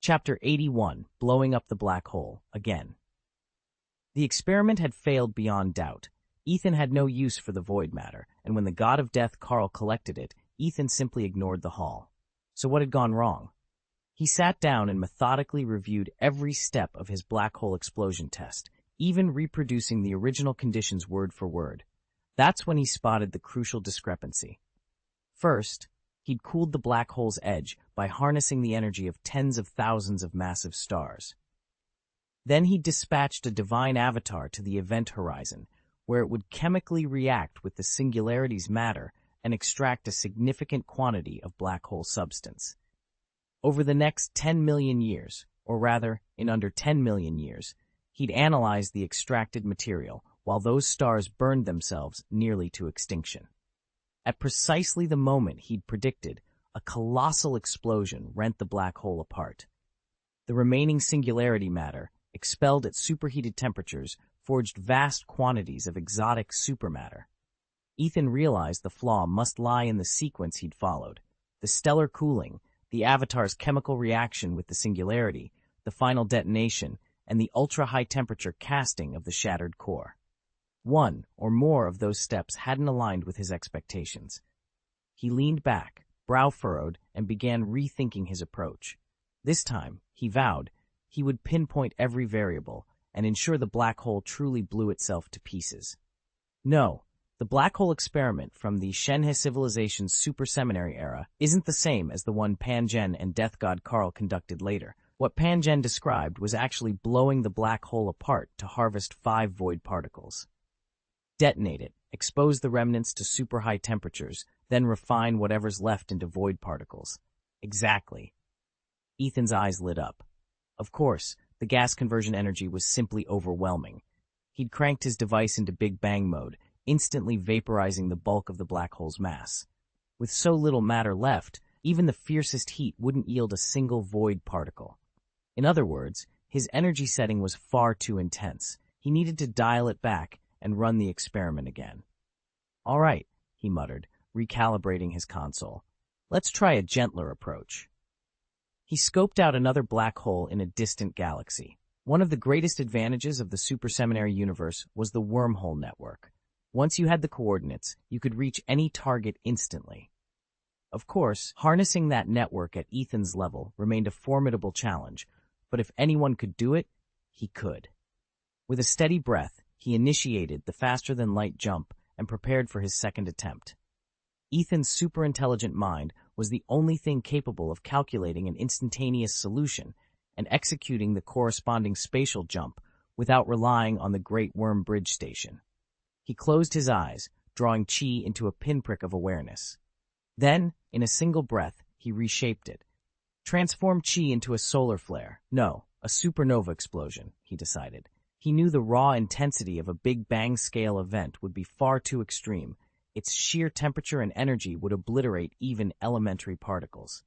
Chapter 81, Blowing Up the Black Hole, Again. The experiment had failed beyond doubt. Ethan had no use for the void matter, and when the god of death Carl collected it, Ethan simply ignored the haul. So what had gone wrong? He sat down and methodically reviewed every step of his black hole explosion test, even reproducing the original conditions word for word. That's when he spotted the crucial discrepancy. First, he'd cooled the black hole's edge by harnessing the energy of tens of thousands of massive stars. Then he dispatched a divine avatar to the event horizon, where it would chemically react with the singularity's matter and extract a significant quantity of black hole substance. Over the next 10 million years, or rather, in under 10 million years, he'd analyze the extracted material while those stars burned themselves nearly to extinction. At precisely the moment he'd predicted, a colossal explosion rent the black hole apart. The remaining singularity matter, expelled at superheated temperatures, forged vast quantities of exotic supermatter. Ethan realized the flaw must lie in the sequence he'd followed: the stellar cooling, the avatar's chemical reaction with the singularity, the final detonation, and the ultra-high temperature casting of the shattered core. One or more of those steps hadn't aligned with his expectations. He leaned back, brow furrowed, and began rethinking his approach. This time, he vowed, he would pinpoint every variable and ensure the black hole truly blew itself to pieces. No, the black hole experiment from the Shenhe civilization's Super Seminary era isn't the same as the one Pangen and Death God Carl conducted later. What Pangen described was actually blowing the black hole apart to harvest 5 void particles. Detonate it, expose the remnants to super high temperatures, then refine whatever's left into void particles. Exactly. Ethan's eyes lit up. Of course, the gas conversion energy was simply overwhelming. He'd cranked his device into Big Bang mode, instantly vaporizing the bulk of the black hole's mass. With so little matter left, even the fiercest heat wouldn't yield a single void particle. In other words, his energy setting was far too intense. He needed to dial it back and run the experiment again. "All right," he muttered, recalibrating his console. "Let's try a gentler approach." He scoped out another black hole in a distant galaxy. One of the greatest advantages of the Super Seminary universe was the wormhole network. Once you had the coordinates, you could reach any target instantly. Of course, harnessing that network at Ethan's level remained a formidable challenge, but if anyone could do it, he could. With a steady breath, he initiated the faster-than-light jump and prepared for his second attempt. Ethan's super-intelligent mind was the only thing capable of calculating an instantaneous solution and executing the corresponding spatial jump without relying on the Great Worm Bridge Station. He closed his eyes, drawing chi into a pinprick of awareness. Then, in a single breath, he reshaped it. Transform chi into a solar flare. No, a supernova explosion, he decided. He knew the raw intensity of a Big Bang-scale event would be far too extreme. Its sheer temperature and energy would obliterate even elementary particles.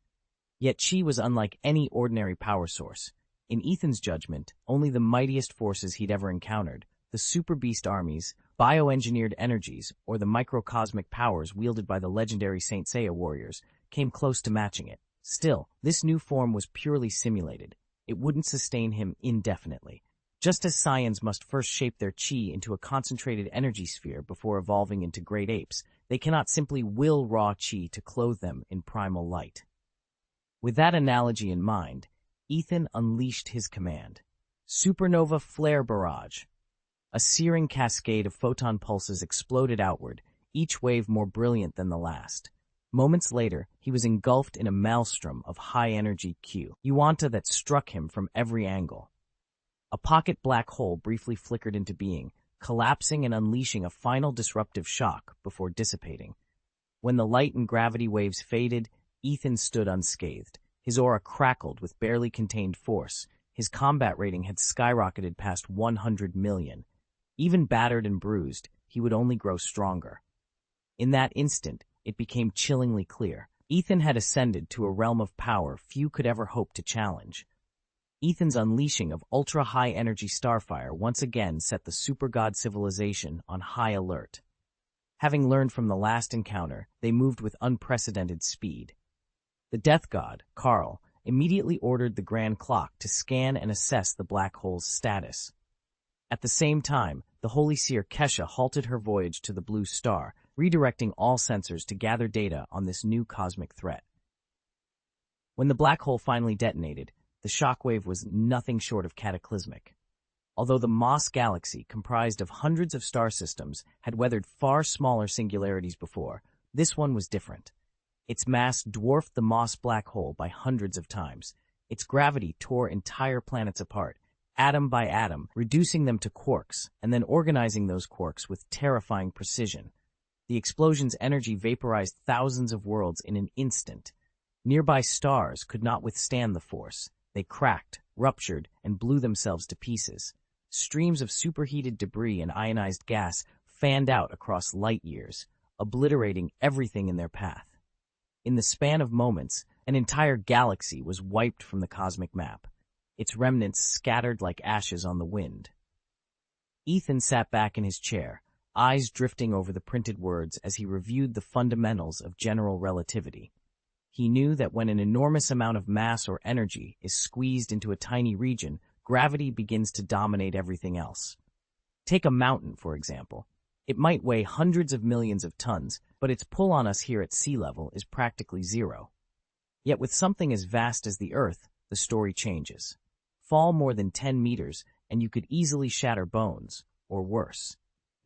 Yet chi was unlike any ordinary power source. In Ethan's judgment, only the mightiest forces he'd ever encountered, the super beast armies, bioengineered energies, or the microcosmic powers wielded by the legendary Saint Seiya warriors, came close to matching it. Still, this new form was purely simulated. It wouldn't sustain him indefinitely. Just as Saiyans must first shape their chi into a concentrated energy sphere before evolving into great apes, they cannot simply will raw chi to clothe them in primal light. With that analogy in mind, Ethan unleashed his command. Supernova Flare Barrage. A searing cascade of photon pulses exploded outward, each wave more brilliant than the last. Moments later, he was engulfed in a maelstrom of high-energy Yuanta that struck him from every angle. A pocket black hole briefly flickered into being, collapsing and unleashing a final disruptive shock before dissipating. When the light and gravity waves faded, Ethan stood unscathed. His aura crackled with barely contained force. His combat rating had skyrocketed past 100 million. Even battered and bruised, he would only grow stronger. In that instant, it became chillingly clear. Ethan had ascended to a realm of power few could ever hope to challenge. Ethan's unleashing of ultra-high-energy starfire once again set the super-god civilization on high alert. Having learned from the last encounter, they moved with unprecedented speed. The death god, Carl, immediately ordered the Grand Clock to scan and assess the black hole's status. At the same time, the Holy Seer Kesha halted her voyage to the Blue Star, redirecting all sensors to gather data on this new cosmic threat. When the black hole finally detonated, the shockwave was nothing short of cataclysmic. Although the Moss galaxy, comprised of hundreds of star systems, had weathered far smaller singularities before, this one was different. Its mass dwarfed the Moss black hole by hundreds of times. Its gravity tore entire planets apart, atom by atom, reducing them to quarks, and then organizing those quarks with terrifying precision. The explosion's energy vaporized thousands of worlds in an instant. Nearby stars could not withstand the force. They cracked, ruptured, and blew themselves to pieces. Streams of superheated debris and ionized gas fanned out across light years, obliterating everything in their path. In the span of moments, an entire galaxy was wiped from the cosmic map, its remnants scattered like ashes on the wind. Ethan sat back in his chair, eyes drifting over the printed words as he reviewed the fundamentals of general relativity. He knew that when an enormous amount of mass or energy is squeezed into a tiny region, gravity begins to dominate everything else. Take a mountain, for example. It might weigh hundreds of millions of tons, but its pull on us here at sea level is practically zero. Yet with something as vast as the Earth, the story changes. Fall more than 10 meters, and you could easily shatter bones, or worse.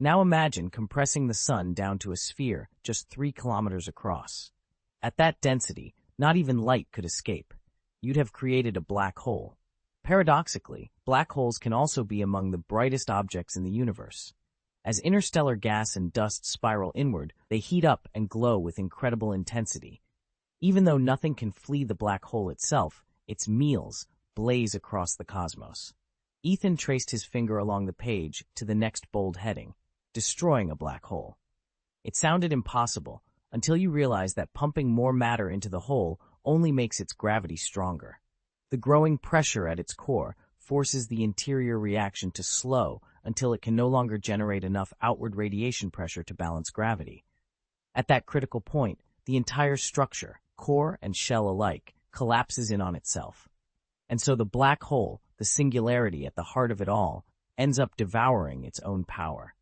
Now imagine compressing the sun down to a sphere just 3 kilometers across. At that density, not even light could escape. You'd have created a black hole. Paradoxically, black holes can also be among the brightest objects in the universe. As interstellar gas and dust spiral inward, they heat up and glow with incredible intensity. Even though nothing can flee the black hole itself, its meals blaze across the cosmos. Ethan traced his finger along the page to the next bold heading, destroying a black hole. It sounded impossible, until you realize that pumping more matter into the hole only makes its gravity stronger. The growing pressure at its core forces the interior reaction to slow until it can no longer generate enough outward radiation pressure to balance gravity. At that critical point, the entire structure, core and shell alike, collapses in on itself. And so the black hole, the singularity at the heart of it all, ends up devouring its own power.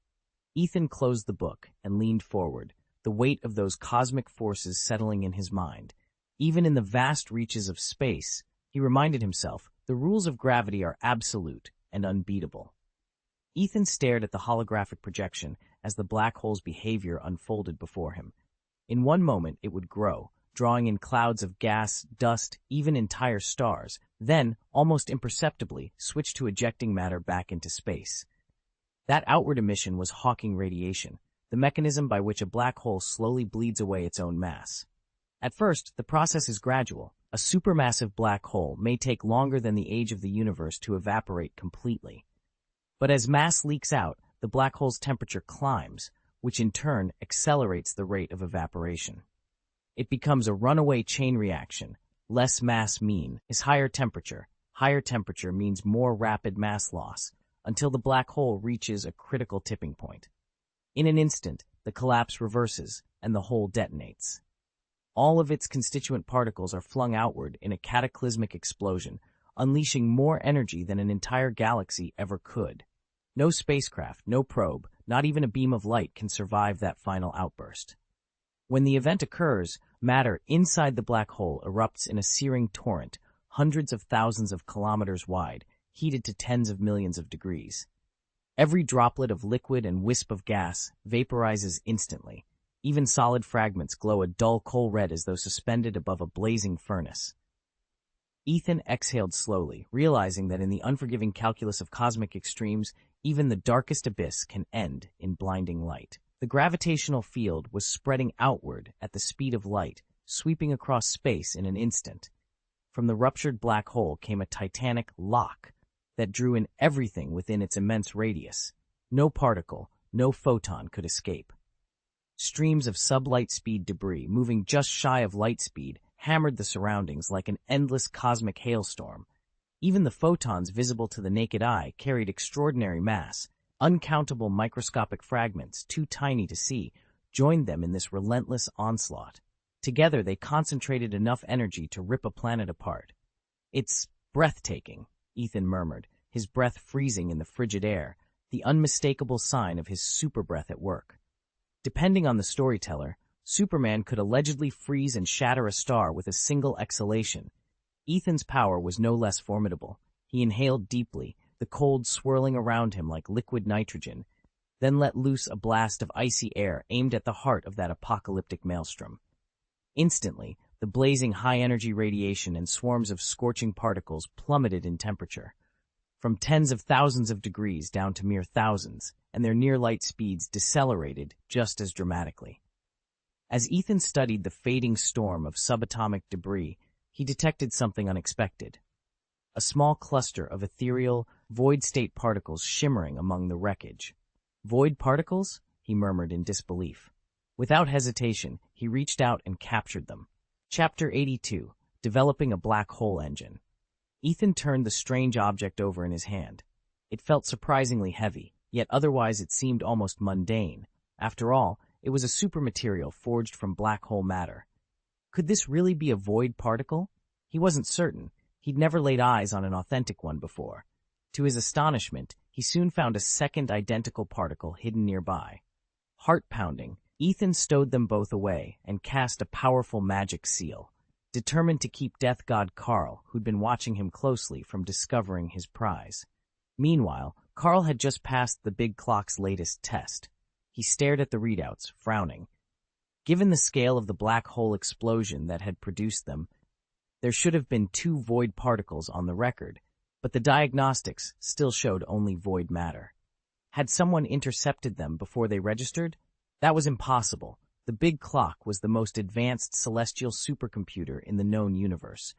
Ethan closed the book and leaned forward, the weight of those cosmic forces settling in his mind. Even in the vast reaches of space, he reminded himself, the rules of gravity are absolute and unbeatable. Ethan stared at the holographic projection as the black hole's behavior unfolded before him. In one moment, it would grow, drawing in clouds of gas, dust, even entire stars, then, almost imperceptibly, switch to ejecting matter back into space. That outward emission was Hawking radiation, the mechanism by which a black hole slowly bleeds away its own mass. At first, the process is gradual. A supermassive black hole may take longer than the age of the universe to evaporate completely. But as mass leaks out, the black hole's temperature climbs, which in turn accelerates the rate of evaporation. It becomes a runaway chain reaction. Less mass is higher temperature. Higher temperature means more rapid mass loss, until the black hole reaches a critical tipping point. In an instant, the collapse reverses, and the hole detonates. All of its constituent particles are flung outward in a cataclysmic explosion, unleashing more energy than an entire galaxy ever could. No spacecraft, no probe, not even a beam of light can survive that final outburst. When the event occurs, matter inside the black hole erupts in a searing torrent, hundreds of thousands of kilometers wide, heated to tens of millions of degrees. Every droplet of liquid and wisp of gas vaporizes instantly. Even solid fragments glow a dull coal red as though suspended above a blazing furnace. Ethan exhaled slowly, realizing that in the unforgiving calculus of cosmic extremes, even the darkest abyss can end in blinding light. The gravitational field was spreading outward at the speed of light, sweeping across space in an instant. From the ruptured black hole came a titanic lock that drew in everything within its immense radius. No particle, no photon could escape. Streams of sublight-speed debris, moving just shy of light speed, hammered the surroundings like an endless cosmic hailstorm. Even the photons visible to the naked eye carried extraordinary mass. Uncountable microscopic fragments, too tiny to see, joined them in this relentless onslaught. Together, they concentrated enough energy to rip a planet apart. It's breathtaking, Ethan murmured, his breath freezing in the frigid air, the unmistakable sign of his super breath at work. Depending on the storyteller, Superman could allegedly freeze and shatter a star with a single exhalation. Ethan's power was no less formidable. He inhaled deeply, the cold swirling around him like liquid nitrogen, then let loose a blast of icy air aimed at the heart of that apocalyptic maelstrom. Instantly, the blazing high-energy radiation and swarms of scorching particles plummeted in temperature, from tens of thousands of degrees down to mere thousands, and their near-light speeds decelerated just as dramatically. As Ethan studied the fading storm of subatomic debris, he detected something unexpected. A small cluster of ethereal, void-state particles shimmering among the wreckage. "Void particles?" he murmured in disbelief. Without hesitation, he reached out and captured them. Chapter 82, Developing a Black Hole Engine. Ethan turned the strange object over in his hand. It felt surprisingly heavy, yet otherwise it seemed almost mundane. After all, it was a supermaterial forged from black hole matter. Could this really be a void particle? He wasn't certain. He'd never laid eyes on an authentic one before. To his astonishment, he soon found a second identical particle hidden nearby. Heart-pounding, Ethan stowed them both away and cast a powerful magic seal, determined to keep Death God Karl, who'd been watching him closely, from discovering his prize. Meanwhile, Karl had just passed the big clock's latest test. He stared at the readouts, frowning. Given the scale of the black hole explosion that had produced them, there should have been 2 void particles on the record, but the diagnostics still showed only void matter. Had someone intercepted them before they registered? That was impossible. The big clock was the most advanced celestial supercomputer in the known universe.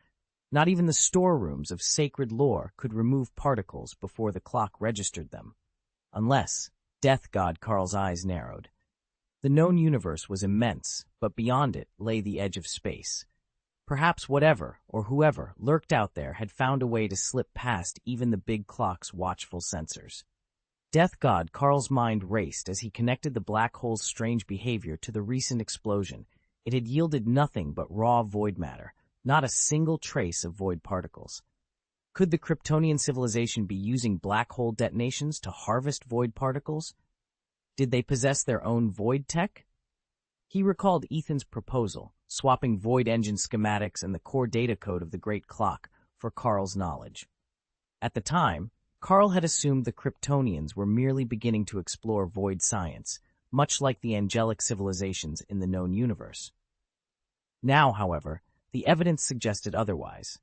Not even the storerooms of sacred lore could remove particles before the clock registered them. Unless, Death God Karl's eyes narrowed. The known universe was immense, but beyond it lay the edge of space. Perhaps whatever, or whoever, lurked out there had found a way to slip past even the big clock's watchful sensors. Death God Karl's mind raced as he connected the black hole's strange behavior to the recent explosion. It had yielded nothing but raw void matter, not a single trace of void particles. Could the Kryptonian civilization be using black hole detonations to harvest void particles? Did they possess their own void tech? He recalled Ethan's proposal, swapping void engine schematics and the core data code of the Great Clock for Karl's knowledge. At the time, Karl had assumed the Kryptonians were merely beginning to explore void science, much like the angelic civilizations in the known universe. Now, however, the evidence suggested otherwise.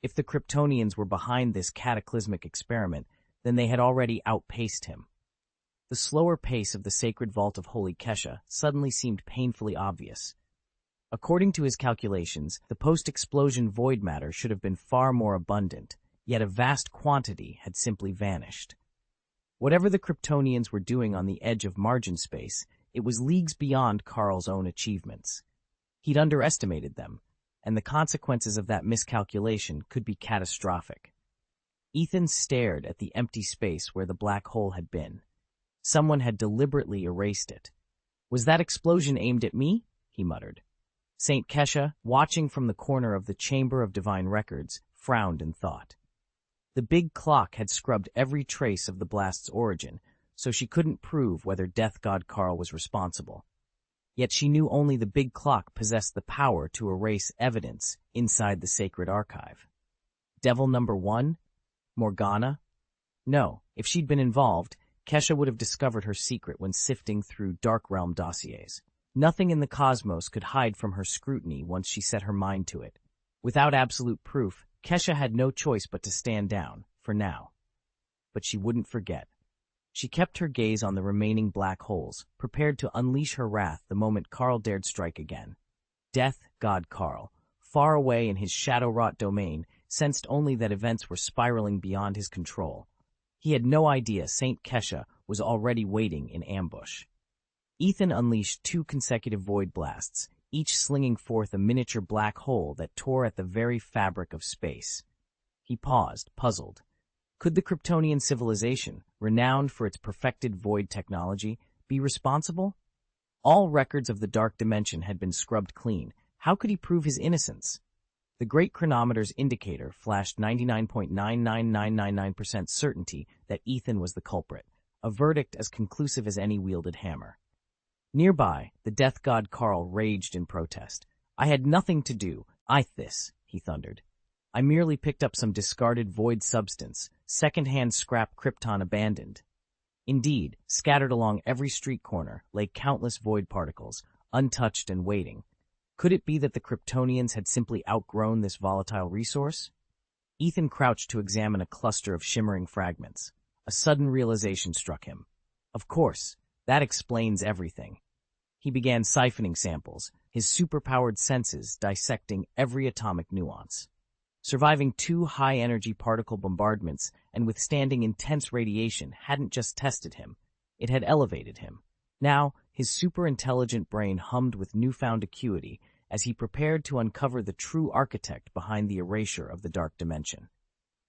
If the Kryptonians were behind this cataclysmic experiment, then they had already outpaced him. The slower pace of the sacred vault of Holy Kesha suddenly seemed painfully obvious. According to his calculations, the post-explosion void matter should have been far more abundant, yet a vast quantity had simply vanished. Whatever the Kryptonians were doing on the edge of margin space, it was leagues beyond Karl's own achievements. He'd underestimated them, and the consequences of that miscalculation could be catastrophic. Ethan stared at the empty space where the black hole had been. Someone had deliberately erased it. "Was that explosion aimed at me?" he muttered. Saint Kesha, watching from the corner of the Chamber of Divine Records, frowned in thought. The big clock had scrubbed every trace of the blast's origin, so she couldn't prove whether Death God Karl was responsible. Yet she knew only the big clock possessed the power to erase evidence inside the sacred archive. Devil number 1? Morgana? No, if she'd been involved, Kesha would have discovered her secret when sifting through Dark Realm dossiers. Nothing in the cosmos could hide from her scrutiny once she set her mind to it. Without absolute proof, Kesha had no choice but to stand down, for now. But she wouldn't forget. She kept her gaze on the remaining black holes, prepared to unleash her wrath the moment Karl dared strike again. Death God Karl, far away in his shadow-wrought domain, sensed only that events were spiraling beyond his control. He had no idea Saint Kesha was already waiting in ambush. Ethan unleashed 2 consecutive void blasts, each slinging forth a miniature black hole that tore at the very fabric of space. He paused, puzzled. Could the Kryptonian civilization, renowned for its perfected void technology, be responsible? All records of the dark dimension had been scrubbed clean. How could he prove his innocence? The great chronometer's indicator flashed 99.99999% certainty that Ethan was the culprit, a verdict as conclusive as any wielded hammer. Nearby, the death god Karl raged in protest. "I had nothing to do. This," he thundered. "I merely picked up some discarded void substance, second-hand scrap Krypton abandoned." Indeed, scattered along every street corner lay countless void particles, untouched and waiting. Could it be that the Kryptonians had simply outgrown this volatile resource? Ethan crouched to examine a cluster of shimmering fragments. A sudden realization struck him. Of course, that explains everything. He began siphoning samples, his superpowered senses dissecting every atomic nuance. Surviving 2 high-energy particle bombardments and withstanding intense radiation hadn't just tested him, it had elevated him. Now, his super-intelligent brain hummed with newfound acuity as he prepared to uncover the true architect behind the erasure of the dark dimension.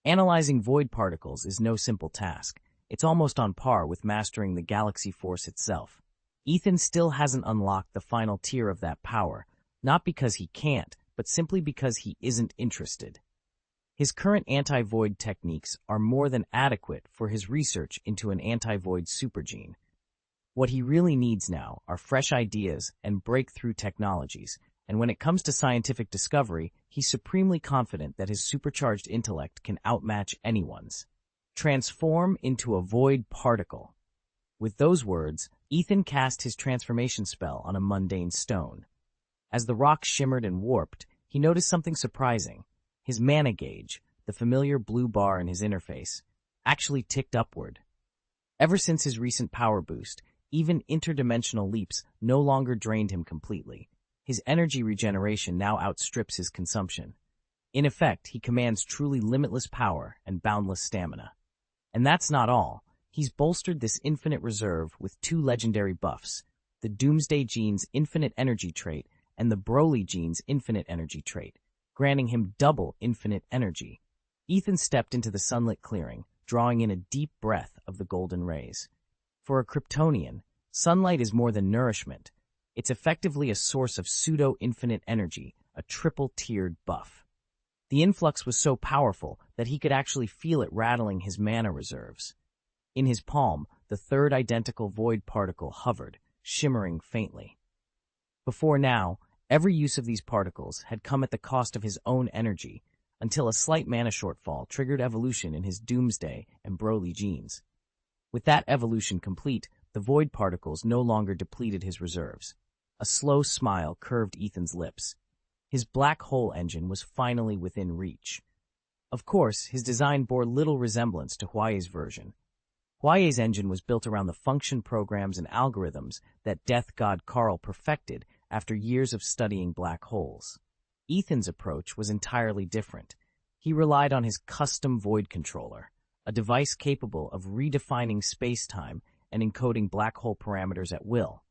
Analyzing void particles is no simple task. It's almost on par with mastering the galaxy force itself. Ethan still hasn't unlocked the final tier of that power, not because he can't, but simply because he isn't interested. His current anti-void techniques are more than adequate for his research into an anti-void supergene. What he really needs now are fresh ideas and breakthrough technologies, and when it comes to scientific discovery, he's supremely confident that his supercharged intellect can outmatch anyone's. Transform into a void particle. With those words, Ethan cast his transformation spell on a mundane stone. As the rock shimmered and warped, he noticed something surprising. His mana gauge, the familiar blue bar in his interface, actually ticked upward. Ever since his recent power boost, even interdimensional leaps no longer drained him completely. His energy regeneration now outstrips his consumption. In effect, he commands truly limitless power and boundless stamina. And that's not all. He's bolstered this infinite reserve with 2 legendary buffs, the Doomsday Gene's infinite energy trait and the Broly Gene's infinite energy trait, granting him double infinite energy. Ethan stepped into the sunlit clearing, drawing in a deep breath of the golden rays. For a Kryptonian, sunlight is more than nourishment. It's effectively a source of pseudo-infinite energy, a triple-tiered buff. The influx was so powerful that he could actually feel it rattling his mana reserves. In his palm, the 3rd identical void particle hovered, shimmering faintly. Before now, every use of these particles had come at the cost of his own energy, until a slight mana shortfall triggered evolution in his Doomsday and Broly genes. With that evolution complete, the void particles no longer depleted his reserves. A slow smile curved Ethan's lips. His black hole engine was finally within reach. Of course, his design bore little resemblance to Huay's version. Huay's engine was built around the function programs and algorithms that death god Karl perfected after years of studying black holes. Ethan's approach was entirely different. He relied on his custom void controller, a device capable of redefining space-time and encoding black hole parameters at will.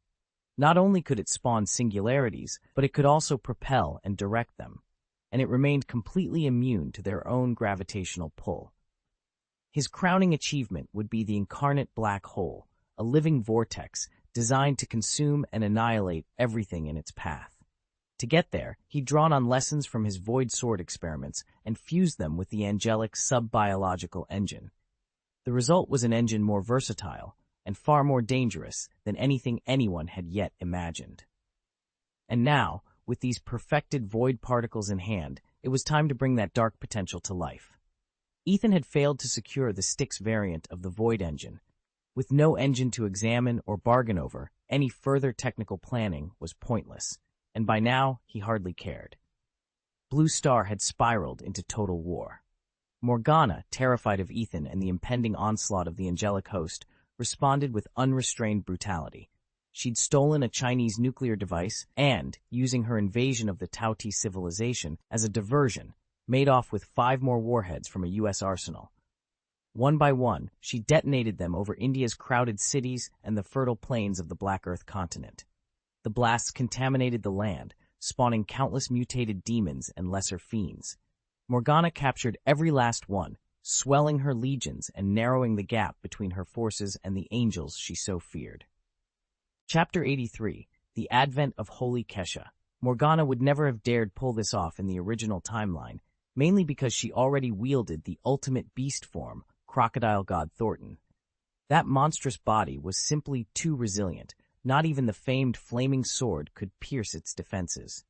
Not only could it spawn singularities, but it could also propel and direct them, and it remained completely immune to their own gravitational pull. His crowning achievement would be the incarnate black hole, a living vortex designed to consume and annihilate everything in its path. To get there, he'd drawn on lessons from his void sword experiments and fused them with the angelic sub-biological engine. The result was an engine more versatile and far more dangerous than anything anyone had yet imagined. And now, with these perfected void particles in hand, it was time to bring that dark potential to life. Ethan had failed to secure the Styx variant of the void engine. With no engine to examine or bargain over, any further technical planning was pointless, and by now he hardly cared. Blue Star had spiraled into total war. Morgana, terrified of Ethan and the impending onslaught of the angelic host, responded with unrestrained brutality. She'd stolen a Chinese nuclear device and, using her invasion of the Tauti civilization as a diversion, made off with 5 more warheads from a U.S. arsenal. One by one, she detonated them over India's crowded cities and the fertile plains of the Black Earth continent. The blasts contaminated the land, spawning countless mutated demons and lesser fiends. Morgana captured every last one, swelling her legions and narrowing the gap between her forces and the angels she so feared. Chapter 83, The Advent of Holy Kesha. Morgana would never have dared pull this off in the original timeline, mainly because she already wielded the ultimate beast form, crocodile god Thornton. That monstrous body was simply too resilient. Not even the famed flaming sword could pierce its defenses.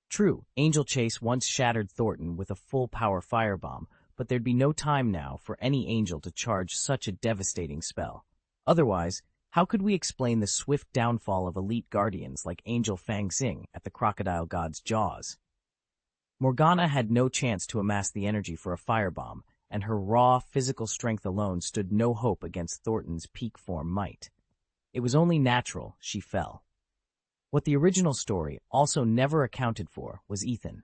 True, Angel Chase once shattered Thornton with a full-power firebomb, but there'd be no time now for any angel to charge such a devastating spell. Otherwise, how could we explain the swift downfall of elite guardians like Angel Fang Xing at the crocodile god's jaws? Morgana had no chance to amass the energy for a firebomb, and her raw physical strength alone stood no hope against Thornton's peak form might. It was only natural she fell. What the original story also never accounted for was Ethan.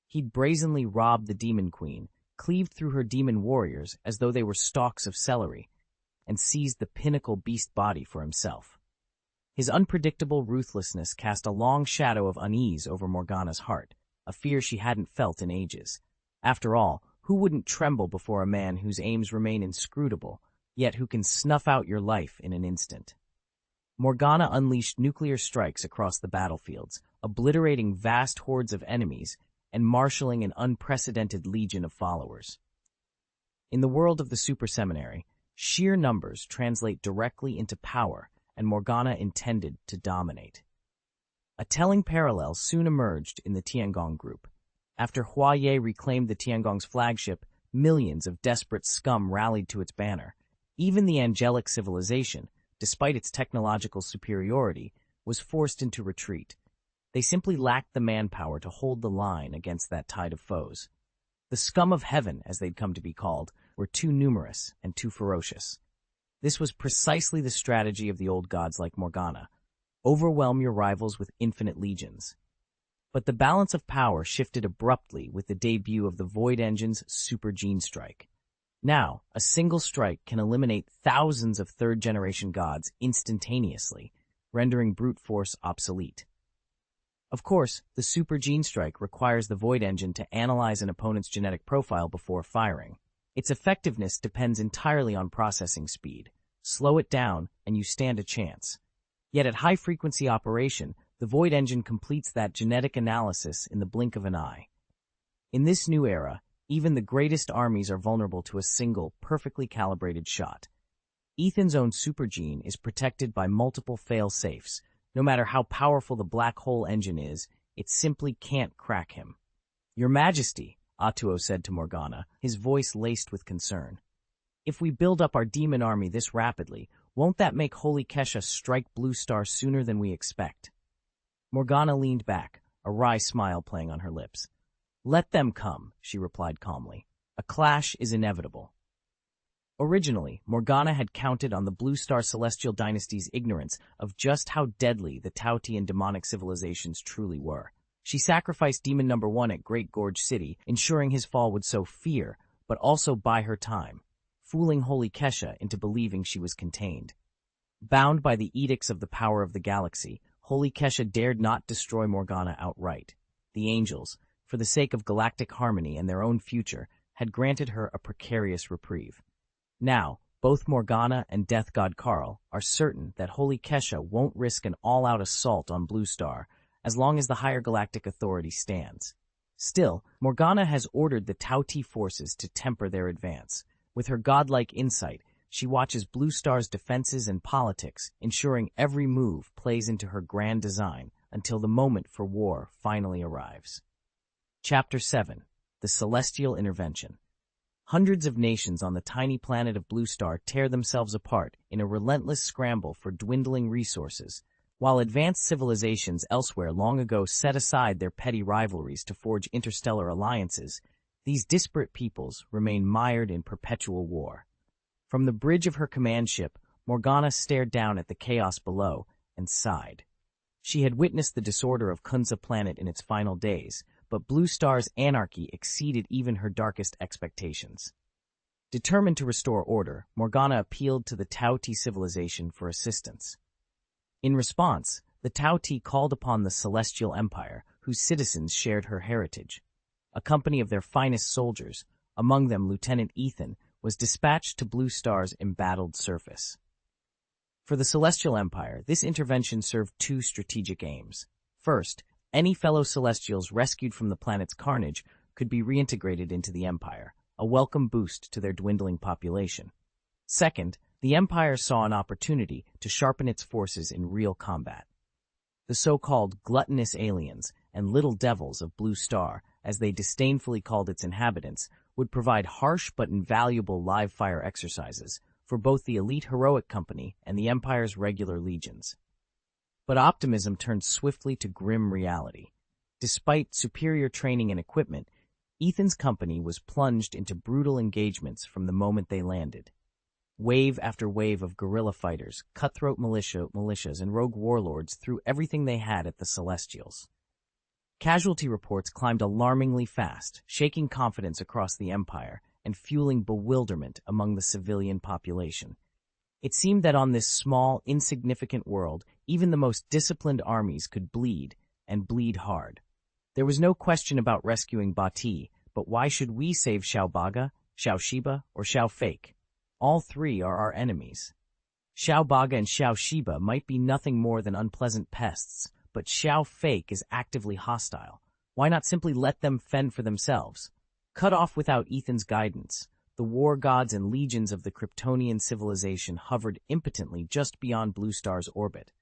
He'd brazenly robbed the Demon Queen, cleaved through her demon warriors as though they were stalks of celery, and seized the pinnacle beast body for himself. His unpredictable ruthlessness cast a long shadow of unease over Morgana's heart, a fear she hadn't felt in ages. After all, who wouldn't tremble before a man whose aims remain inscrutable, yet who can snuff out your life in an instant? Morgana unleashed nuclear strikes across the battlefields, obliterating vast hordes of enemies and marshalling an unprecedented legion of followers. In the world of the Super Seminary, sheer numbers translate directly into power, and Morgana intended to dominate. A telling parallel soon emerged in the Tiangong group. After Hua Ye reclaimed the Tiangong's flagship, millions of desperate scum rallied to its banner. Even the angelic civilization, despite its technological superiority, was forced into retreat. They simply lacked the manpower to hold the line against that tide of foes. The scum of heaven, as they'd come to be called, were too numerous and too ferocious. This was precisely the strategy of the old gods like Morgana. Overwhelm your rivals with infinite legions. But the balance of power shifted abruptly with the debut of the Void Engine's Super Gene Strike. Now, a single strike can eliminate thousands of third-generation gods instantaneously, rendering brute force obsolete. Of course, the Super Gene Strike requires the Void Engine to analyze an opponent's genetic profile before firing. Its effectiveness depends entirely on processing speed. Slow it down, and you stand a chance. Yet at high-frequency operation, the Void Engine completes that genetic analysis in the blink of an eye. In this new era, even the greatest armies are vulnerable to a single, perfectly calibrated shot. Ethan's own supergene is protected by multiple fail-safes. No matter how powerful the black hole engine is, it simply can't crack him. "Your Majesty," Atuo said to Morgana, his voice laced with concern. "If we build up our demon army this rapidly, won't that make Holy Kesha strike Blue Star sooner than we expect?" Morgana leaned back, a wry smile playing on her lips. "Let them come," she replied calmly. "A clash is inevitable." Originally, Morgana had counted on the Blue Star Celestial Dynasty's ignorance of just how deadly the Tauti and demonic civilizations truly were. She sacrificed Demon Number 1 at Great Gorge City, ensuring his fall would sow fear, but also buy her time, fooling Holy Kesha into believing she was contained. Bound by the edicts of the power of the galaxy, Holy Kesha dared not destroy Morgana outright. The angels, for the sake of galactic harmony and their own future, had granted her a precarious reprieve. Now, both Morgana and Death God Karl are certain that Holy Kesha won't risk an all-out assault on Blue Star as long as the higher galactic authority stands. Still, Morgana has ordered the Tauti forces to temper their advance. With her godlike insight, she watches Blue Star's defenses and politics, ensuring every move plays into her grand design until the moment for war finally arrives. Chapter 7. The Celestial Intervention. Hundreds of nations on the tiny planet of Blue Star tear themselves apart in a relentless scramble for dwindling resources, while advanced civilizations elsewhere long ago set aside their petty rivalries to forge interstellar alliances. These disparate peoples remain mired in perpetual war. From the bridge of her command ship, Morgana stared down at the chaos below and sighed. She had witnessed the disorder of Kunza planet in its final days, but Blue Star's anarchy exceeded even her darkest expectations. Determined to restore order, Morgana appealed to the Tauti civilization for assistance. In response, the Tauti called upon the Celestial Empire, whose citizens shared her heritage. A company of their finest soldiers, among them Lieutenant Ethan, was dispatched to Blue Star's embattled surface. For the Celestial Empire, this intervention served two strategic aims. First, Any fellow Celestials rescued from the planet's carnage could be reintegrated into the Empire, a welcome boost to their dwindling population. Second, the Empire saw an opportunity to sharpen its forces in real combat. The so-called gluttonous aliens and little devils of Blue Star, as they disdainfully called its inhabitants, would provide harsh but invaluable live-fire exercises for both the elite heroic company and the Empire's regular legions. But optimism turned swiftly to grim reality. Despite superior training and equipment, Ethan's company was plunged into brutal engagements from the moment they landed. Wave after wave of guerrilla fighters, cutthroat militias, and rogue warlords threw everything they had at the Celestials. Casualty reports climbed alarmingly fast, shaking confidence across the Empire and fueling bewilderment among the civilian population. It seemed that on this small, insignificant world, even the most disciplined armies could bleed, and bleed hard. There was no question about rescuing Bati, but why should we save Xiao Baga, Xiao Shiba, or Xiao Fake? All three are our enemies. Xiao Baga and Xiao Shiba might be nothing more than unpleasant pests, but Xiao Fake is actively hostile. Why not simply let them fend for themselves? Cut off without Ethan's guidance, the war gods and legions of the Kryptonian civilization hovered impotently just beyond Blue Star's orbit.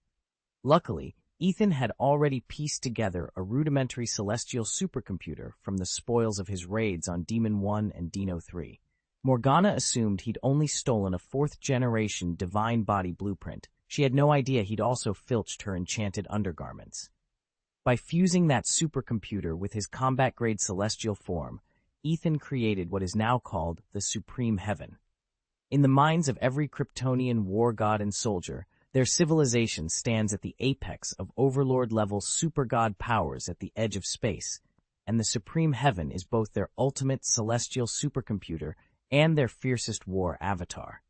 Luckily, Ethan had already pieced together a rudimentary celestial supercomputer from the spoils of his raids on Demon 1 and Dino 3. Morgana assumed he'd only stolen a fourth-generation divine body blueprint. She had no idea he'd also filched her enchanted undergarments. By fusing that supercomputer with his combat-grade celestial form, Ethan created what is now called the Supreme Heaven. In the minds of every Kryptonian war god and soldier, their civilization stands at the apex of overlord-level super-god powers at the edge of space, and the Supreme Heaven is both their ultimate celestial supercomputer and their fiercest war avatar.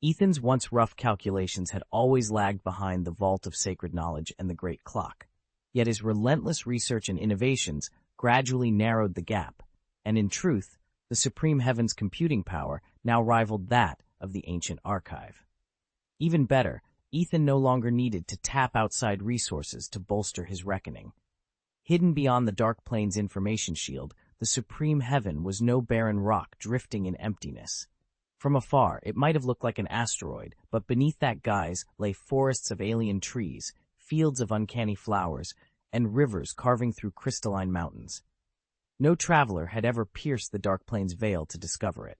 Ethan's once rough calculations had always lagged behind the Vault of Sacred Knowledge and the Great Clock, yet his relentless research and innovations gradually narrowed the gap, and in truth, the Supreme Heaven's computing power now rivaled that of the ancient archive. Even better, Ethan no longer needed to tap outside resources to bolster his reckoning. Hidden beyond the Dark Plane's information shield, the Supreme Heaven was no barren rock drifting in emptiness. From afar, it might have looked like an asteroid, but beneath that guise lay forests of alien trees, fields of uncanny flowers, and rivers carving through crystalline mountains. No traveler had ever pierced the Dark Plane's veil to discover it.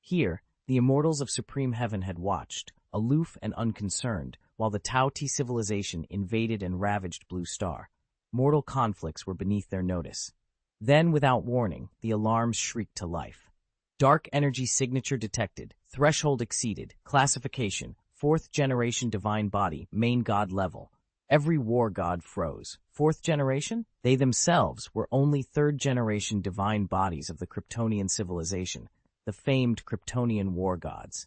Here, the immortals of Supreme Heaven had watched, aloof and unconcerned, while the Tau T civilization invaded and ravaged Blue Star. Mortal conflicts were beneath their notice. Then, without warning, the alarms shrieked to life. Dark energy signature detected, threshold exceeded, classification, fourth-generation divine body, main god level. Every war god froze. Fourth generation? They themselves were only third-generation divine bodies of the Kryptonian civilization, the famed Kryptonian war gods.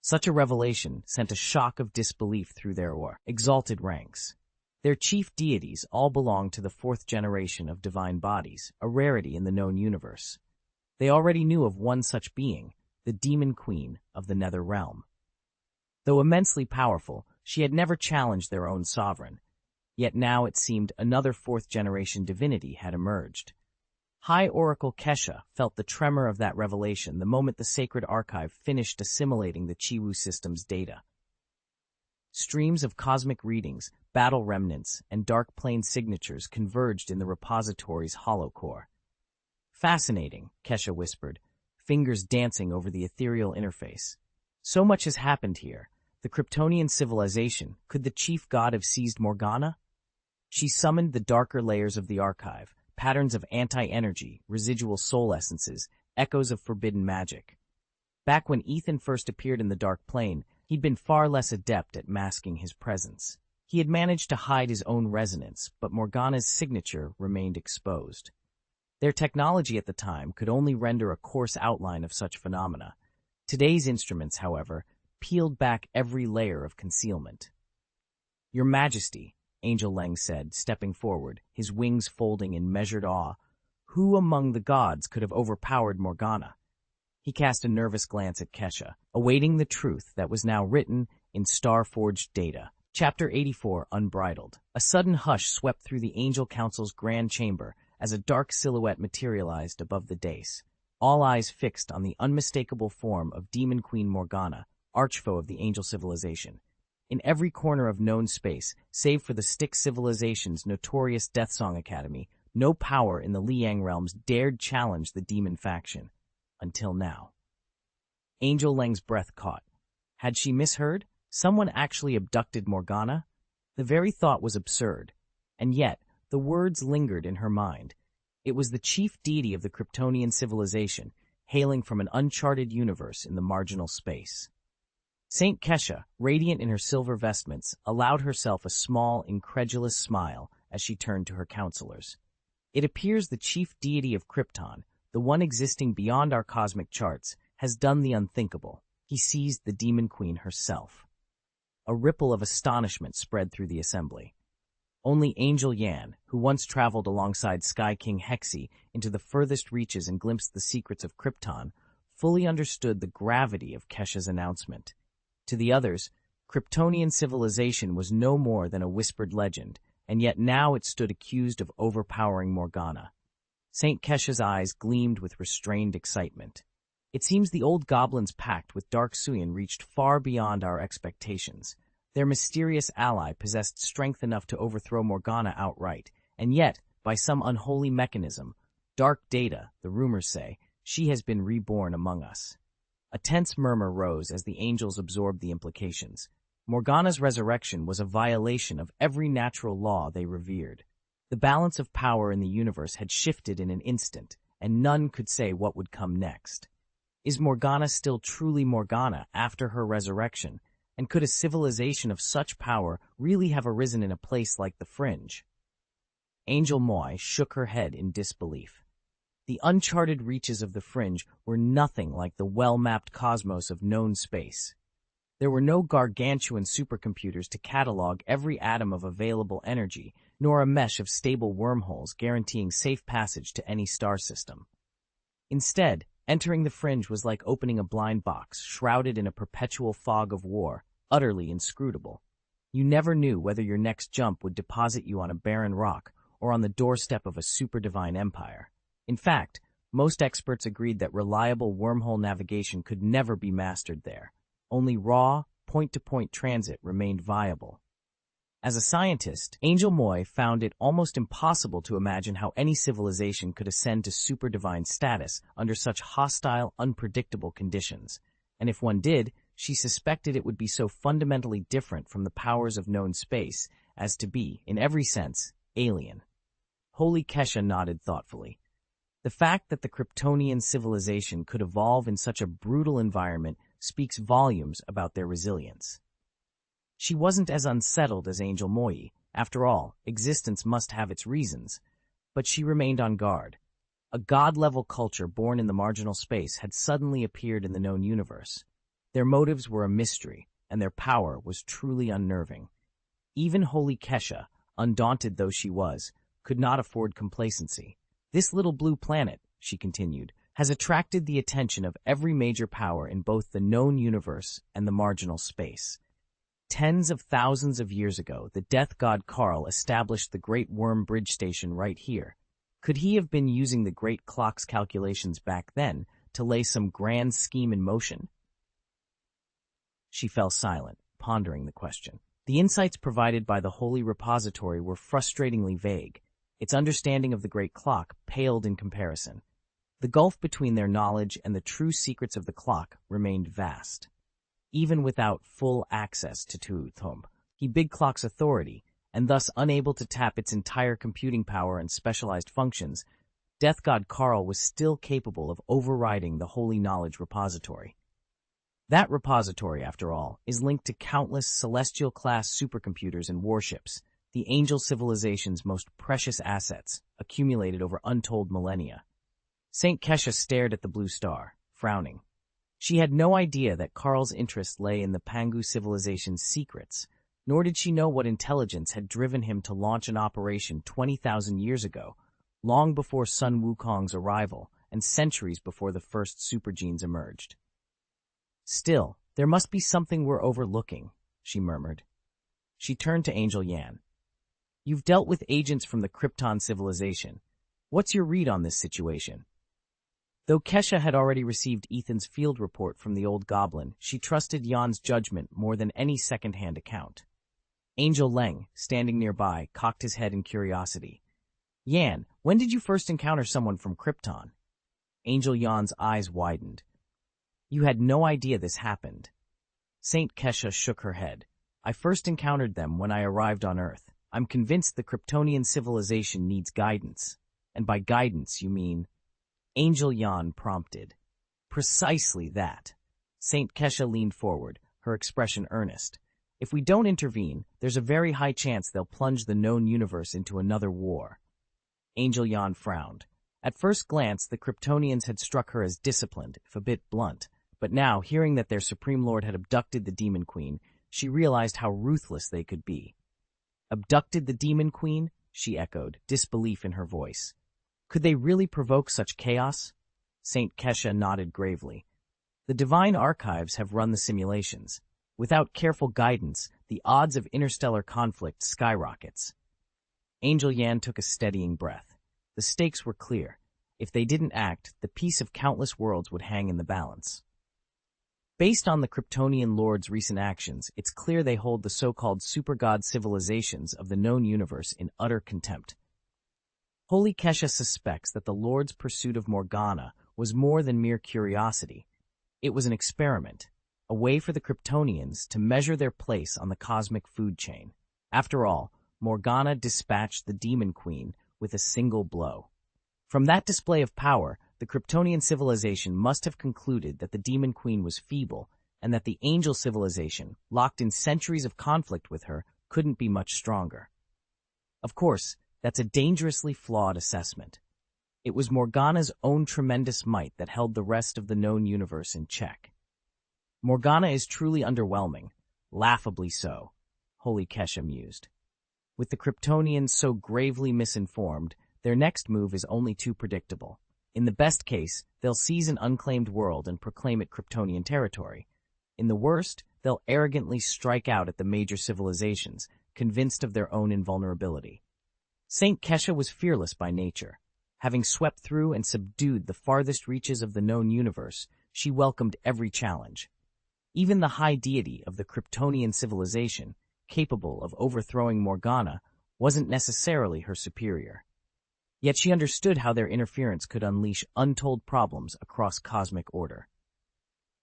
Such a revelation sent a shock of disbelief through their exalted ranks. Their chief deities all belonged to the fourth generation of divine bodies, a rarity in the known universe. They already knew of one such being, the Demon Queen of the Nether Realm. Though immensely powerful, she had never challenged their own sovereign. Yet now it seemed another fourth-generation divinity had emerged. High Oracle Kesha felt the tremor of that revelation the moment the Sacred Archive finished assimilating the Chiwu system's data. Streams of cosmic readings, battle remnants, and Dark Plane signatures converged in the repository's hollow core. Fascinating, Kesha whispered, fingers dancing over the ethereal interface. So much has happened here. The Kryptonian civilization, could the chief god have seized Morgana? She summoned the darker layers of the archive, patterns of anti-energy, residual soul essences, echoes of forbidden magic. Back when Ethan first appeared in the Dark Plane, he'd been far less adept at masking his presence. He had managed to hide his own resonance, but Morgana's signature remained exposed. Their technology at the time could only render a coarse outline of such phenomena. Today's instruments, however, peeled back every layer of concealment. "Your Majesty," Angel Leng said, stepping forward, his wings folding in measured awe, "who among the gods could have overpowered Morgana?" He cast a nervous glance at Kesha, awaiting the truth that was now written in star-forged data. Chapter 84, Unbridled. A sudden hush swept through the Angel Council's grand chamber as a dark silhouette materialized above the dais, all eyes fixed on the unmistakable form of Demon Queen Morgana, archfoe of the Angel civilization. In every corner of known space, save for the Styx civilization's notorious Death Song Academy, no power in the Liang realms dared challenge the demon faction. Until now. Angel Leng's breath caught. Had she misheard? Someone actually abducted Morgana? The very thought was absurd, and yet the words lingered in her mind. It was the chief deity of the Kryptonian civilization, hailing from an uncharted universe in the marginal space. Saint Kesha, radiant in her silver vestments, allowed herself a small, incredulous smile as she turned to her counselors. It appears the chief deity of Krypton, the one existing beyond our cosmic charts, has done the unthinkable. He seized the Demon Queen herself. A ripple of astonishment spread through the assembly. Only Angel Yan, who once traveled alongside Sky King Hexy into the furthest reaches and glimpsed the secrets of Krypton, fully understood the gravity of Kesha's announcement. To the others, Kryptonian civilization was no more than a whispered legend, and yet now it stood accused of overpowering Morgana. Saint Kesha's eyes gleamed with restrained excitement. It seems the old goblins' pact with Dark Suyin reached far beyond our expectations. Their mysterious ally possessed strength enough to overthrow Morgana outright, and yet, by some unholy mechanism, Dark Data, the rumors say, she has been reborn among us. A tense murmur rose as the angels absorbed the implications. Morgana's resurrection was a violation of every natural law they revered. The balance of power in the universe had shifted in an instant, and none could say what would come next. Is Morgana still truly Morgana after her resurrection, and could a civilization of such power really have arisen in a place like the Fringe? Angel Moy shook her head in disbelief. The uncharted reaches of the Fringe were nothing like the well-mapped cosmos of known space. There were no gargantuan supercomputers to catalog every atom of available energy, nor a mesh of stable wormholes guaranteeing safe passage to any star system. Instead, entering the Fringe was like opening a blind box, shrouded in a perpetual fog of war, utterly inscrutable. You never knew whether your next jump would deposit you on a barren rock or on the doorstep of a super-divine empire. In fact, most experts agreed that reliable wormhole navigation could never be mastered there. Only raw, point-to-point transit remained viable. As a scientist, Angel Moy found it almost impossible to imagine how any civilization could ascend to super-divine status under such hostile, unpredictable conditions. And if one did, she suspected it would be so fundamentally different from the powers of known space as to be, in every sense, alien. Holy Kesha nodded thoughtfully. The fact that the Kryptonian civilization could evolve in such a brutal environment speaks volumes about their resilience. She wasn't as unsettled as Angel Moyi. After all, existence must have its reasons. But she remained on guard. A god-level culture born in the marginal space had suddenly appeared in the known universe. Their motives were a mystery, and their power was truly unnerving. Even Holy Kesha, undaunted though she was, could not afford complacency. This little blue planet, she continued, has attracted the attention of every major power in both the known universe and the marginal space. Tens of thousands of years ago, the death god Karl established the Great Worm Bridge Station right here. Could he have been using the Great Clock's calculations back then to lay some grand scheme in motion? She fell silent, pondering the question. The insights provided by the Holy Repository were frustratingly vague. Its understanding of the Great Clock paled in comparison. The gulf between their knowledge and the true secrets of the clock remained vast. Even without full access to Tuthum, the Big Clock's authority, and thus unable to tap its entire computing power and specialized functions, Death God Karl was still capable of overriding the Holy Knowledge Repository. That repository, after all, is linked to countless celestial-class supercomputers and warships, the angel civilization's most precious assets, accumulated over untold millennia. Saint Kesha stared at the blue star, frowning. She had no idea that Karl's interest lay in the Pangu civilization's secrets, nor did she know what intelligence had driven him to launch an operation 20,000 years ago, long before Sun Wukong's arrival and centuries before the first supergenes emerged. Still, there must be something we're overlooking, she murmured. She turned to Angel Yan. You've dealt with agents from the Krypton civilization. What's your read on this situation? Though Kesha had already received Ethan's field report from the old goblin, she trusted Yan's judgment more than any second-hand account. Angel Leng, standing nearby, cocked his head in curiosity. Yan, when did you first encounter someone from Krypton? Angel Yan's eyes widened. You had no idea this happened. Saint Kesha shook her head. I first encountered them when I arrived on Earth. I'm convinced the Kryptonian civilization needs guidance. And by guidance, you mean... Angel Yan prompted. Precisely that. Saint Kesha leaned forward, her expression earnest. If we don't intervene, there's a very high chance they'll plunge the known universe into another war. Angel Yan frowned. At first glance, the Kryptonians had struck her as disciplined, if a bit blunt. But now, hearing that their Supreme Lord had abducted the Demon Queen, she realized how ruthless they could be. Abducted the Demon Queen? She echoed, disbelief in her voice. Could they really provoke such chaos? Saint Kesha nodded gravely. The Divine Archives have run the simulations. Without careful guidance, the odds of interstellar conflict skyrockets. Angel Yan took a steadying breath. The stakes were clear. If they didn't act, the peace of countless worlds would hang in the balance. Based on the Kryptonian Lord's recent actions, it's clear they hold the so-called super-god civilizations of the known universe in utter contempt. Holy Kesha suspects that the Lord's pursuit of Morgana was more than mere curiosity. It was an experiment, a way for the Kryptonians to measure their place on the cosmic food chain. After all, Morgana dispatched the Demon Queen with a single blow. From that display of power, the Kryptonian civilization must have concluded that the Demon Queen was feeble and that the Angel civilization, locked in centuries of conflict with her, couldn't be much stronger. Of course, that's a dangerously flawed assessment. It was Morgana's own tremendous might that held the rest of the known universe in check. Morgana is truly underwhelming, laughably so, Holy Kesha mused. With the Kryptonians so gravely misinformed, their next move is only too predictable. In the best case, they'll seize an unclaimed world and proclaim it Kryptonian territory. In the worst, they'll arrogantly strike out at the major civilizations, convinced of their own invulnerability. Saint Kesha was fearless by nature. Having swept through and subdued the farthest reaches of the known universe, she welcomed every challenge. Even the high deity of the Kryptonian civilization, capable of overthrowing Morgana, wasn't necessarily her superior. Yet she understood how their interference could unleash untold problems across cosmic order.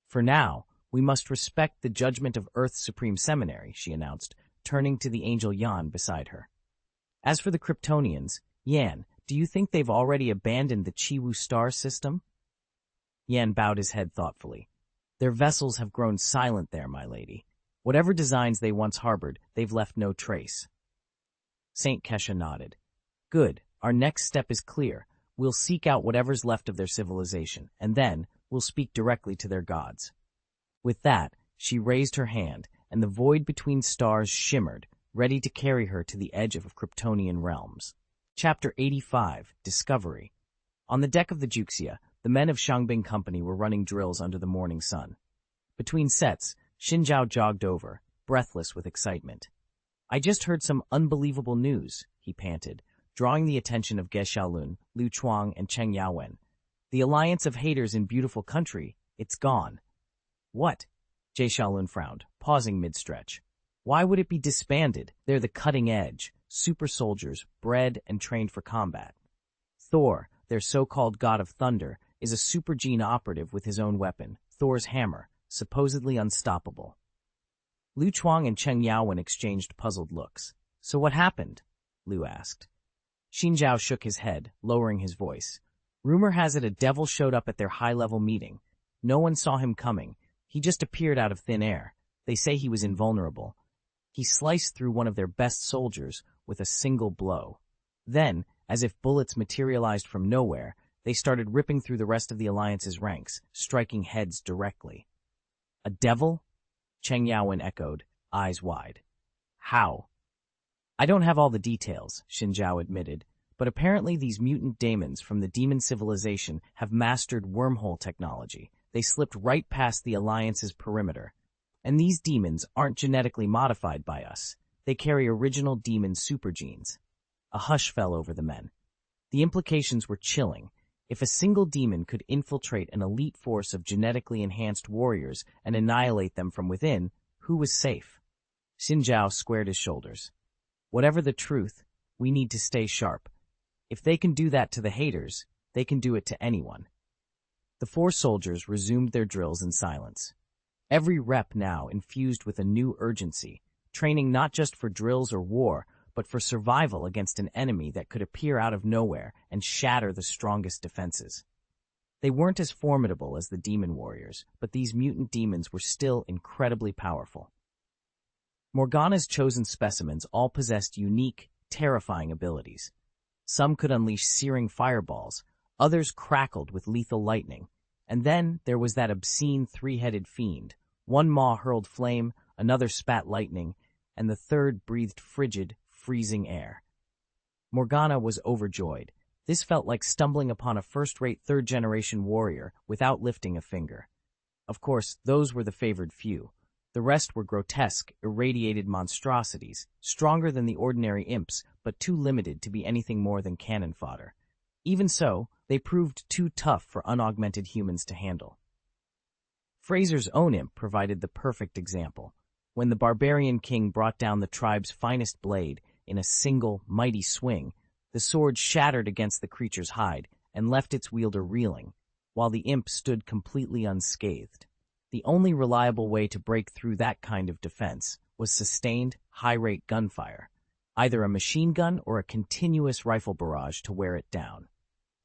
For now, we must respect the judgment of Earth's Supreme Seminary, she announced, turning to the Angel Yan beside her. As for the Kryptonians, Yan, do you think they've already abandoned the Chiwu star system? Yan bowed his head thoughtfully. Their vessels have grown silent there, my lady. Whatever designs they once harbored, they've left no trace. Saint Kesha nodded. Good, our next step is clear. We'll seek out whatever's left of their civilization, and then we'll speak directly to their gods. With that, she raised her hand, and the void between stars shimmered, ready to carry her to the edge of Kryptonian realms. Chapter 85, Discovery. On the deck of the Juxia, the men of Shangbing Company were running drills under the morning sun. Between sets, Xinjiao jogged over, breathless with excitement. I just heard some unbelievable news, he panted, drawing the attention of Ge Xiaolun, Lu Chuang, and Cheng Yawen. The alliance of haters in beautiful country, it's gone. What? Ge Xiaolun frowned, pausing mid-stretch. Why would it be disbanded? They're the cutting edge, super soldiers, bred and trained for combat. Thor, their so-called god of thunder, is a super gene operative with his own weapon, Thor's hammer, supposedly unstoppable. Lu Chuang and Cheng Yawen exchanged puzzled looks. So what happened? Lu asked. Xinjiao shook his head, lowering his voice. Rumor has it a devil showed up at their high-level meeting. No one saw him coming. He just appeared out of thin air. They say he was invulnerable. He sliced through one of their best soldiers with a single blow. Then, as if bullets materialized from nowhere, they started ripping through the rest of the Alliance's ranks, striking heads directly. A devil? Cheng Yawen echoed, eyes wide. How? I don't have all the details, Xinjiao admitted, but apparently these mutant daemons from the demon civilization have mastered wormhole technology. They slipped right past the Alliance's perimeter. And these demons aren't genetically modified by us. They carry original demon supergenes. A hush fell over the men. The implications were chilling. If a single demon could infiltrate an elite force of genetically enhanced warriors and annihilate them from within, who was safe? Xin Zhao squared his shoulders. Whatever the truth, we need to stay sharp. If they can do that to the haters, they can do it to anyone. The 4 soldiers resumed their drills in silence. Every rep now infused with a new urgency, training not just for drills or war, but for survival against an enemy that could appear out of nowhere and shatter the strongest defenses. They weren't as formidable as the demon warriors, but these mutant demons were still incredibly powerful. Morgana's chosen specimens all possessed unique, terrifying abilities. Some could unleash searing fireballs, others crackled with lethal lightning, and then there was that obscene 3-headed fiend. One maw hurled flame, another spat lightning, and the third breathed frigid, freezing air. Morgana was overjoyed. This felt like stumbling upon a first-rate third-generation warrior without lifting a finger. Of course, those were the favored few. The rest were grotesque, irradiated monstrosities, stronger than the ordinary imps, but too limited to be anything more than cannon fodder. Even so, they proved too tough for unaugmented humans to handle. Fraser's own imp provided the perfect example. When the barbarian king brought down the tribe's finest blade in a single, mighty swing, the sword shattered against the creature's hide and left its wielder reeling, while the imp stood completely unscathed. The only reliable way to break through that kind of defense was sustained, high-rate gunfire, either a machine gun or a continuous rifle barrage to wear it down.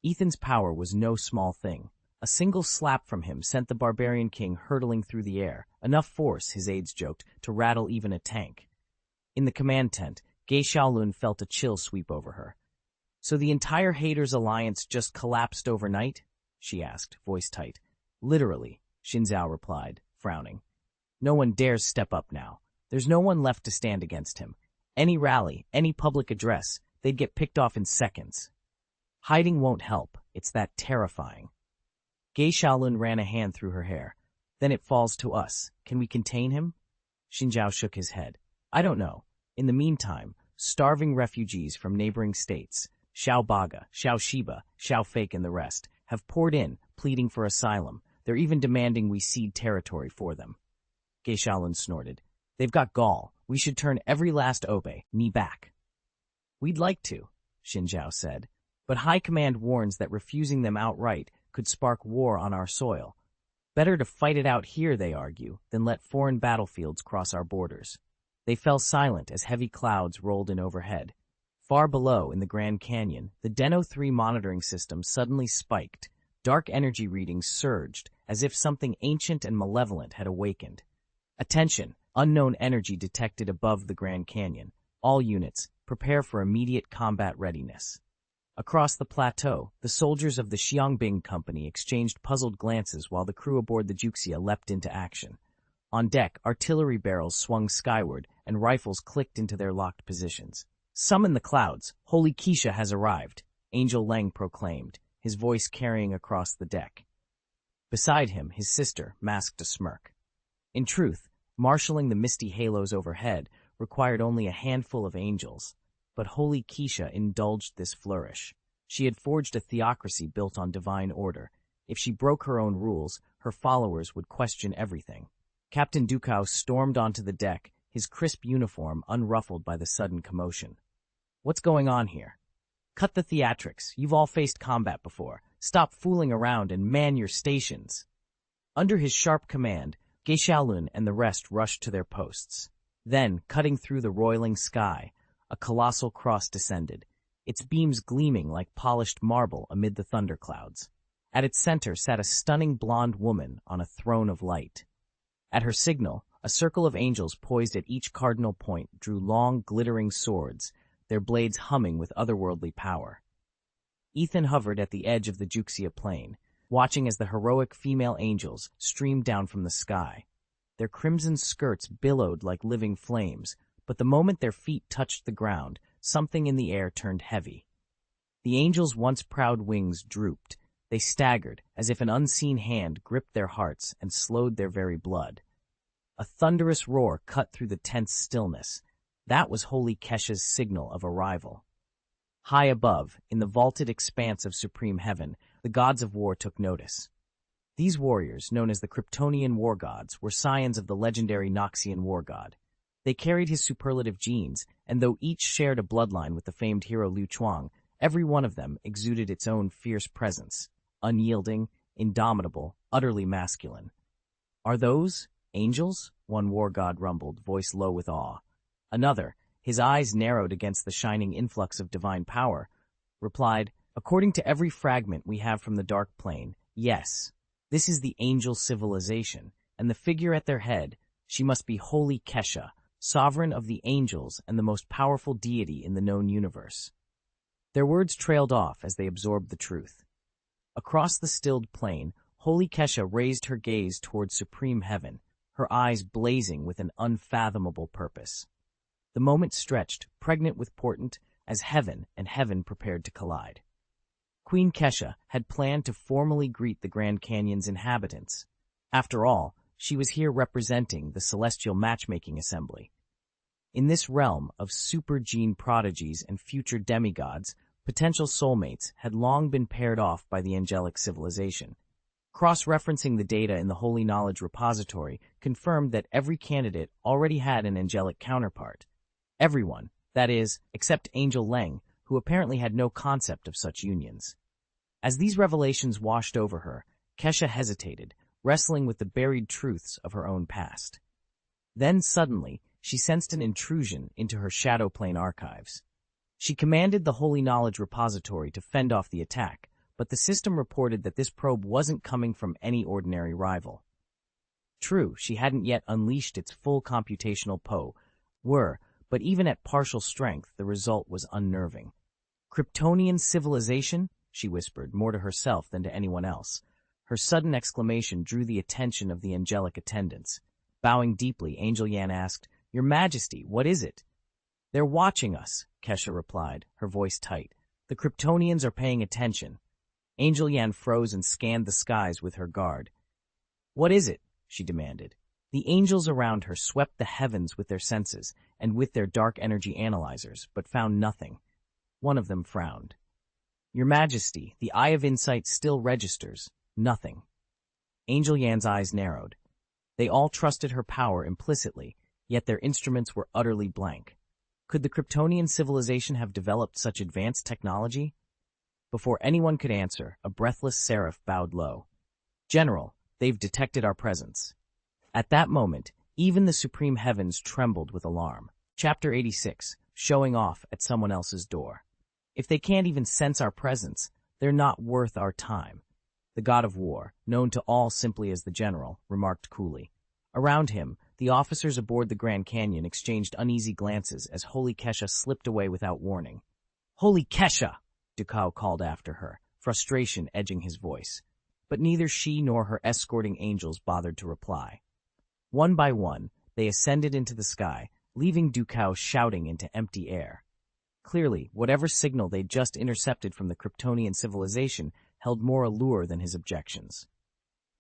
Ethan's power was no small thing. A single slap from him sent the barbarian king hurtling through the air, enough force, his aides joked, to rattle even a tank. In the command tent, Gei Xiaolun felt a chill sweep over her. "So the entire Haters Alliance just collapsed overnight?" she asked, voice tight. "Literally," Xin Zhao replied, frowning. "No one dares step up now. There's no one left to stand against him. Any rally, any public address, they'd get picked off in seconds. Hiding won't help. It's that terrifying." Gei Xiaolun ran a hand through her hair. "Then it falls to us. Can we contain him?" Xin Zhao shook his head. "I don't know. In the meantime, starving refugees from neighboring states, Xiao Baga, Xiao Shiba, Xiao Fake and the rest, have poured in, pleading for asylum. They're even demanding we cede territory for them." Gei Xiaolun snorted. "They've got gall. We should turn every last obe, knee back." "We'd like to," Xin Zhao said, "but High Command warns that refusing them outright could spark war on our soil. Better to fight it out here, they argue, than let foreign battlefields cross our borders." They fell silent as heavy clouds rolled in overhead. Far below, in the Grand Canyon, the Deno 3 monitoring system suddenly spiked. Dark energy readings surged, as if something ancient and malevolent had awakened. "Attention! Unknown energy detected above the Grand Canyon. All units, prepare for immediate combat readiness." Across the plateau, the soldiers of the Xiangbing Company exchanged puzzled glances while the crew aboard the Juxia leapt into action. On deck, artillery barrels swung skyward, and rifles clicked into their locked positions. "Summon the clouds! Holy Keisha has arrived!" Angel Leng proclaimed, his voice carrying across the deck. Beside him, his sister masked a smirk. In truth, marshalling the misty halos overhead required only a handful of angels, but Holy Keisha indulged this flourish. She had forged a theocracy built on divine order. If she broke her own rules, her followers would question everything. Captain Dukao stormed onto the deck, his crisp uniform unruffled by the sudden commotion. "What's going on here? Cut the theatrics. You've all faced combat before. Stop fooling around and man your stations." Under his sharp command, Gei Xiaolun and the rest rushed to their posts. Then, cutting through the roiling sky, a colossal cross descended, its beams gleaming like polished marble amid the thunderclouds. At its center sat a stunning blonde woman on a throne of light. At her signal, a circle of angels poised at each cardinal point drew long, glittering swords, their blades humming with otherworldly power. Ethan hovered at the edge of the Juxia plain, watching as the heroic female angels streamed down from the sky. Their crimson skirts billowed like living flames, but the moment their feet touched the ground, something in the air turned heavy. The angels' once proud wings drooped. They staggered, as if an unseen hand gripped their hearts and slowed their very blood. A thunderous roar cut through the tense stillness. That was Holy Kesha's signal of arrival. High above, in the vaulted expanse of supreme heaven, the gods of war took notice. These warriors, known as the Kryptonian war gods, were scions of the legendary Noxian war god. They carried his superlative genes, and though each shared a bloodline with the famed hero Liu Chuang, every one of them exuded its own fierce presence, unyielding, indomitable, utterly masculine. "Are those angels?" one war god rumbled, voice low with awe. Another, his eyes narrowed against the shining influx of divine power, replied, "According to every fragment we have from the dark plane, yes. This is the angel civilization, and the figure at their head, she must be Holy Kesha, sovereign of the angels and the most powerful deity in the known universe." Their words trailed off as they absorbed the truth. Across the stilled plain, Holy Kesha raised her gaze towards supreme heaven, her eyes blazing with an unfathomable purpose. The moment stretched, pregnant with portent, as heaven and heaven prepared to collide. Queen Kesha had planned to formally greet the Grand Canyon's inhabitants. After all, she was here representing the celestial matchmaking assembly. In this realm of super gene prodigies and future demigods, potential soulmates had long been paired off by the angelic civilization. Cross-referencing the data in the Holy Knowledge Repository confirmed that every candidate already had an angelic counterpart. Everyone, that is, except Angel Leng, who apparently had no concept of such unions. As these revelations washed over her, Kesha hesitated, wrestling with the buried truths of her own past. Then suddenly, she sensed an intrusion into her shadow plane archives. She commanded the Holy Knowledge Repository to fend off the attack, but the system reported that this probe wasn't coming from any ordinary rival. True, she hadn't yet unleashed its full computational power, but even at partial strength, the result was unnerving. "Kryptonian civilization?" she whispered, more to herself than to anyone else. Her sudden exclamation drew the attention of the angelic attendants. Bowing deeply, Angel Yan asked, "Your Majesty, what is it?" "They're watching us," Kesha replied, her voice tight. "The Kryptonians are paying attention." Angel Yan froze and scanned the skies with her guard. "What is it?" she demanded. The angels around her swept the heavens with their senses and with their dark energy analyzers, but found nothing. One of them frowned. "Your Majesty, the Eye of Insight still registers nothing." Angel Yan's eyes narrowed. They all trusted her power implicitly, yet their instruments were utterly blank. Could the Kryptonian civilization have developed such advanced technology? Before anyone could answer, a breathless seraph bowed low. "General, they've detected our presence." At that moment, even the supreme heavens trembled with alarm. Chapter 86, Showing Off at Someone Else's Door. "If they can't even sense our presence, they're not worth our time," the god of war, known to all simply as the General, remarked coolly. Around him, the officers aboard the Grand Canyon exchanged uneasy glances as Holy Kesha slipped away without warning. "Holy Kesha!" Dukao called after her, frustration edging his voice. But neither she nor her escorting angels bothered to reply. One by one, they ascended into the sky, leaving Dukao shouting into empty air. Clearly, whatever signal they'd just intercepted from the Kryptonian civilization held more allure than his objections.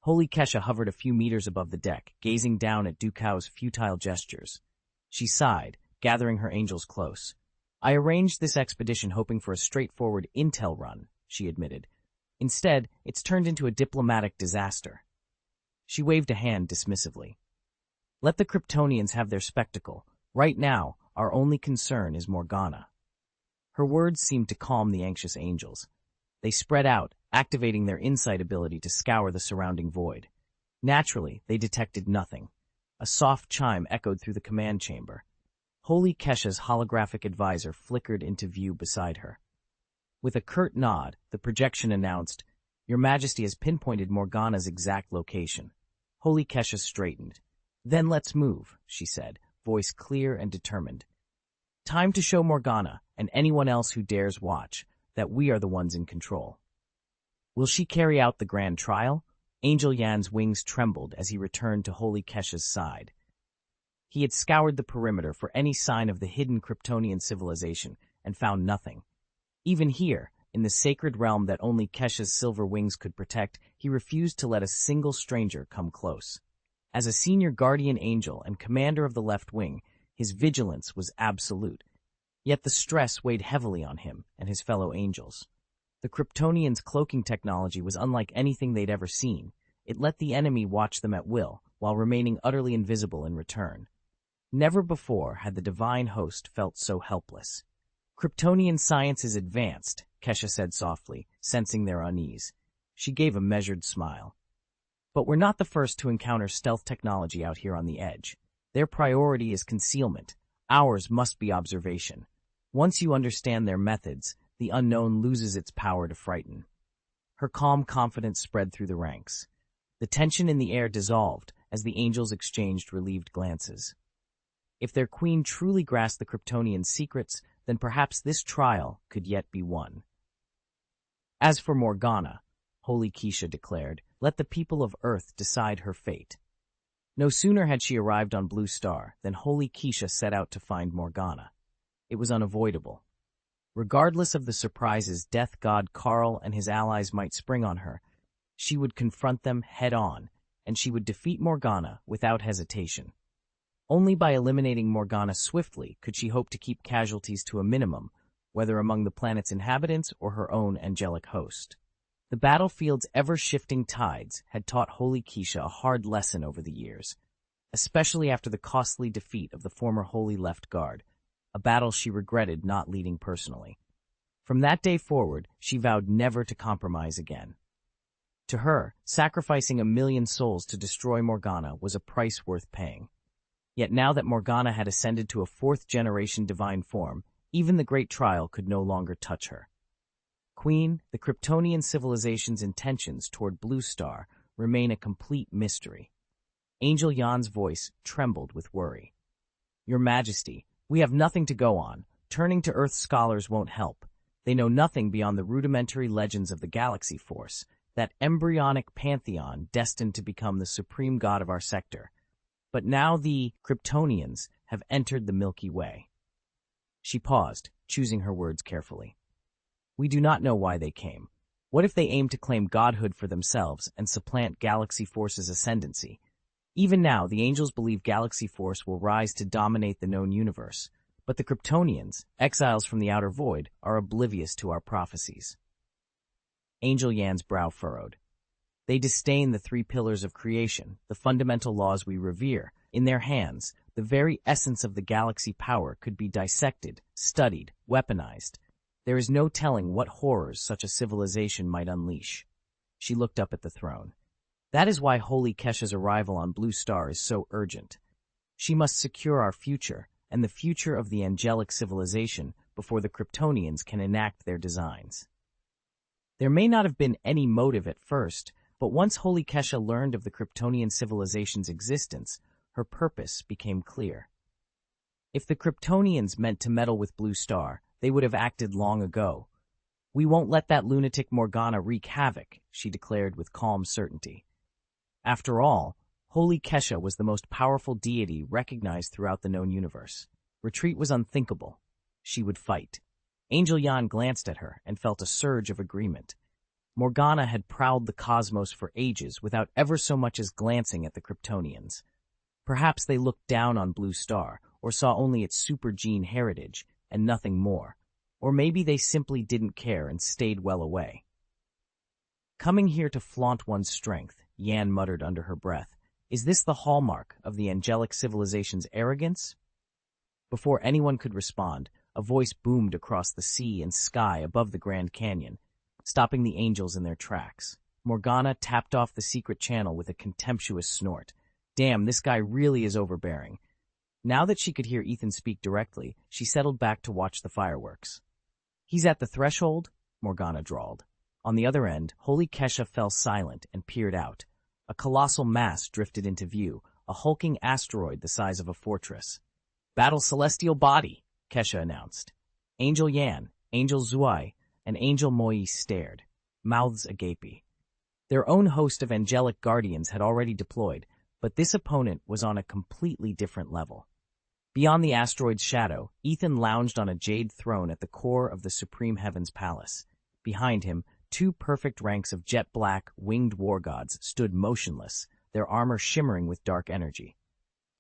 Holy Kesha hovered a few meters above the deck, gazing down at Dukao's futile gestures. She sighed, gathering her angels close. "I arranged this expedition hoping for a straightforward intel run," she admitted. "Instead, it's turned into a diplomatic disaster." She waved a hand dismissively. "Let the Kryptonians have their spectacle. Right now, our only concern is Morgana." Her words seemed to calm the anxious angels. They spread out, activating their insight ability to scour the surrounding void. Naturally, they detected nothing. A soft chime echoed through the command chamber. Holy Kesha's holographic advisor flickered into view beside her. With a curt nod, the projection announced, "Your Majesty has pinpointed Morgana's exact location." Holy Kesha straightened. "Then let's move," she said, voice clear and determined. "Time to show Morgana, and anyone else who dares watch, that we are the ones in control." "Will she carry out the grand trial?" Angel Yan's wings trembled as he returned to Holy Kesha's side. He had scoured the perimeter for any sign of the hidden Kryptonian civilization and found nothing. Even here, in the sacred realm that only Kesha's silver wings could protect, he refused to let a single stranger come close. As a senior guardian angel and commander of the left wing, His vigilance was absolute, yet the stress weighed heavily on him and his fellow angels. The Kryptonians' cloaking technology was unlike anything they'd ever seen. It let the enemy watch them at will, while remaining utterly invisible in return. Never before had the divine host felt so helpless. "Kryptonian science is advanced," Kesha said softly, sensing their unease. She gave a measured smile. "But we're not the first to encounter stealth technology out here on the edge. Their priority is concealment. Ours must be observation. Once you understand their methods, the unknown loses its power to frighten." Her calm confidence spread through the ranks. The tension in the air dissolved as the angels exchanged relieved glances. If their queen truly grasped the Kryptonian secrets, then perhaps this trial could yet be won. "As for Morgana," Holy Keisha declared, "let the people of Earth decide her fate." No sooner had she arrived on Blue Star than Holy Keisha set out to find Morgana. It was unavoidable. Regardless of the surprises death god Karl and his allies might spring on her, she would confront them head-on, and she would defeat Morgana without hesitation. Only by eliminating Morgana swiftly could she hope to keep casualties to a minimum, whether among the planet's inhabitants or her own angelic host. The battlefield's ever-shifting tides had taught Holy Keisha a hard lesson over the years, especially after the costly defeat of the former Holy Left Guard, a battle she regretted not leading personally. From that day forward, she vowed never to compromise again. To her, sacrificing 1,000,000 souls to destroy Morgana was a price worth paying. Yet now that Morgana had ascended to a fourth-generation divine form, even the Great Trial could no longer touch her. "Queen, the Kryptonian civilization's intentions toward Blue Star remain a complete mystery." Angel Yan's voice trembled with worry. "Your Majesty, we have nothing to go on. Turning to Earth scholars won't help. They know nothing beyond the rudimentary legends of the Galaxy Force, that embryonic pantheon destined to become the supreme god of our sector. But now the Kryptonians have entered the Milky Way." She paused, choosing her words carefully. "We do not know why they came. What if they aim to claim godhood for themselves and supplant Galaxy Force's ascendancy? Even now, the angels believe Galaxy Force will rise to dominate the known universe, but the Kryptonians, exiles from the outer void, are oblivious to our prophecies." Angel Yan's brow furrowed. "They disdain the 3 pillars of creation, the fundamental laws we revere. In their hands, the very essence of the galaxy power could be dissected, studied, weaponized. There is no telling what horrors such a civilization might unleash." She looked up at the throne. "That is why Holy Kesha's arrival on Blue Star is so urgent. She must secure our future, and the future of the angelic civilization, before the Kryptonians can enact their designs." There may not have been any motive at first, but once Holy Kesha learned of the Kryptonian civilization's existence, her purpose became clear. If the Kryptonians meant to meddle with Blue Star, they would have acted long ago. "We won't let that lunatic Morgana wreak havoc," she declared with calm certainty. After all, Holy Kesha was the most powerful deity recognized throughout the known universe. Retreat was unthinkable. She would fight. Angel Yan glanced at her and felt a surge of agreement. Morgana had prowled the cosmos for ages without ever so much as glancing at the Kryptonians. Perhaps they looked down on Blue Star, or saw only its super-gene heritage, and nothing more. Or maybe they simply didn't care and stayed well away. "Coming here to flaunt one's strength," Yan muttered under her breath. "Is this the hallmark of the angelic civilization's arrogance?" Before anyone could respond, a voice boomed across the sea and sky above the Grand Canyon, stopping the angels in their tracks. Morgana tapped off the secret channel with a contemptuous snort. Damn, this guy really is overbearing. Now that she could hear Ethan speak directly, she settled back to watch the fireworks. "He's at the threshold?" Morgana drawled. On the other end, Holy Kesha fell silent and peered out. A colossal mass drifted into view, a hulking asteroid the size of a fortress. "Battle Celestial Body," Kesha announced. Angel Yan, Angel Zuai, and Angel Moi stared, mouths agape. Their own host of angelic guardians had already deployed, but this opponent was on a completely different level. Beyond the asteroid's shadow, Ethan lounged on a jade throne at the core of the Supreme Heaven's Palace. Behind him, 2 perfect ranks of jet-black, winged war gods stood motionless, their armor shimmering with dark energy.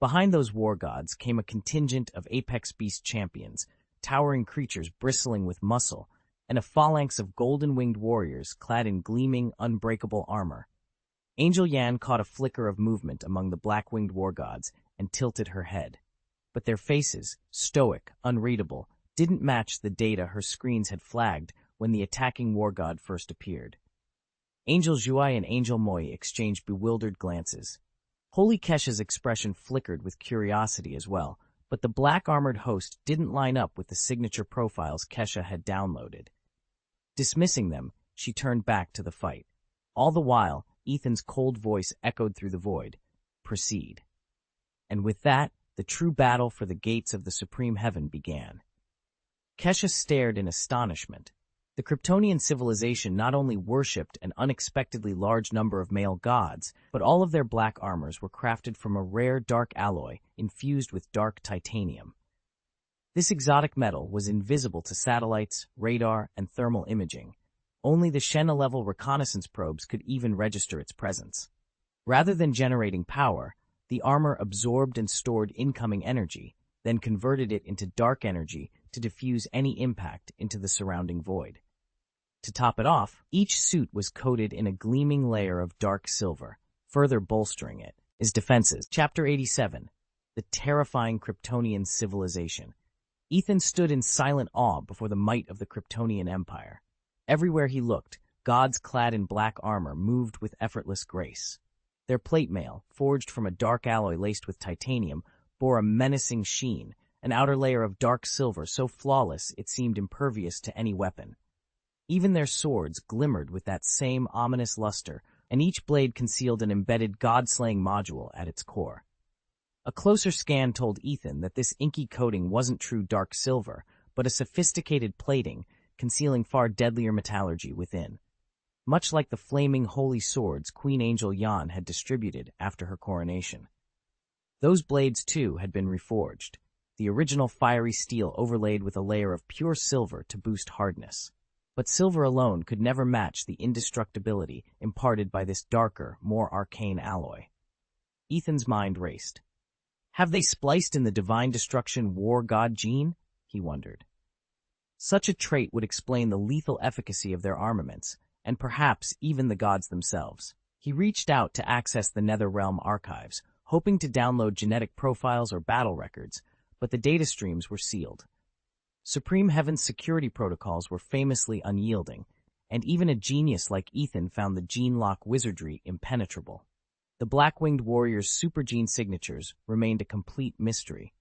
Behind those war gods came a contingent of apex beast champions, towering creatures bristling with muscle, and a phalanx of golden-winged warriors clad in gleaming, unbreakable armor. Angel Yan caught a flicker of movement among the black-winged war gods and tilted her head. But their faces, stoic, unreadable, didn't match the data her screens had flagged when the attacking war god first appeared. Angel Zhuai and Angel Moi exchanged bewildered glances. Holy Kesha's expression flickered with curiosity as well, but the black-armored host didn't line up with the signature profiles Kesha had downloaded. Dismissing them, she turned back to the fight. All the while, Ethan's cold voice echoed through the void. Proceed. And with that, the true battle for the gates of the supreme heaven began. Kesha stared in astonishment. The Kryptonian civilization not only worshipped an unexpectedly large number of male gods, but all of their black armors were crafted from a rare dark alloy infused with dark titanium. This exotic metal was invisible to satellites, radar, and thermal imaging. Only the Shena-level reconnaissance probes could even register its presence. Rather than generating power, the armor absorbed and stored incoming energy, then converted it into dark energy to diffuse any impact into the surrounding void. To top it off, each suit was coated in a gleaming layer of dark silver, further bolstering it. Its defenses. Chapter 87. The Terrifying Kryptonian Civilization. Ethan stood in silent awe before the might of the Kryptonian Empire. Everywhere he looked, gods clad in black armor moved with effortless grace. Their plate mail, forged from a dark alloy laced with titanium, bore a menacing sheen, an outer layer of dark silver so flawless it seemed impervious to any weapon. Even their swords glimmered with that same ominous luster, and each blade concealed an embedded god-slaying module at its core. A closer scan told Ethan that this inky coating wasn't true dark silver, but a sophisticated plating, concealing far deadlier metallurgy within. Much like the flaming holy swords Queen Angel Yan had distributed after her coronation. Those blades, too, had been reforged, the original fiery steel overlaid with a layer of pure silver to boost hardness. But silver alone could never match the indestructibility imparted by this darker, more arcane alloy. Ethan's mind raced. Have they spliced in the divine destruction war god gene? He wondered. Such a trait would explain the lethal efficacy of their armaments, and perhaps even the gods themselves. He reached out to access the Netherrealm archives, hoping to download genetic profiles or battle records, but the data streams were sealed. Supreme Heaven's security protocols were famously unyielding, and even a genius like Ethan found the gene lock wizardry impenetrable. The black-winged warrior's super-gene signatures remained a complete mystery.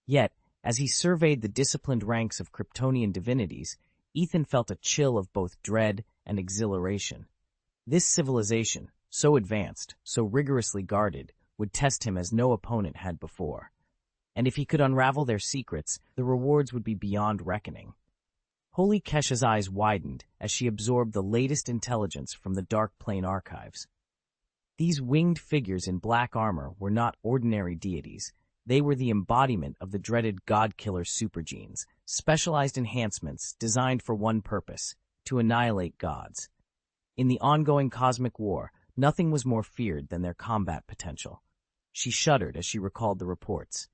Yet, as he surveyed the disciplined ranks of Kryptonian divinities, Ethan felt a chill of both dread and exhilaration. This civilization, so advanced, so rigorously guarded, would test him as no opponent had before. And if he could unravel their secrets, the rewards would be beyond reckoning. Holy Kesha's eyes widened as she absorbed the latest intelligence from the Dark Plane archives. These winged figures in black armor were not ordinary deities. They were the embodiment of the dreaded God-Killer supergenes, specialized enhancements designed for one purpose, to annihilate gods. In the ongoing cosmic war, nothing was more feared than their combat potential. She shuddered as she recalled the reports.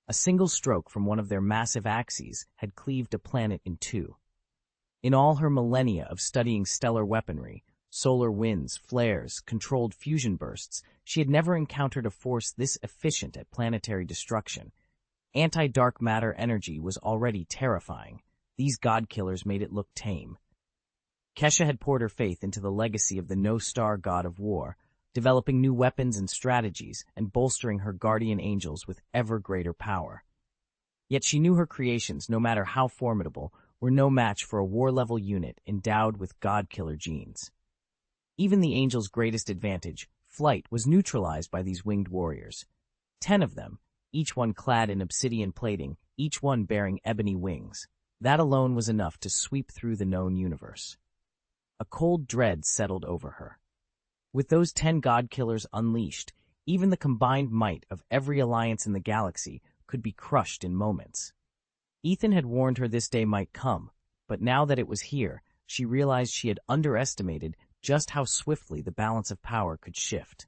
A single stroke from one of their massive axes had cleaved a planet in two. In all her millennia of studying stellar weaponry, solar winds, flares, controlled fusion bursts, she had never encountered a force this efficient at planetary destruction. Anti-dark matter energy was already terrifying. These god-killers made it look tame. Kesha had poured her faith into the legacy of the no-star god of war, developing new weapons and strategies and bolstering her guardian angels with ever greater power. Yet she knew her creations, no matter how formidable, were no match for a war-level unit endowed with god-killer genes. Even the angels' greatest advantage, flight, was neutralized by these winged warriors. 10 of them, each one clad in obsidian plating, each one bearing ebony wings. That alone was enough to sweep through the known universe. A cold dread settled over her. With those 10 god-killers unleashed, even the combined might of every alliance in the galaxy could be crushed in moments. Ethan had warned her this day might come, but now that it was here, she realized she had underestimated just how swiftly the balance of power could shift.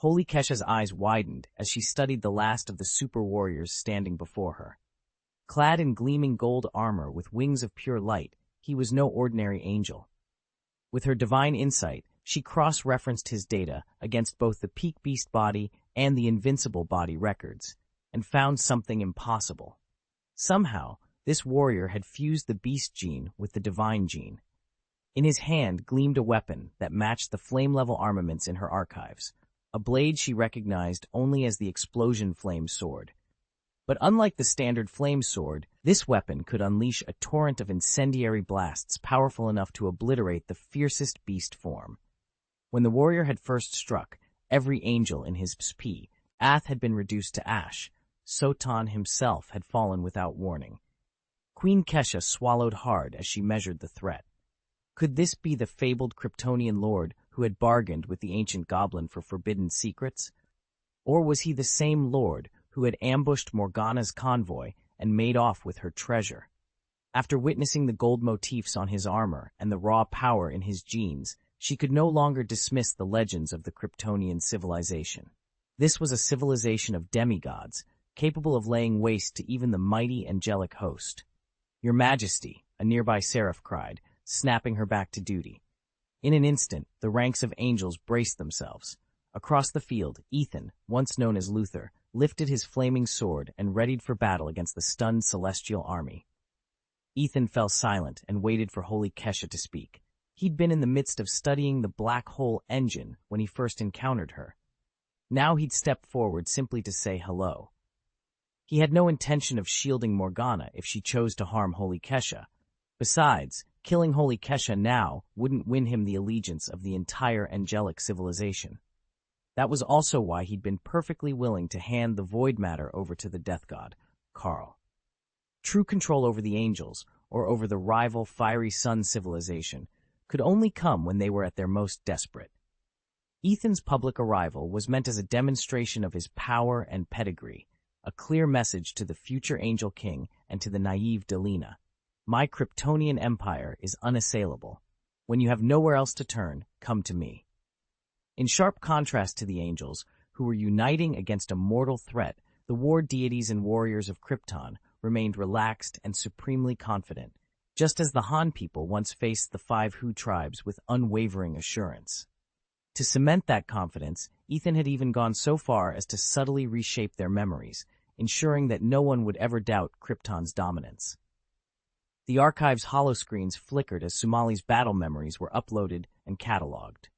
Holy Kesha's eyes widened as she studied the last of the super warriors standing before her. Clad in gleaming gold armor with wings of pure light, he was no ordinary angel. With her divine insight, she cross-referenced his data against both the peak beast body and the invincible body records, and found something impossible. Somehow, this warrior had fused the beast gene with the divine gene. In his hand gleamed a weapon that matched the flame-level armaments in her archives, a blade she recognized only as the explosion flame sword. But unlike the standard flame sword, this weapon could unleash a torrent of incendiary blasts powerful enough to obliterate the fiercest beast form. When the warrior had first struck, every angel in his SP, Ath had been reduced to ash. Sotan himself had fallen without warning. Queen Kesha swallowed hard as she measured the threat. Could this be the fabled Kryptonian lord who had bargained with the ancient goblin for forbidden secrets? Or was he the same lord who had ambushed Morgana's convoy and made off with her treasure? After witnessing the gold motifs on his armor and the raw power in his genes, she could no longer dismiss the legends of the Kryptonian civilization. This was a civilization of demigods, capable of laying waste to even the mighty angelic host. "Your Majesty," a nearby seraph cried, snapping her back to duty. In an instant, the ranks of angels braced themselves. Across the field, Ethan, once known as Luther, lifted his flaming sword and readied for battle against the stunned celestial army. Ethan fell silent and waited for Holy Kesha to speak. He'd been in the midst of studying the black hole engine when he first encountered her. Now he'd stepped forward simply to say hello. He had no intention of shielding Morgana if she chose to harm Holy Kesha. Besides, killing Holy Kesha now wouldn't win him the allegiance of the entire angelic civilization. That was also why he'd been perfectly willing to hand the void matter over to the death god, Karl. True control over the angels, or over the rival fiery sun civilization, could only come when they were at their most desperate. Ethan's public arrival was meant as a demonstration of his power and pedigree, a clear message to the future Angel King and to the naive Delina. My Kryptonian empire is unassailable. When you have nowhere else to turn, come to me. In sharp contrast to the angels, who were uniting against a mortal threat, the war deities and warriors of Krypton remained relaxed and supremely confident, just as the Han people once faced the 5 Hu tribes with unwavering assurance. To cement that confidence, Ethan had even gone so far as to subtly reshape their memories, ensuring that no one would ever doubt Krypton's dominance. The archive's holoscreens flickered as Sumali's battle memories were uploaded and catalogued.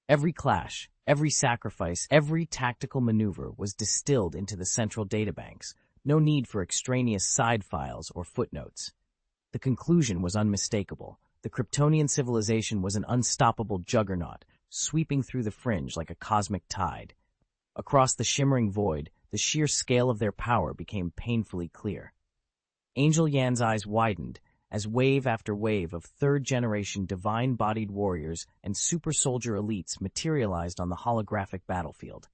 Every clash, every sacrifice, every tactical maneuver was distilled into the central databanks, no need for extraneous side files or footnotes. The conclusion was unmistakable. The Kryptonian civilization was an unstoppable juggernaut, sweeping through the fringe like a cosmic tide. Across the shimmering void, the sheer scale of their power became painfully clear. Angel Yan's eyes widened as wave after wave of third-generation divine-bodied warriors and super-soldier elites materialized on the holographic battlefield.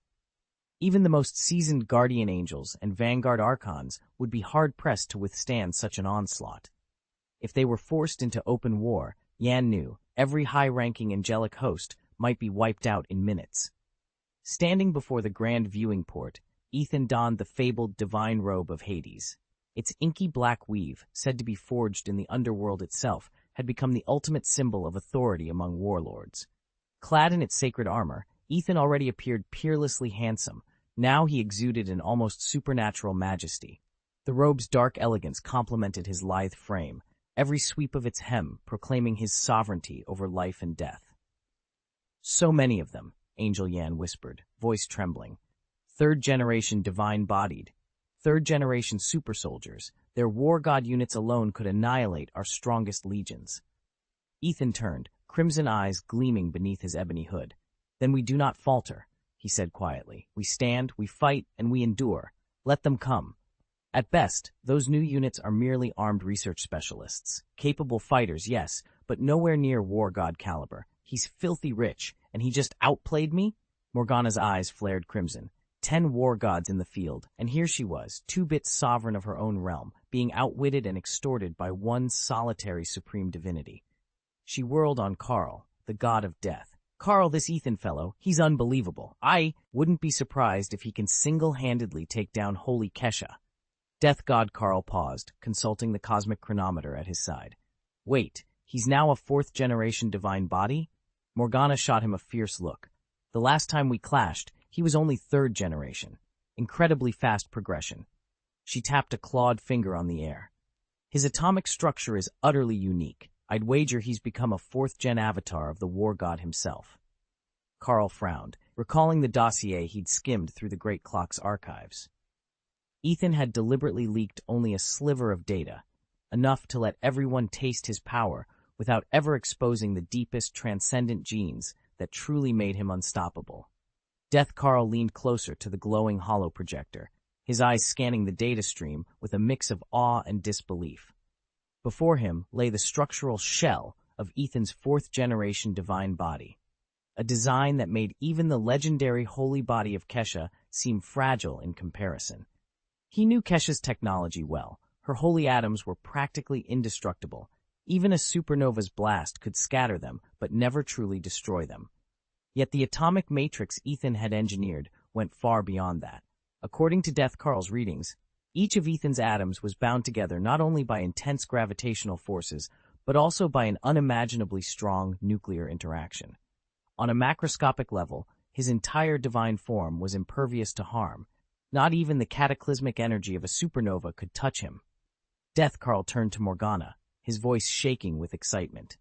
Even the most seasoned guardian angels and vanguard archons would be hard-pressed to withstand such an onslaught. If they were forced into open war, Yan knew every high-ranking angelic host might be wiped out in minutes. Standing before the grand viewing port, Ethan donned the fabled divine robe of Hades. Its inky black weave, said to be forged in the underworld itself, had become the ultimate symbol of authority among warlords. Clad in its sacred armor, Ethan already appeared peerlessly handsome. Now he exuded an almost supernatural majesty. The robe's dark elegance complemented his lithe frame, every sweep of its hem proclaiming his sovereignty over life and death. "So many of them," Angel Yan whispered, voice trembling. "Third-generation divine-bodied. Third-generation super soldiers. Their war god units alone could annihilate our strongest legions." Ethan turned, crimson eyes gleaming beneath his ebony hood. "Then we do not falter," he said quietly. "We stand, we fight, and we endure. Let them come." At best, those new units are merely armed research specialists. Capable fighters, yes, but nowhere near war god caliber. He's filthy rich, and he just outplayed me? Morgana's eyes flared crimson. 10 war gods in the field, and here she was, 2-bit sovereign of her own realm, being outwitted and extorted by one solitary supreme divinity. She whirled on Karl, the god of death. Carl, this Ethan fellow, he's unbelievable. I wouldn't be surprised if he can single-handedly take down Holy Kesha. Death God Carl paused, consulting the cosmic chronometer at his side. Wait, he's now a fourth-generation divine body? Morgana shot him a fierce look. The last time we clashed, he was only third generation. Incredibly fast progression. She tapped a clawed finger on the air. His atomic structure is utterly unique. I'd wager he's become a fourth-gen avatar of the war god himself. Carl frowned, recalling the dossier he'd skimmed through the Great Clock's archives. Ethan had deliberately leaked only a sliver of data, enough to let everyone taste his power without ever exposing the deepest transcendent genes that truly made him unstoppable. Death Carl leaned closer to the glowing holo projector, his eyes scanning the data stream with a mix of awe and disbelief. Before him lay the structural shell of Ethan's fourth-generation divine body, a design that made even the legendary holy body of Kesha seem fragile in comparison. He knew Kesha's technology well. Her holy atoms were practically indestructible. Even a supernova's blast could scatter them, but never truly destroy them. Yet the atomic matrix Ethan had engineered went far beyond that. According to Death Carl's readings, each of Ethan's atoms was bound together not only by intense gravitational forces, but also by an unimaginably strong nuclear interaction. On a macroscopic level, his entire divine form was impervious to harm. Not even the cataclysmic energy of a supernova could touch him. Death Carl turned to Morgana, his voice shaking with excitement.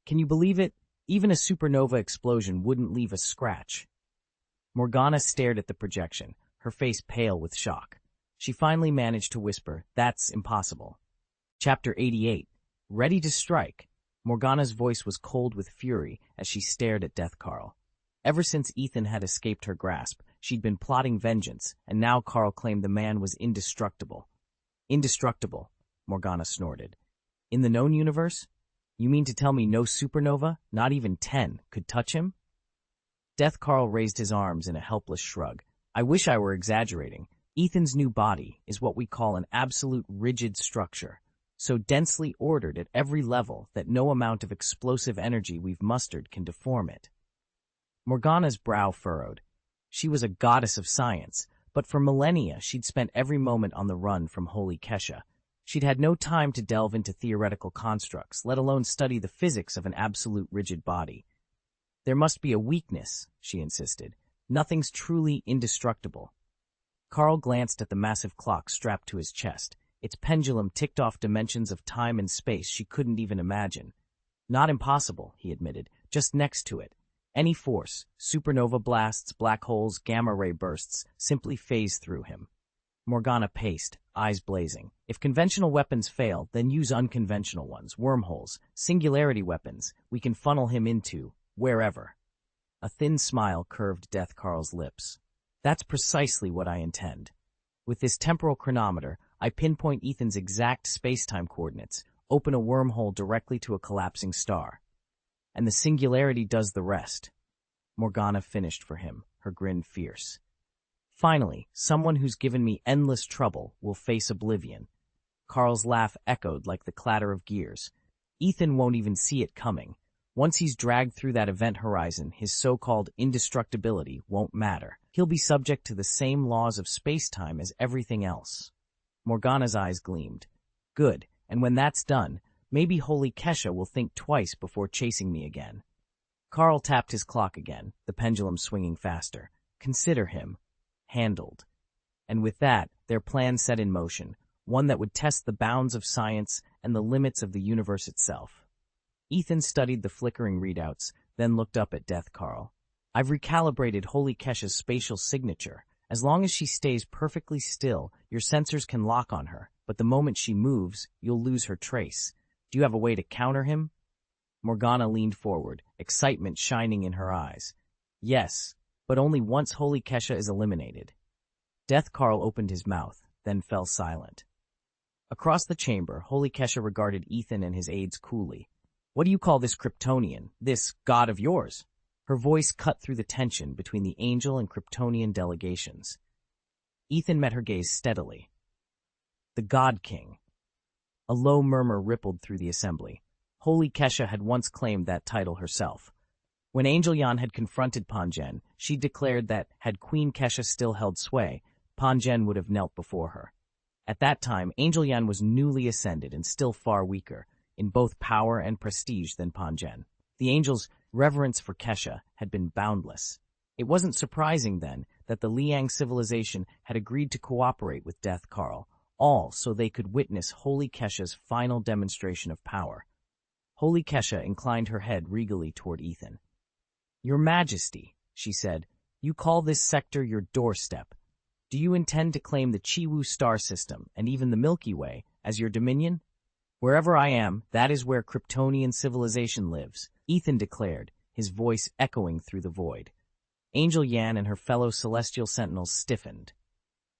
Can you believe it? Even a supernova explosion wouldn't leave a scratch. Morgana stared at the projection, her face pale with shock. She finally managed to whisper, "That's impossible." Chapter 88. Ready to strike. Morgana's voice was cold with fury as she stared at Death Carl. Ever since Ethan had escaped her grasp, she'd been plotting vengeance, and now Carl claimed the man was indestructible. Indestructible, Morgana snorted. In the known universe? You mean to tell me no supernova, not even 10, could touch him? Death Carl raised his arms in a helpless shrug. I wish I were exaggerating. Ethan's new body is what we call an absolute rigid structure, so densely ordered at every level that no amount of explosive energy we've mustered can deform it. Morgana's brow furrowed. She was a goddess of science, but for millennia she'd spent every moment on the run from Holy Kesha. She'd had no time to delve into theoretical constructs, let alone study the physics of an absolute rigid body. There must be a weakness, she insisted. Nothing's truly indestructible. Carl glanced at the massive clock strapped to his chest. Its pendulum ticked off dimensions of time and space she couldn't even imagine. Not impossible, he admitted, just next to it. Any force, supernova blasts, black holes, gamma-ray bursts, simply phase through him. Morgana paced, eyes blazing. If conventional weapons fail, then use unconventional ones, wormholes, singularity weapons. We can funnel him into wherever. A thin smile curved Death Carl's lips. That's precisely what I intend. With this temporal chronometer, I pinpoint Ethan's exact space-time coordinates, open a wormhole directly to a collapsing star. And the singularity does the rest. Morgana finished for him, her grin fierce. Finally, someone who's given me endless trouble will face oblivion. Carl's laugh echoed like the clatter of gears. Ethan won't even see it coming. Once he's dragged through that event horizon, his so-called indestructibility won't matter. He'll be subject to the same laws of space-time as everything else. Morgana's eyes gleamed. Good, and when that's done, maybe Holy Kesha will think twice before chasing me again. Carl tapped his clock again, the pendulum swinging faster. Consider him. Handled. And with that, their plan set in motion, one that would test the bounds of science and the limits of the universe itself. Ethan studied the flickering readouts, then looked up at Death Carl. I've recalibrated Holy Kesha's spatial signature. As long as she stays perfectly still, your sensors can lock on her, but the moment she moves, you'll lose her trace. Do you have a way to counter him? Morgana leaned forward, excitement shining in her eyes. Yes, but only once Holy Kesha is eliminated. Death Carl opened his mouth, then fell silent. Across the chamber, Holy Kesha regarded Ethan and his aides coolly. What do you call this Kryptonian, this god of yours? Her voice cut through the tension between the Angel and Kryptonian delegations. Ethan met her gaze steadily. The God King. A low murmur rippled through the assembly. Holy Kesha had once claimed that title herself. When Angel Yan had confronted Panjen, she declared that, had Queen Kesha still held sway, Panjen would have knelt before her. At that time, Angel Yan was newly ascended and still far weaker, in both power and prestige than Panjen. The angel's reverence for Kesha had been boundless. It wasn't surprising, then, that the Liang civilization had agreed to cooperate with Death Carl, all so they could witness Holy Kesha's final demonstration of power. Holy Kesha inclined her head regally toward Ethan. "Your Majesty," she said, "you call this sector your doorstep. Do you intend to claim the Chiwu star system, and even the Milky Way, as your dominion?" "Wherever I am, that is where Kryptonian civilization lives," Ethan declared, his voice echoing through the void. Angel Yan and her fellow celestial sentinels stiffened.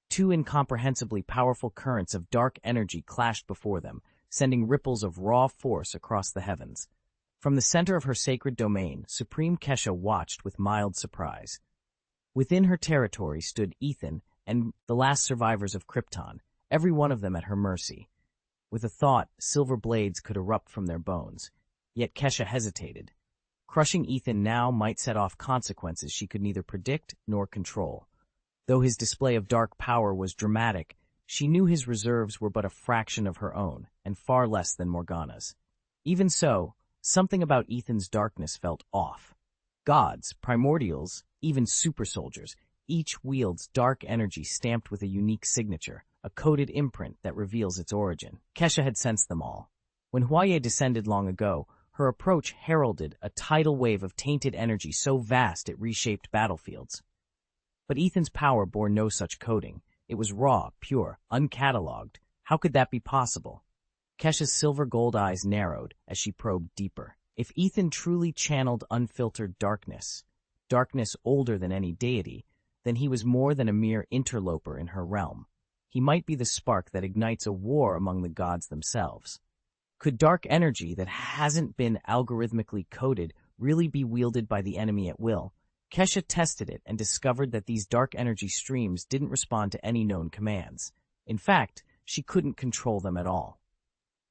Two incomprehensibly powerful currents of dark energy clashed before them, sending ripples of raw force across the heavens. From the center of her sacred domain, Supreme Kesha watched with mild surprise. Within her territory stood Ethan and the last survivors of Krypton, every one of them at her mercy. With a thought, silver blades could erupt from their bones. Yet Kesha hesitated. Crushing Ethan now might set off consequences she could neither predict nor control. Though his display of dark power was dramatic, she knew his reserves were but a fraction of her own, and far less than Morgana's. Even so, something about Ethan's darkness felt off. Gods, primordials, even super soldiers, each wields dark energy stamped with a unique signature, a coded imprint that reveals its origin. Kesha had sensed them all. When Huaye descended long ago, her approach heralded a tidal wave of tainted energy so vast it reshaped battlefields. But Ethan's power bore no such coding. It was raw, pure, uncatalogued. How could that be possible? Kesha's silver-gold eyes narrowed as she probed deeper. If Ethan truly channeled unfiltered darkness older than any deity, then he was more than a mere interloper in her realm. He might be the spark that ignites a war among the gods themselves. Could dark energy that hasn't been algorithmically coded really be wielded by the enemy at will? Kesha tested it and discovered that these dark energy streams didn't respond to any known commands. In fact, she couldn't control them at all.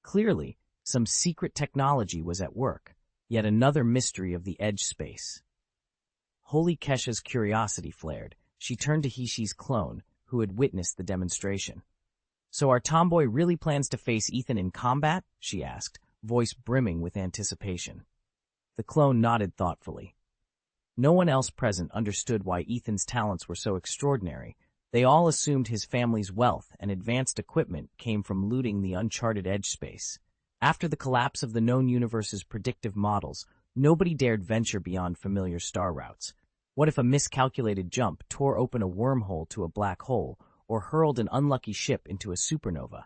Clearly, some secret technology was at work, yet another mystery of the edge space. Holy Kesha's curiosity flared. She turned to Hishi's clone, who had witnessed the demonstration. "So our tomboy really plans to face Ethan in combat?" she asked, voice brimming with anticipation. The clone nodded thoughtfully. No one else present understood why Ethan's talents were so extraordinary. They all assumed his family's wealth and advanced equipment came from looting the uncharted edge space. After the collapse of the known universe's predictive models, nobody dared venture beyond familiar star routes. What if a miscalculated jump tore open a wormhole to a black hole, or hurled an unlucky ship into a supernova?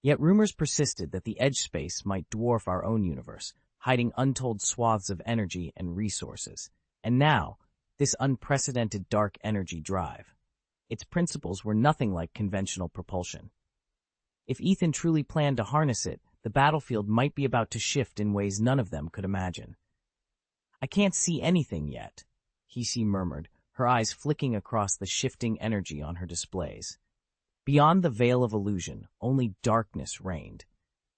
Yet rumors persisted that the edge space might dwarf our own universe, hiding untold swaths of energy and resources. And now, this unprecedented dark energy drive. Its principles were nothing like conventional propulsion. If Ethan truly planned to harness it, the battlefield might be about to shift in ways none of them could imagine. "I can't see anything yet," Hishi murmured, her eyes flicking across the shifting energy on her displays. Beyond the veil of illusion, only darkness reigned.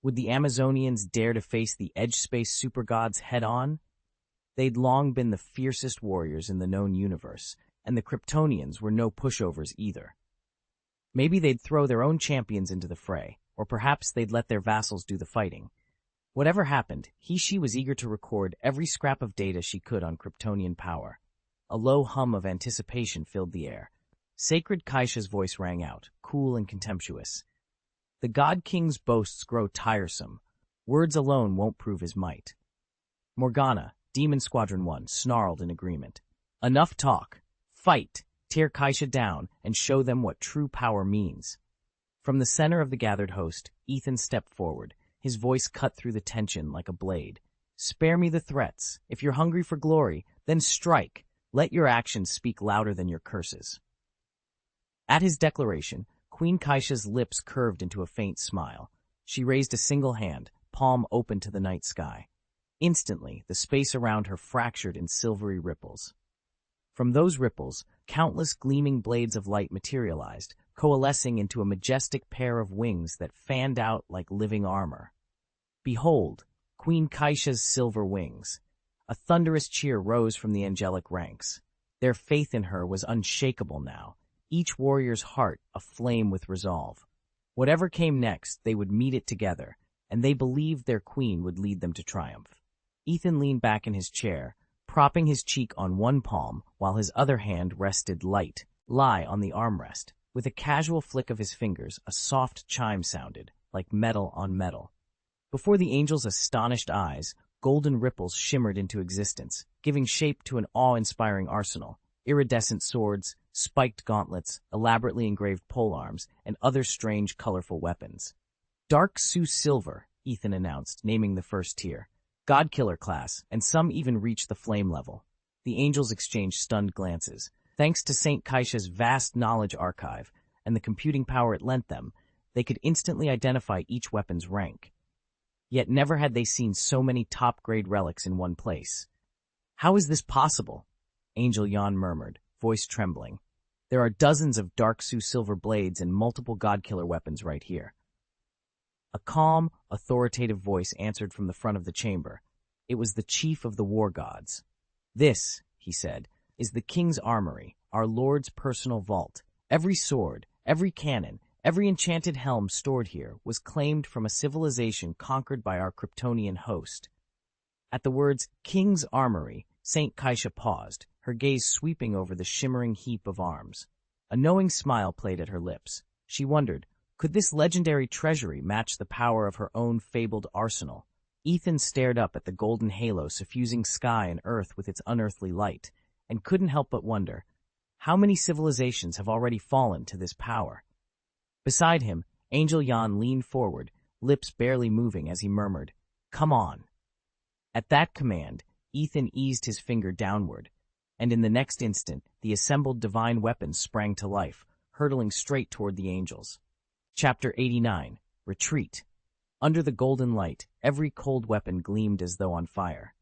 Would the Amazonians dare to face the edge space supergods head-on? They'd long been the fiercest warriors in the known universe, and the Kryptonians were no pushovers either. Maybe they'd throw their own champions into the fray, or perhaps they'd let their vassals do the fighting. Whatever happened, Hishi was eager to record every scrap of data she could on Kryptonian power. A low hum of anticipation filled the air. Sacred Kaisha's voice rang out, cool and contemptuous. "The God King's boasts grow tiresome. Words alone won't prove his might." Morgana, Demon Squadron 1, snarled in agreement. "Enough talk. Fight! Tear Kaisha down and show them what true power means." From the center of the gathered host, Ethan stepped forward, his voice cut through the tension like a blade. "Spare me the threats. If you're hungry for glory, then strike. Let your actions speak louder than your curses." At his declaration, Queen Kaisha's lips curved into a faint smile. She raised a single hand, palm open to the night sky. Instantly, the space around her fractured in silvery ripples. From those ripples, countless gleaming blades of light materialized, coalescing into a majestic pair of wings that fanned out like living armor. Behold, Queen Kaisha's silver wings. A thunderous cheer rose from the angelic ranks. Their faith in her was unshakable now, each warrior's heart aflame with resolve. Whatever came next, they would meet it together, and they believed their queen would lead them to triumph. Ethan leaned back in his chair, propping his cheek on one palm while his other hand rested lie on the armrest. With a casual flick of his fingers, a soft chime sounded, like metal on metal. Before the angel's astonished eyes, golden ripples shimmered into existence, giving shape to an awe-inspiring arsenal. Iridescent swords, spiked gauntlets, elaborately engraved polearms, and other strange, colorful weapons. Dark Sioux Silver, Ethan announced, naming the first tier. Godkiller class, and some even reached the flame level. The angels exchanged stunned glances. Thanks to St. Kaisha's vast knowledge archive and the computing power it lent them, they could instantly identify each weapon's rank. Yet never had they seen so many top-grade relics in one place. "How is this possible?" Angel Jan murmured, voice trembling. "There are dozens of Dark Sioux Silver blades and multiple Godkiller weapons right here." A calm, authoritative voice answered from the front of the chamber. It was the chief of the war gods. "This," he said, "is the king's armory, our lord's personal vault. Every sword, every cannon, every enchanted helm stored here was claimed from a civilization conquered by our Kryptonian host." At the words, "King's Armory," St. Kaisha paused, her gaze sweeping over the shimmering heap of arms. A knowing smile played at her lips. She wondered, could this legendary treasury match the power of her own fabled arsenal? Ethan stared up at the golden halo suffusing sky and earth with its unearthly light, and couldn't help but wonder, how many civilizations have already fallen to this power? Beside him, Angel Jan leaned forward, lips barely moving as he murmured, "Come on." At that command, Ethan eased his finger downward, and in the next instant, the assembled divine weapons sprang to life, hurtling straight toward the angels. Chapter 89. Retreat. Under the golden light, every cold weapon gleamed as though on fire.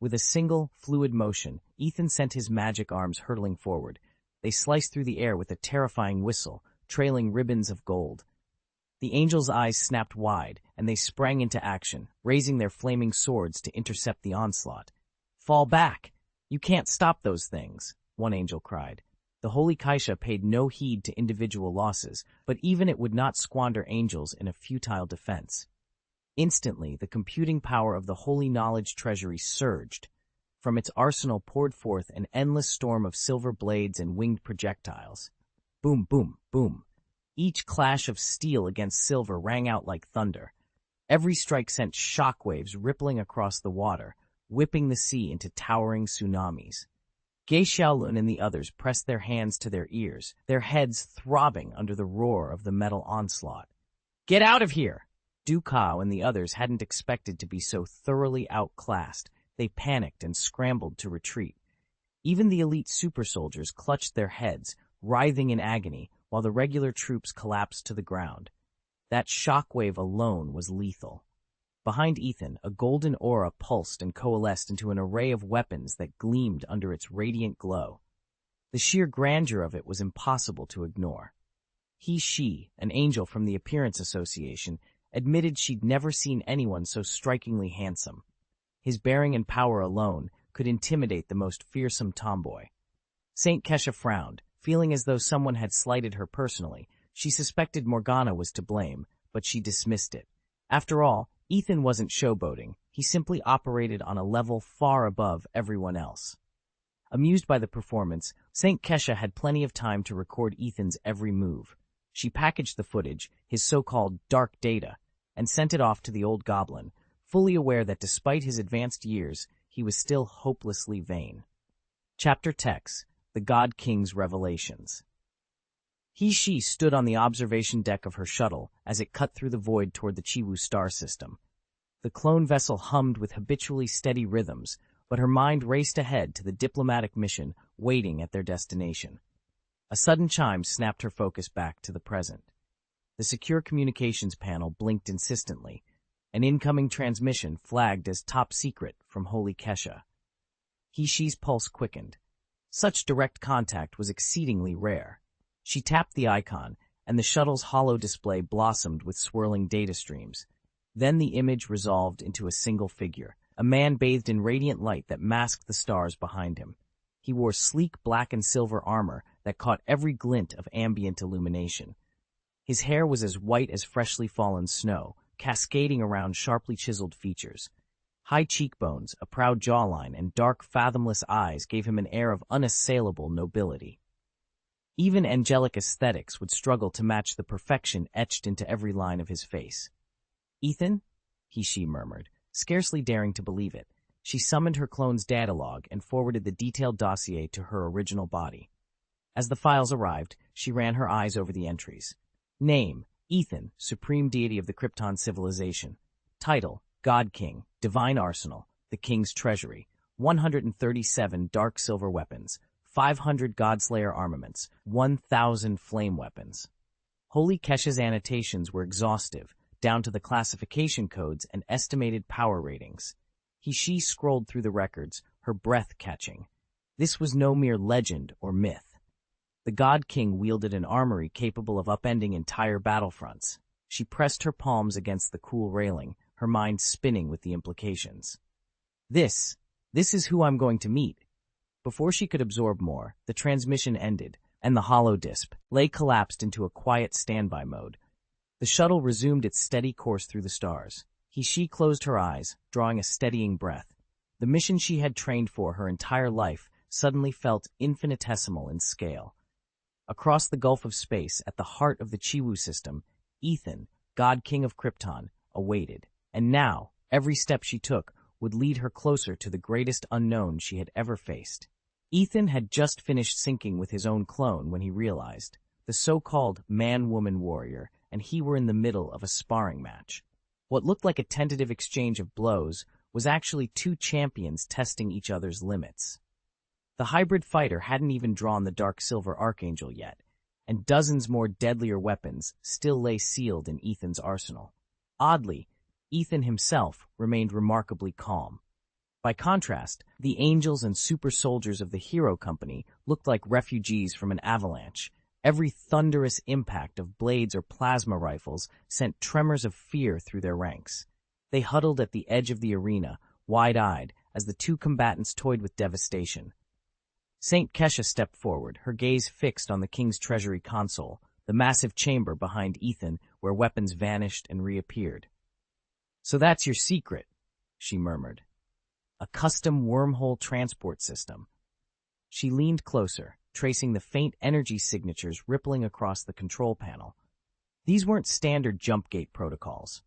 With a single, fluid motion, Ethan sent his magic arms hurtling forward. They sliced through the air with a terrifying whistle, trailing ribbons of gold. The angels' eyes snapped wide, and they sprang into action, raising their flaming swords to intercept the onslaught. "Fall back! You can't stop those things," one angel cried. The Holy Kaisha paid no heed to individual losses, but even it would not squander angels in a futile defense. Instantly, the computing power of the Holy Knowledge Treasury surged. From its arsenal poured forth an endless storm of silver blades and winged projectiles. Boom, boom, boom. Each clash of steel against silver rang out like thunder. Every strike sent shockwaves rippling across the water, whipping the sea into towering tsunamis. Gei Xiaolun and the others pressed their hands to their ears, their heads throbbing under the roar of the metal onslaught. "Get out of here!" Du Kao and the others hadn't expected to be so thoroughly outclassed. They panicked and scrambled to retreat. Even the elite super soldiers clutched their heads, writhing in agony, while the regular troops collapsed to the ground. That shockwave alone was lethal. Behind Ethan, a golden aura pulsed and coalesced into an array of weapons that gleamed under its radiant glow. The sheer grandeur of it was impossible to ignore. She, an angel from the Appearance Association, admitted she'd never seen anyone so strikingly handsome. His bearing and power alone could intimidate the most fearsome tomboy. St. Kesha frowned, feeling as though someone had slighted her personally. She suspected Morgana was to blame, but she dismissed it. After all, Ethan wasn't showboating. He simply operated on a level far above everyone else. Amused by the performance, St. Kesha had plenty of time to record Ethan's every move. She packaged the footage, his so-called dark data, and sent it off to the old goblin, fully aware that despite his advanced years, he was still hopelessly vain. Chapter Text: The God King's Revelations. She stood on the observation deck of her shuttle as it cut through the void toward the Chiwu star system. The clone vessel hummed with habitually steady rhythms, but her mind raced ahead to the diplomatic mission waiting at their destination. A sudden chime snapped her focus back to the present. The secure communications panel blinked insistently. An incoming transmission flagged as top secret from Holy Kesha. She's pulse quickened. Such direct contact was exceedingly rare. She tapped the icon, and the shuttle's hollow display blossomed with swirling data streams. Then the image resolved into a single figure, a man bathed in radiant light that masked the stars behind him. He wore sleek black and silver armor that caught every glint of ambient illumination. His hair was as white as freshly fallen snow, cascading around sharply chiseled features. High cheekbones, a proud jawline, and dark, fathomless eyes gave him an air of unassailable nobility. Even angelic aesthetics would struggle to match the perfection etched into every line of his face. "Ethan?" she murmured, scarcely daring to believe it. She summoned her clone's datalog and forwarded the detailed dossier to her original body. As the files arrived, she ran her eyes over the entries. Name: Ethan, Supreme Deity of the Krypton Civilization. Title: God King, Divine Arsenal, the King's Treasury, 137 dark silver weapons, 500 Godslayer armaments, 1,000 flame weapons. Holy Kesha's annotations were exhaustive, down to the classification codes and estimated power ratings. She scrolled through the records, her breath catching. This was no mere legend or myth. The God King wielded an armory capable of upending entire battlefronts. She pressed her palms against the cool railing, her mind spinning with the implications. This is who I'm going to meet. Before she could absorb more, the transmission ended, and the hollow display collapsed into a quiet standby mode. The shuttle resumed its steady course through the stars. She closed her eyes, drawing a steadying breath. The mission she had trained for her entire life suddenly felt infinitesimal in scale. Across the gulf of space, at the heart of the Chiwu system, Ethan, God King of Krypton, awaited. And now, every step she took would lead her closer to the greatest unknown she had ever faced. Ethan had just finished syncing with his own clone when he realized the so-called man-woman warrior and he were in the middle of a sparring match. What looked like a tentative exchange of blows was actually two champions testing each other's limits. The hybrid fighter hadn't even drawn the Dark Silver Archangel yet, and dozens more deadlier weapons still lay sealed in Ethan's arsenal. Oddly, Ethan himself remained remarkably calm. By contrast, the angels and super soldiers of the Hero Company looked like refugees from an avalanche. Every thunderous impact of blades or plasma rifles sent tremors of fear through their ranks. They huddled at the edge of the arena, wide-eyed, as the two combatants toyed with devastation. Saint Kesha stepped forward, her gaze fixed on the King's Treasury console, the massive chamber behind Ethan where weapons vanished and reappeared. "So that's your secret," she murmured. "A custom wormhole transport system." She leaned closer, tracing the faint energy signatures rippling across the control panel. These weren't standard jump gate protocols.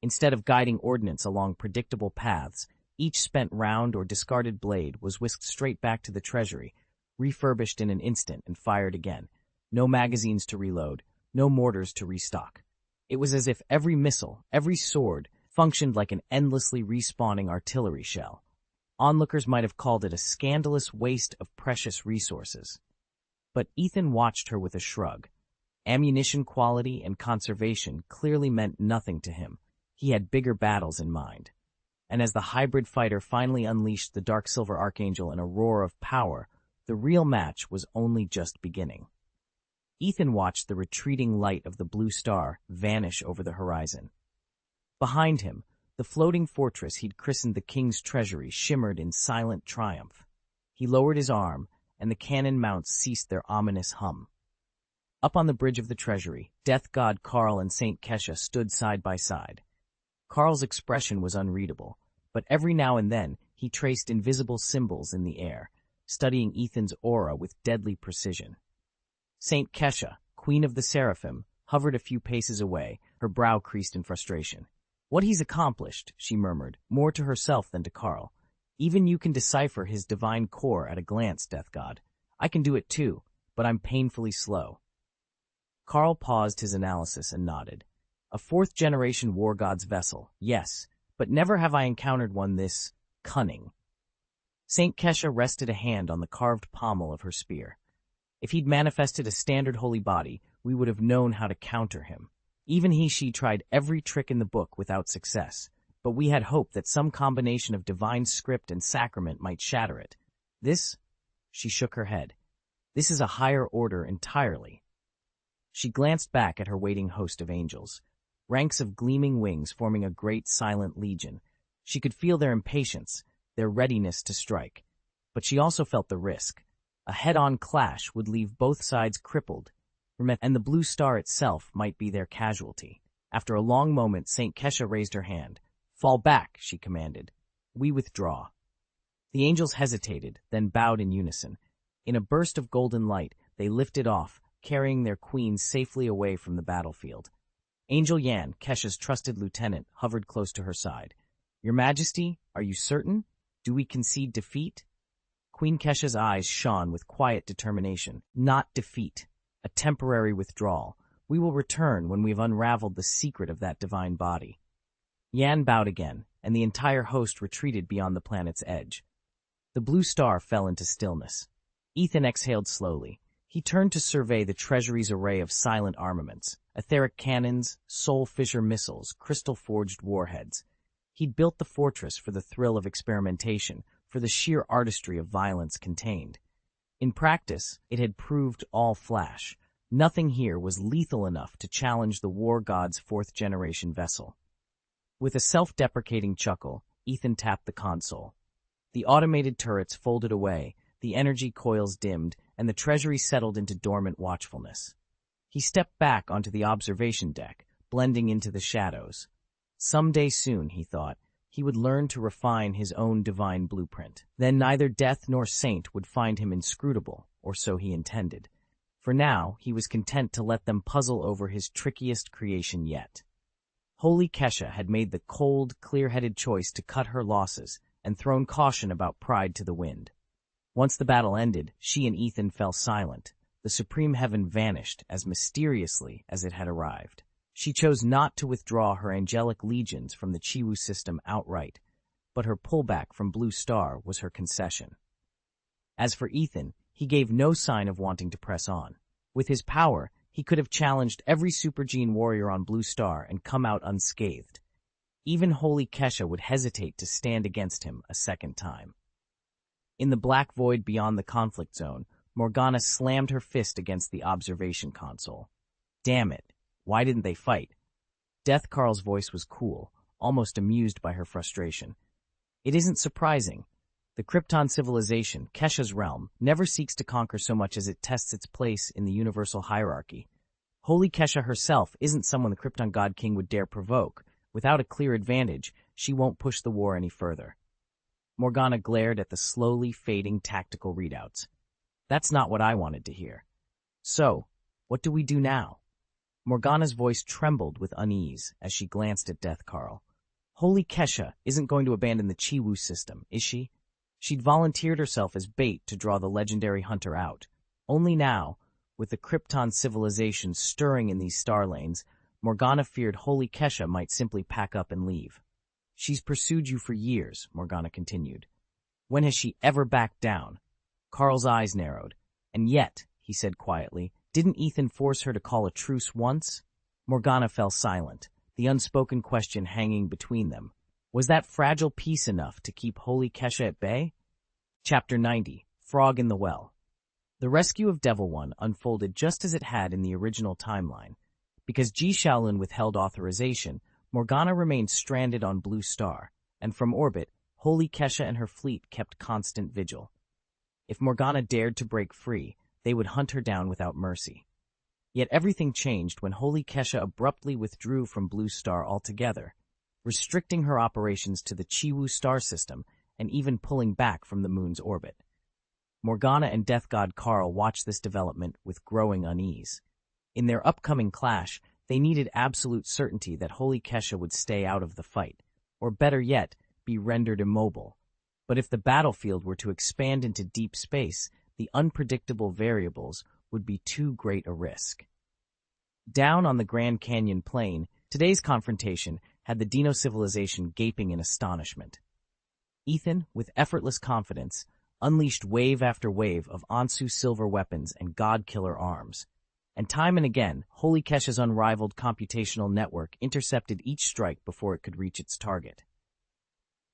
Instead of guiding ordnance along predictable paths, each spent round or discarded blade was whisked straight back to the treasury, refurbished in an instant and fired again. No magazines to reload, no mortars to restock. It was as if every missile, every sword, functioned like an endlessly respawning artillery shell. Onlookers might have called it a scandalous waste of precious resources. But Ethan watched her with a shrug. Ammunition quality and conservation clearly meant nothing to him. He had bigger battles in mind. And as the hybrid fighter finally unleashed the Dark Silver Archangel in a roar of power, the real match was only just beginning. Ethan watched the retreating light of the blue star vanish over the horizon. Behind him, the floating fortress he'd christened the King's Treasury shimmered in silent triumph. He lowered his arm, and the cannon mounts ceased their ominous hum. Up on the bridge of the Treasury, Death God Karl and Saint Kesha stood side by side. Karl's expression was unreadable, but every now and then he traced invisible symbols in the air, studying Ethan's aura with deadly precision. Saint Kesha, Queen of the Seraphim, hovered a few paces away, her brow creased in frustration. "What he's accomplished," she murmured, more to herself than to Karl. "Even you can decipher his divine core at a glance, Death God. I can do it too, but I'm painfully slow." Karl paused his analysis and nodded. "A fourth-generation war god's vessel, yes, but never have I encountered one this cunning." Saint Kesha rested a hand on the carved pommel of her spear. If he'd manifested a standard holy body, we would have known how to counter him. Even she tried every trick in the book without success, but we had hoped that some combination of divine script and sacrament might shatter it. This, she shook her head. This is a higher order entirely. She glanced back at her waiting host of angels, ranks of gleaming wings forming a great silent legion. She could feel their impatience, their readiness to strike. But she also felt the risk. A head-on clash would leave both sides crippled, and the blue star itself might be their casualty. After a long moment, St. Kesha raised her hand. "Fall back," she commanded. "We withdraw." The angels hesitated, then bowed in unison. In a burst of golden light, they lifted off, carrying their queen safely away from the battlefield. Angel Yan, Kesha's trusted lieutenant, hovered close to her side. "Your Majesty, are you certain? Do we concede defeat?" Queen Kesha's eyes shone with quiet determination. "Not defeat. A temporary withdrawal. We will return when we've unraveled the secret of that divine body." Yan bowed again, and the entire host retreated beyond the planet's edge. The blue star fell into stillness. Ethan exhaled slowly. He turned to survey the treasury's array of silent armaments, etheric cannons, soul-fisher missiles, crystal-forged warheads. He'd built the fortress for the thrill of experimentation, for the sheer artistry of violence contained. In practice, it had proved all flash. Nothing here was lethal enough to challenge the war god's fourth-generation vessel. With a self-deprecating chuckle, Ethan tapped the console. The automated turrets folded away, the energy coils dimmed, and the treasury settled into dormant watchfulness. He stepped back onto the observation deck, blending into the shadows. Someday soon, he thought, he would learn to refine his own divine blueprint. Then neither death nor saint would find him inscrutable, or so he intended. For now, he was content to let them puzzle over his trickiest creation yet. Holy Kesha had made the cold, clear-headed choice to cut her losses and thrown caution about pride to the wind. Once the battle ended, she and Ethan fell silent. The supreme heaven vanished as mysteriously as it had arrived. She chose not to withdraw her angelic legions from the Chiwu system outright, but her pullback from Blue Star was her concession. As for Ethan, he gave no sign of wanting to press on. With his power, he could have challenged every supergene warrior on Blue Star and come out unscathed. Even Holy Kesha would hesitate to stand against him a second time. In the black void beyond the conflict zone, Morgana slammed her fist against the observation console. Damn it, why didn't they fight? Death Carl's voice was cool, almost amused by her frustration. It isn't surprising. The Krypton civilization, Kesha's realm, never seeks to conquer so much as it tests its place in the universal hierarchy. Holy Kesha herself isn't someone the Krypton God King would dare provoke. Without a clear advantage, she won't push the war any further. Morgana glared at the slowly fading tactical readouts. That's not what I wanted to hear. So, what do we do now? Morgana's voice trembled with unease as she glanced at Death Carl. Holy Kesha isn't going to abandon the Chiwu system, is she? She'd volunteered herself as bait to draw the legendary hunter out. Only now, with the Krypton civilization stirring in these star lanes, Morgana feared Holy Kesha might simply pack up and leave. She's pursued you for years, Morgana continued. When has she ever backed down? Carl's eyes narrowed. And yet, he said quietly, didn't Ethan force her to call a truce once? Morgana fell silent, the unspoken question hanging between them. Was that fragile peace enough to keep Holy Kesha at bay? Chapter 90, Frog in the Well. The rescue of Devil One unfolded just as it had in the original timeline. Because Ji Shaolin withheld authorization, Morgana remained stranded on Blue Star, and from orbit, Holy Kesha and her fleet kept constant vigil. If Morgana dared to break free, they would hunt her down without mercy. Yet everything changed when Holy Kesha abruptly withdrew from Blue Star altogether, restricting her operations to the Chiwu star system and even pulling back from the moon's orbit. Morgana and Death God Carl watched this development with growing unease. In their upcoming clash, they needed absolute certainty that Holy Kesha would stay out of the fight, or better yet, be rendered immobile. But if the battlefield were to expand into deep space, the unpredictable variables would be too great a risk. Down on the Grand Canyon plain, today's confrontation had the Dino civilization gaping in astonishment. Ethan, with effortless confidence, unleashed wave after wave of Ansu silver weapons and god-killer arms. And time and again, Holy Kesha's unrivaled computational network intercepted each strike before it could reach its target.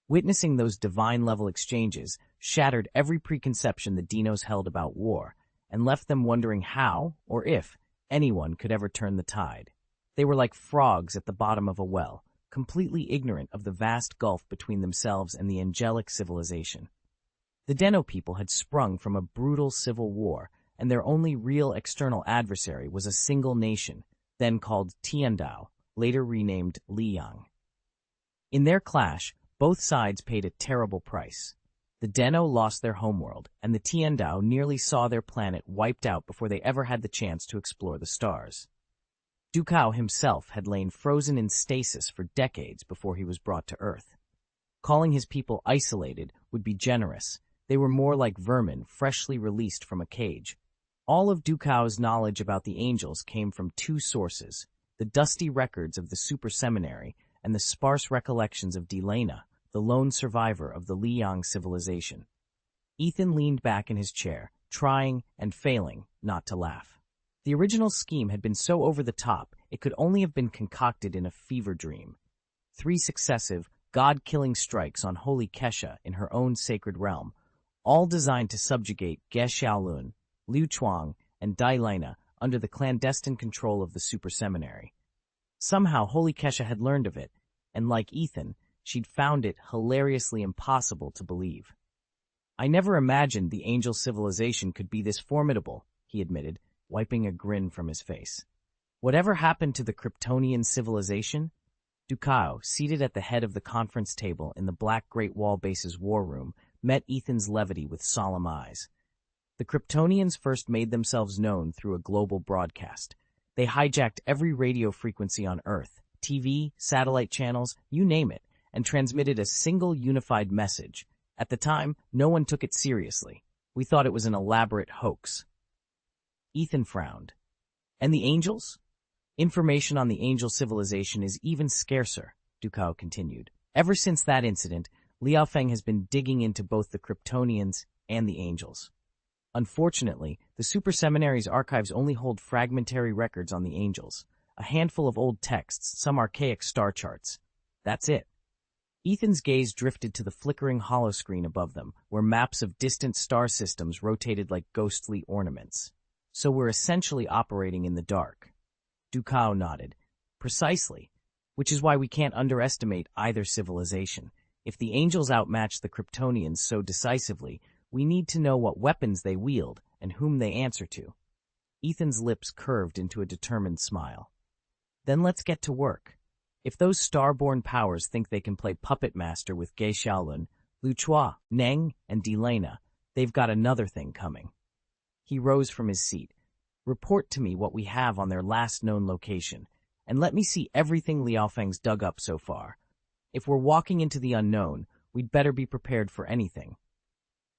Witnessing those divine-level exchanges shattered every preconception the Dinos held about war, and left them wondering how, or if, anyone could ever turn the tide. They were like frogs at the bottom of a well, completely ignorant of the vast gulf between themselves and the angelic civilization. The Deno people had sprung from a brutal civil war, and their only real external adversary was a single nation, then called Tiandao, later renamed Liang. In their clash, both sides paid a terrible price. The Deno lost their homeworld, and the Tiandao nearly saw their planet wiped out before they ever had the chance to explore the stars. Dukao himself had lain frozen in stasis for decades before he was brought to Earth. Calling his people isolated would be generous. They were more like vermin freshly released from a cage. All of Dukao's knowledge about the angels came from two sources, the dusty records of the Super Seminary and the sparse recollections of Delana, the lone survivor of the Liang civilization. Ethan leaned back in his chair, trying and failing not to laugh. The original scheme had been so over the top, it could only have been concocted in a fever dream. 3 successive, god-killing strikes on Holy Kesha in her own sacred realm, all designed to subjugate Ge Xiaolun, Liu Chuang, and Dailena under the clandestine control of the Super Seminary. Somehow Holy Kesha had learned of it, and like Ethan, she'd found it hilariously impossible to believe. "I never imagined the angel civilization could be this formidable," he admitted, wiping a grin from his face. "Whatever happened to the Kryptonian civilization?" Dukao, seated at the head of the conference table in the Black Great Wall Base's war room, met Ethan's levity with solemn eyes. The Kryptonians first made themselves known through a global broadcast. They hijacked every radio frequency on Earth, TV, satellite channels, you name it, and transmitted a single unified message. At the time, no one took it seriously. We thought it was an elaborate hoax. Ethan frowned. "And the angels?" "Information on the angel civilization is even scarcer," Dukao continued. "Ever since that incident, Liao Feng has been digging into both the Kryptonians and the angels. Unfortunately, the Super Seminary's archives only hold fragmentary records on the angels, a handful of old texts, some archaic star charts. That's it." Ethan's gaze drifted to the flickering holoscreen above them, where maps of distant star systems rotated like ghostly ornaments. "So we're essentially operating in the dark." Dukao nodded. "Precisely. Which is why we can't underestimate either civilization. If the angels outmatch the Kryptonians so decisively, we need to know what weapons they wield and whom they answer to." Ethan's lips curved into a determined smile. "Then let's get to work. If those star-born powers think they can play puppet master with Ge Xiaolun, Lu Chua, Neng, and Delana, they've got another thing coming." He rose from his seat. "Report to me what we have on their last known location, and let me see everything Liao Feng's dug up so far. If we're walking into the unknown, we'd better be prepared for anything."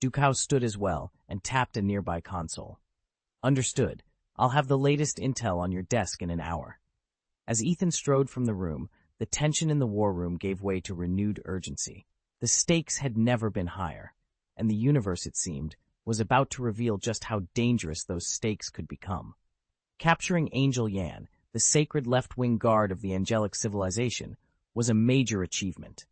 Dukao stood as well and tapped a nearby console. "Understood. I'll have the latest intel on your desk in an hour." As Ethan strode from the room, the tension in the war room gave way to renewed urgency. The stakes had never been higher, and the universe, it seemed, was about to reveal just how dangerous those stakes could become. Capturing Angel Yan, the sacred left-wing guard of the angelic civilization, was a major achievement.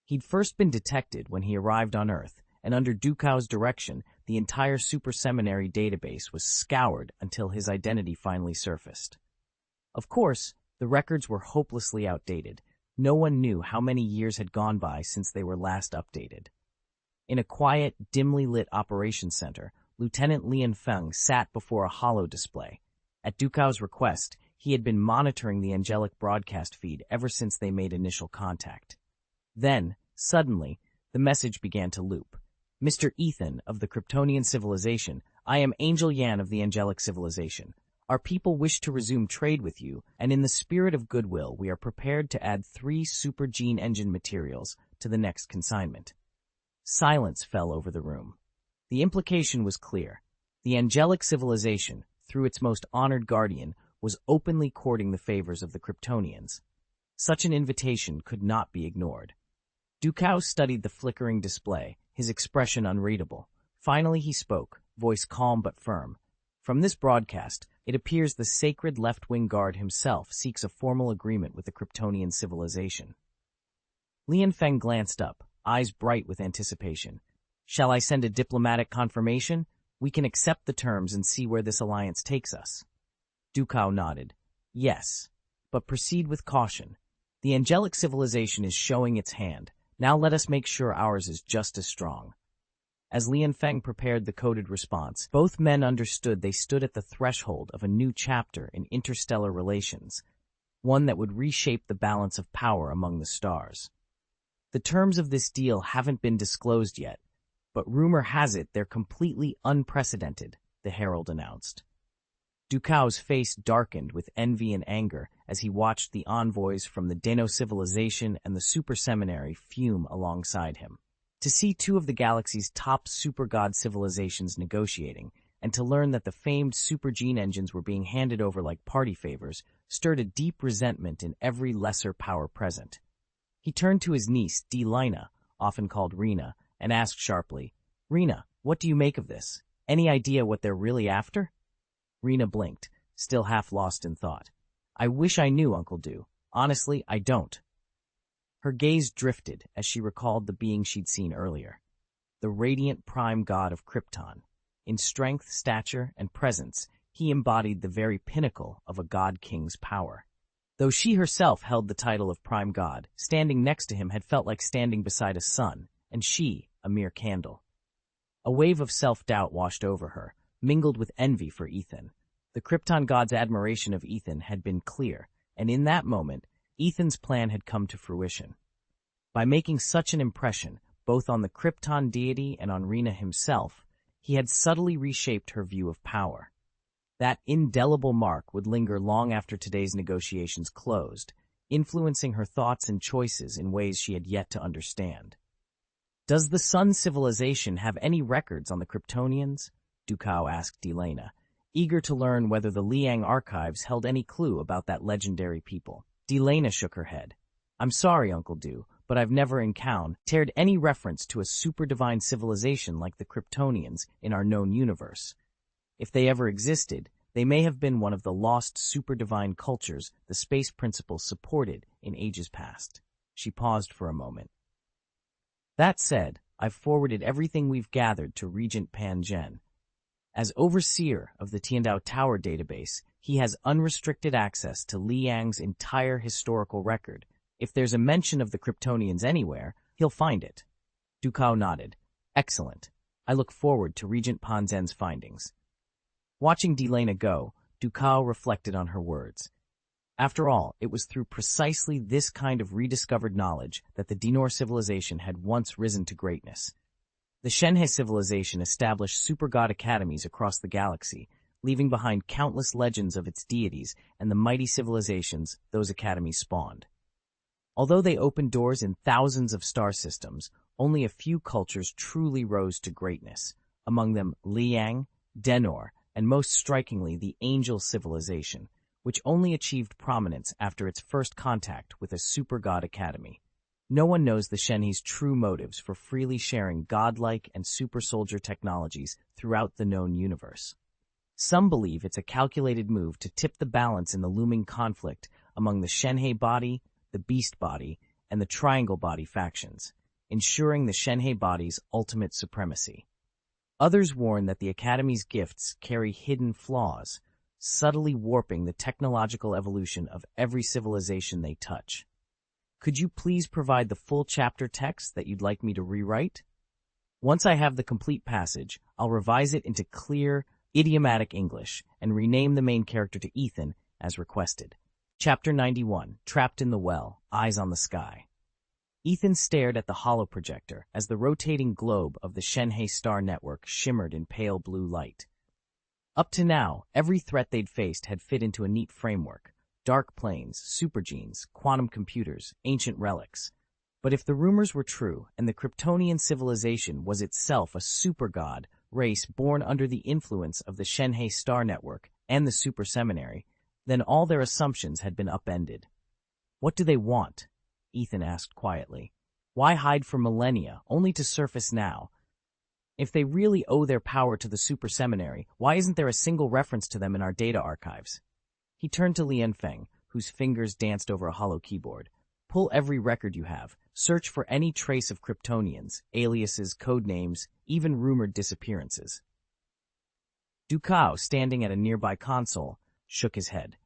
He'd first been detected when he arrived on Earth, and under Dukao's direction, the entire Super Seminary database was scoured until his identity finally surfaced. Of course, the records were hopelessly outdated. No one knew how many years had gone by since they were last updated. In a quiet, dimly lit operations center, Lieutenant Lian Feng sat before a holo display. At Dukao's request, he had been monitoring the angelic broadcast feed ever since they made initial contact. Then, suddenly, the message began to loop. "Mr. Ethan of the Kryptonian civilization, I am Angel Yan of the angelic civilization. Our people wish to resume trade with you, and in the spirit of goodwill, we are prepared to add 3 super gene engine materials to the next consignment." Silence fell over the room. The implication was clear. The angelic civilization, through its most honored guardian, was openly courting the favors of the Kryptonians. Such an invitation could not be ignored. Dukao studied the flickering display, his expression unreadable. Finally he spoke, voice calm but firm. "From this broadcast, it appears the sacred left-wing guard himself seeks a formal agreement with the Kryptonian civilization." Lian Feng glanced up, eyes bright with anticipation. "Shall I send a diplomatic confirmation? We can accept the terms and see where this alliance takes us." Dukao nodded. "Yes, but proceed with caution. The angelic civilization is showing its hand. Now let us make sure ours is just as strong. As Lian Feng prepared the coded response, both men understood they stood at the threshold of a new chapter in interstellar relations, one that would reshape the balance of power among the stars. The terms of this deal haven't been disclosed yet, but rumor has it they're completely unprecedented, the herald announced. Ducao's face darkened with envy and anger as he watched the envoys from the Deno civilization and the Super Seminary fume alongside him. To see two of the galaxy's top super-god civilizations negotiating, and to learn that the famed super gene engines were being handed over like party favors, stirred a deep resentment in every lesser power present. He turned to his niece, Delina, often called Rena, and asked sharply, "Rena, what do you make of this? Any idea what they're really after?" Rena blinked, still half lost in thought. "I wish I knew, Uncle Du. Honestly, I don't." Her gaze drifted as she recalled the being she'd seen earlier, the radiant prime god of Krypton. In strength, stature, and presence, he embodied the very pinnacle of a god-king's power. Though she herself held the title of prime god, standing next to him had felt like standing beside a sun, and she, a mere candle. A wave of self-doubt washed over her, mingled with envy for Ethan. The Krypton god's admiration of Ethan had been clear, and in that moment, Ethan's plan had come to fruition. By making such an impression, both on the Krypton deity and on Rena himself, he had subtly reshaped her view of power. That indelible mark would linger long after today's negotiations closed, influencing her thoughts and choices in ways she had yet to understand. "Does the Sun civilization have any records on the Kryptonians?" Ducao asked Delena, eager to learn whether the Liang archives held any clue about that legendary people. Delena shook her head. "I'm sorry, Uncle Du, but I've never encountered any reference to a super-divine civilization like the Kryptonians in our known universe. If they ever existed, they may have been one of the lost super-divine cultures the space principles supported in ages past." She paused for a moment. "That said, I've forwarded everything we've gathered to Regent Pan Zhen. As overseer of the Tiandao Tower database, he has unrestricted access to Liang's entire historical record. If there's a mention of the Kryptonians anywhere, he'll find it." Ducao nodded. "Excellent. I look forward to Regent Pan Zhen's findings." Watching Delena go, Ducao reflected on her words. After all, it was through precisely this kind of rediscovered knowledge that the Dinor civilization had once risen to greatness. The Shenhe civilization established super-god academies across the galaxy, leaving behind countless legends of its deities and the mighty civilizations those academies spawned. Although they opened doors in thousands of star systems, only a few cultures truly rose to greatness, among them Liang, Denor, and most strikingly the Angel civilization, which only achieved prominence after its first contact with a super-god academy. No one knows the Shenhe's true motives for freely sharing godlike and super-soldier technologies throughout the known universe. Some believe it's a calculated move to tip the balance in the looming conflict among the Shenhe body, the Beast body, and the Triangle body factions, ensuring the Shenhe body's ultimate supremacy. Others warn that the Academy's gifts carry hidden flaws, subtly warping the technological evolution of every civilization they touch. Could you please provide the full chapter text that you'd like me to rewrite? Once I have the complete passage, I'll revise it into clear, idiomatic English and rename the main character to Ethan as requested. Chapter 91, Trapped in the Well, Eyes on the Sky. Ethan stared at the holoprojector as the rotating globe of the Shenhe star network shimmered in pale blue light. Up to now, every threat they'd faced had fit into a neat framework: dark planes, supergenes, quantum computers, ancient relics. But if the rumors were true, and the Kryptonian civilization was itself a supergod race born under the influence of the Shenhe star network and the Super Seminary, then all their assumptions had been upended. "What do they want?" Ethan asked quietly. "Why hide for millennia, only to surface now? If they really owe their power to the Super Seminary, why isn't there a single reference to them in our data archives?" He turned to Lian Feng, whose fingers danced over a hollow keyboard. "Pull every record you have. Search for any trace of Kryptonians, aliases, code names, even rumored disappearances." Ducao, standing at a nearby console, shook his head.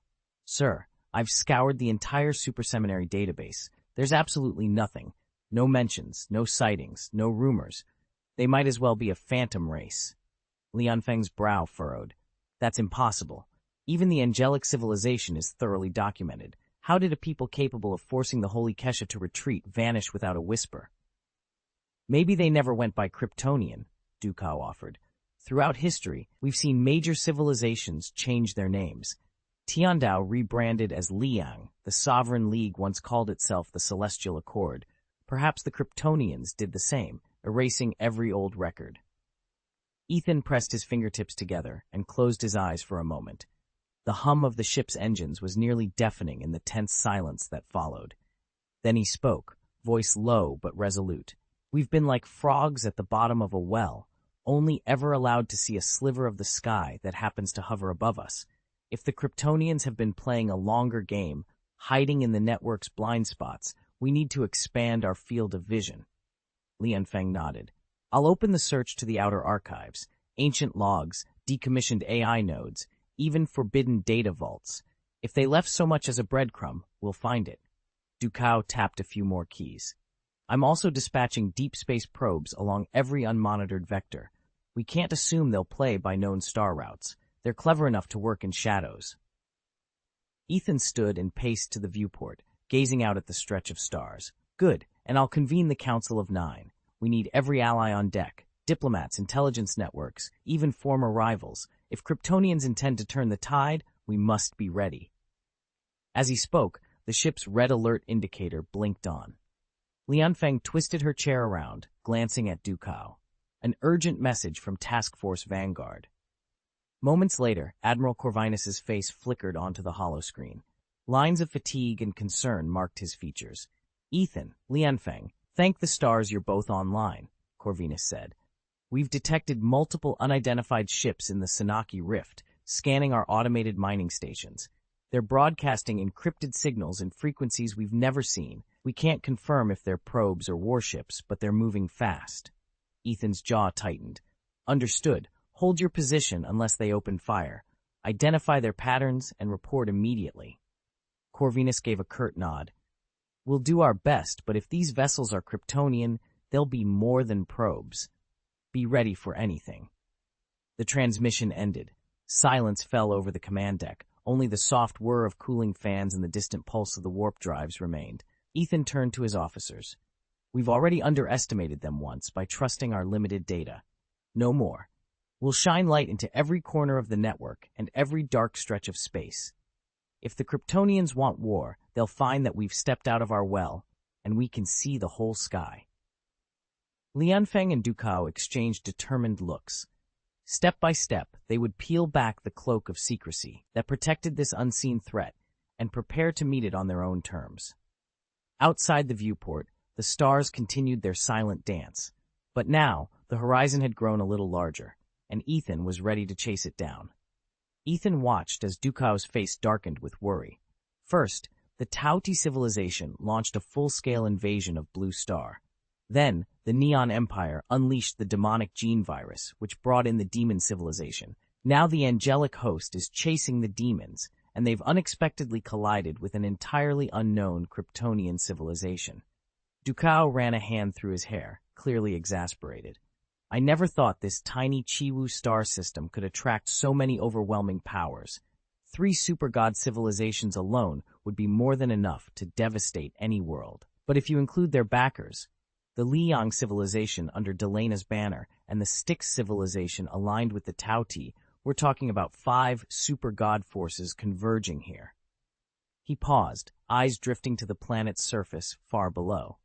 "Sir, I've scoured the entire Super Seminary database. There's absolutely nothing. No mentions, no sightings, no rumors. They might as well be a phantom race. Lianfeng's brow furrowed. That's impossible. Even the angelic civilization is thoroughly documented. How did a people capable of forcing the Holy Kesha to retreat vanish without a whisper? Maybe they never went by Kryptonian, Dukao offered. Throughout history, we've seen major civilizations change their names. Tiandao rebranded as Liang, the Sovereign League once called itself the Celestial Accord. Perhaps the Kryptonians did the same, erasing every old record. Ethan pressed his fingertips together and closed his eyes for a moment. The hum of the ship's engines was nearly deafening in the tense silence that followed. Then he spoke, voice low but resolute. We've been like frogs at the bottom of a well, only ever allowed to see a sliver of the sky that happens to hover above us. If the Kryptonians have been playing a longer game, hiding in the network's blind spots, we need to expand our field of vision. Lianfeng nodded. I'll open the search to the outer archives, ancient logs, decommissioned AI nodes, even forbidden data vaults. If they left so much as a breadcrumb, we'll find it. Dukao tapped a few more keys. I'm also dispatching deep space probes along every unmonitored vector. We can't assume they'll play by known star routes. They're clever enough to work in shadows. Ethan stood and paced to the viewport, gazing out at the stretch of stars. Good, and I'll convene the Council of Nine. We need every ally on deck, diplomats, intelligence networks, even former rivals. If Kryptonians intend to turn the tide, we must be ready. As he spoke, the ship's red alert indicator blinked on. Lianfeng twisted her chair around, glancing at Dukao. An urgent message from Task Force Vanguard. Moments later, Admiral Corvinus's face flickered onto the holoscreen. Lines of fatigue and concern marked his features. Ethan, Lianfeng, thank the stars you're both online, Corvinus said. We've detected multiple unidentified ships in the Sanaki Rift, scanning our automated mining stations. They're broadcasting encrypted signals in frequencies we've never seen. We can't confirm if they're probes or warships, but they're moving fast. Ethan's jaw tightened. Understood. Hold your position unless they open fire. Identify their patterns and report immediately. Corvinus gave a curt nod. We'll do our best, but if these vessels are Kryptonian, they'll be more than probes. Be ready for anything. The transmission ended. Silence fell over the command deck. Only the soft whir of cooling fans and the distant pulse of the warp drives remained. Ethan turned to his officers. We've already underestimated them once by trusting our limited data. No more. We'll shine light into every corner of the network and every dark stretch of space. If the Kryptonians want war, they'll find that we've stepped out of our well, and we can see the whole sky. Lianfeng and Dukao exchanged determined looks. Step by step, they would peel back the cloak of secrecy that protected this unseen threat and prepare to meet it on their own terms. Outside the viewport, the stars continued their silent dance. But now, the horizon had grown a little larger, and Ethan was ready to chase it down. Ethan watched as Dukao's face darkened with worry. First, the Tauti civilization launched a full-scale invasion of Blue Star. Then, the Neon Empire unleashed the demonic gene virus, which brought in the demon civilization. Now the angelic host is chasing the demons, and they've unexpectedly collided with an entirely unknown Kryptonian civilization. Dukao ran a hand through his hair, clearly exasperated. I never thought this tiny Chiwu star system could attract so many overwhelming powers. 3 super-god civilizations alone would be more than enough to devastate any world. But if you include their backers, the Liang civilization under Delena's banner and the Styx civilization aligned with the Tauti, we're talking about 5 super-god forces converging here. He paused, eyes drifting to the planet's surface far below.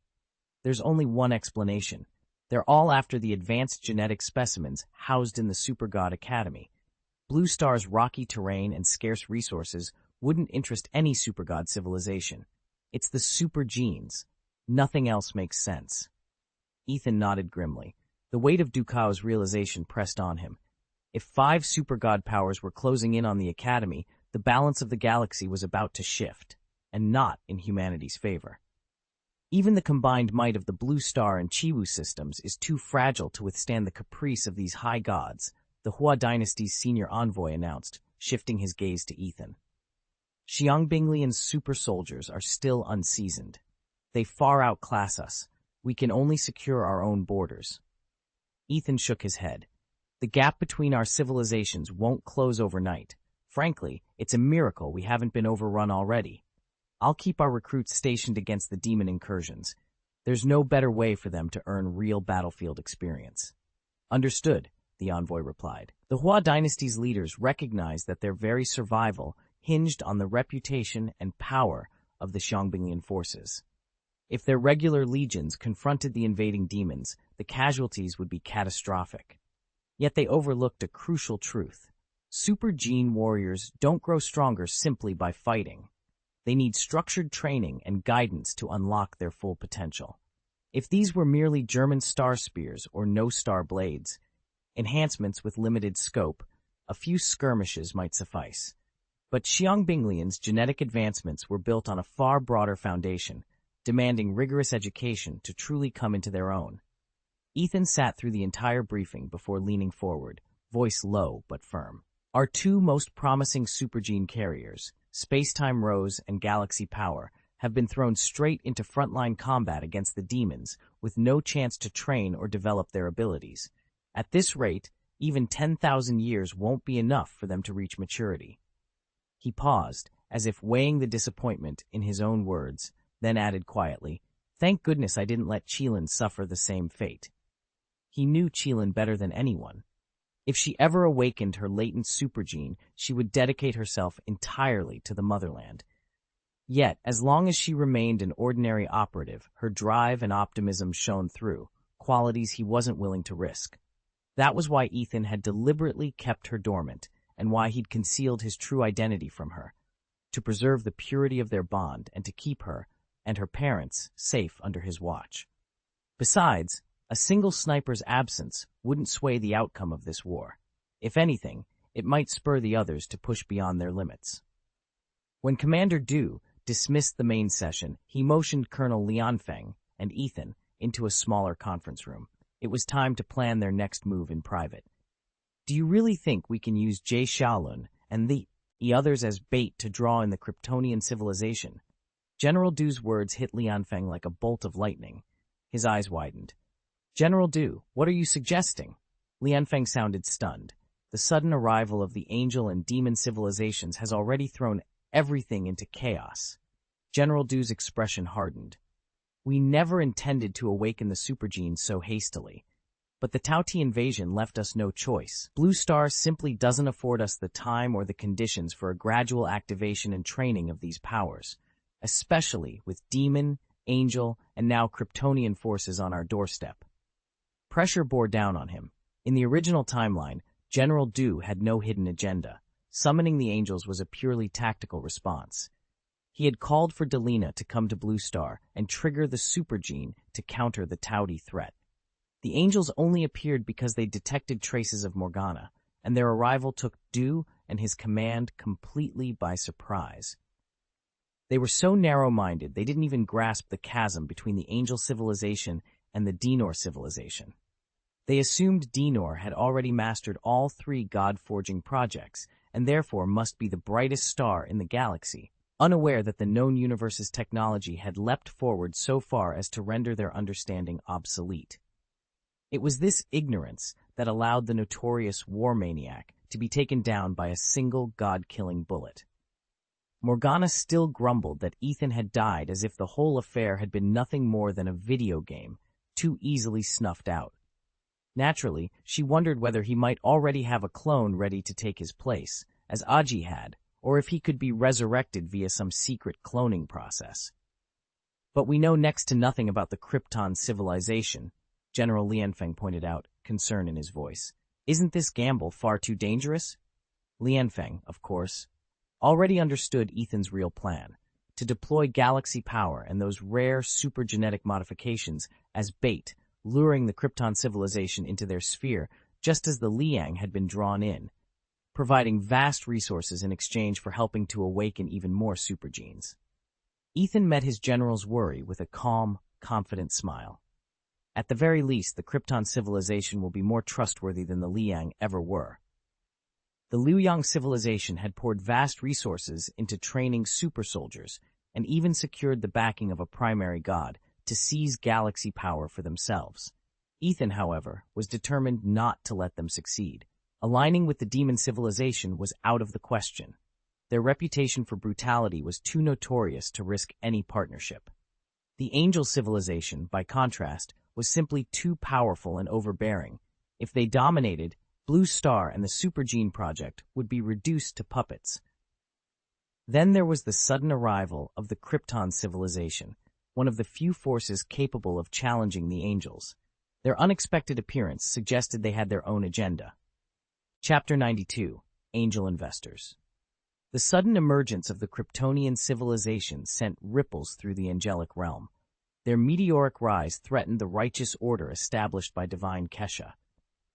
There's only one explanation. They're all after the advanced genetic specimens housed in the Super-God Academy. Blue Star's rocky terrain and scarce resources wouldn't interest any super-god civilization. It's the super genes. Nothing else makes sense. Ethan nodded grimly. The weight of Dukao's realization pressed on him. If 5 super-god powers were closing in on the Academy, the balance of the galaxy was about to shift, and not in humanity's favor. Even the combined might of the Blue Star and Chiwu systems is too fragile to withstand the caprice of these high gods, the Hua dynasty's senior envoy announced, shifting his gaze to Ethan. Xiangbinglian's super soldiers are still unseasoned. They far outclass us. We can only secure our own borders. Ethan shook his head. The gap between our civilizations won't close overnight. Frankly, it's a miracle we haven't been overrun already. I'll keep our recruits stationed against the demon incursions. There's no better way for them to earn real battlefield experience. Understood, the envoy replied. The Hua dynasty's leaders recognized that their very survival hinged on the reputation and power of the Xiangbinglian forces. If their regular legions confronted the invading demons, the casualties would be catastrophic. Yet they overlooked a crucial truth. Super gene warriors don't grow stronger simply by fighting. They need structured training and guidance to unlock their full potential. If these were merely German star spears or no-star blades, enhancements with limited scope, a few skirmishes might suffice. But Xiangbinglian's genetic advancements were built on a far broader foundation, demanding rigorous education to truly come into their own. Ethan sat through the entire briefing before leaning forward, voice low but firm. Our two most promising supergene carriers, Spacetime Rose and Galaxy Power, have been thrown straight into frontline combat against the demons with no chance to train or develop their abilities. At this rate, even 10,000 years won't be enough for them to reach maturity. He paused, as if weighing the disappointment in his own words, then added quietly, "Thank goodness I didn't let Qilin suffer the same fate." He knew Qilin better than anyone. If she ever awakened her latent supergene, she would dedicate herself entirely to the motherland. Yet, as long as she remained an ordinary operative, her drive and optimism shone through, qualities he wasn't willing to risk. That was why Ethan had deliberately kept her dormant, and why he'd concealed his true identity from her, to preserve the purity of their bond and to keep her and her parents safe under his watch. Besides, a single sniper's absence wouldn't sway the outcome of this war. If anything, it might spur the others to push beyond their limits. When Commander Du dismissed the main session, he motioned Colonel Lianfeng and Ethan into a smaller conference room. It was time to plan their next move in private. "Do you really think we can use Jie Xiaolun and the others as bait to draw in the Kryptonian civilization?" General Du's words hit Lianfeng like a bolt of lightning. His eyes widened. "General Du, what are you suggesting?" Lianfeng sounded stunned. The sudden arrival of the angel and demon civilizations has already thrown everything into chaos. General Du's expression hardened. "We never intended to awaken the supergenes so hastily. But the Tauti invasion left us no choice. Blue Star simply doesn't afford us the time or the conditions for a gradual activation and training of these powers, especially with demon, angel, and now Kryptonian forces on our doorstep." Pressure bore down on him. In the original timeline, General Du had no hidden agenda. Summoning the angels was a purely tactical response. He had called for Delina to come to Blue Star and trigger the supergene to counter the Tauti threat. The angels only appeared because they detected traces of Morgana, and their arrival took Du and his command completely by surprise. They were so narrow-minded they didn't even grasp the chasm between the angel civilization and the Dinor civilization. They assumed Dinor had already mastered all three god-forging projects, and therefore must be the brightest star in the galaxy, unaware that the known universe's technology had leapt forward so far as to render their understanding obsolete. It was this ignorance that allowed the notorious war maniac to be taken down by a single god-killing bullet. Morgana still grumbled that Ethan had died as if the whole affair had been nothing more than a video game, too easily snuffed out. Naturally, she wondered whether he might already have a clone ready to take his place, as Aji had, or if he could be resurrected via some secret cloning process. "But we know next to nothing about the Krypton civilization," General Lianfeng pointed out, concern in his voice. "Isn't this gamble far too dangerous?" Lianfeng, of course, already understood Ethan's real plan, to deploy Galaxy Power and those rare supergenetic modifications as bait, luring the Krypton civilization into their sphere just as the Liang had been drawn in, providing vast resources in exchange for helping to awaken even more supergenes. Ethan met his general's worry with a calm, confident smile. At the very least, the Krypton civilization will be more trustworthy than the Liang ever were. The Liuyang civilization had poured vast resources into training super soldiers and even secured the backing of a primary god to seize galaxy power for themselves. Ethan, however, was determined not to let them succeed. Aligning with the demon civilization was out of the question. Their reputation for brutality was too notorious to risk any partnership. The angel civilization, by contrast, was simply too powerful and overbearing. If they dominated, Blue Star and the Super Gene Project would be reduced to puppets. Then there was the sudden arrival of the Krypton civilization, one of the few forces capable of challenging the angels. Their unexpected appearance suggested they had their own agenda. Chapter 92: Angel Investors. The sudden emergence of the Kryptonian civilization sent ripples through the angelic realm. Their meteoric rise threatened the righteous order established by divine Kesha.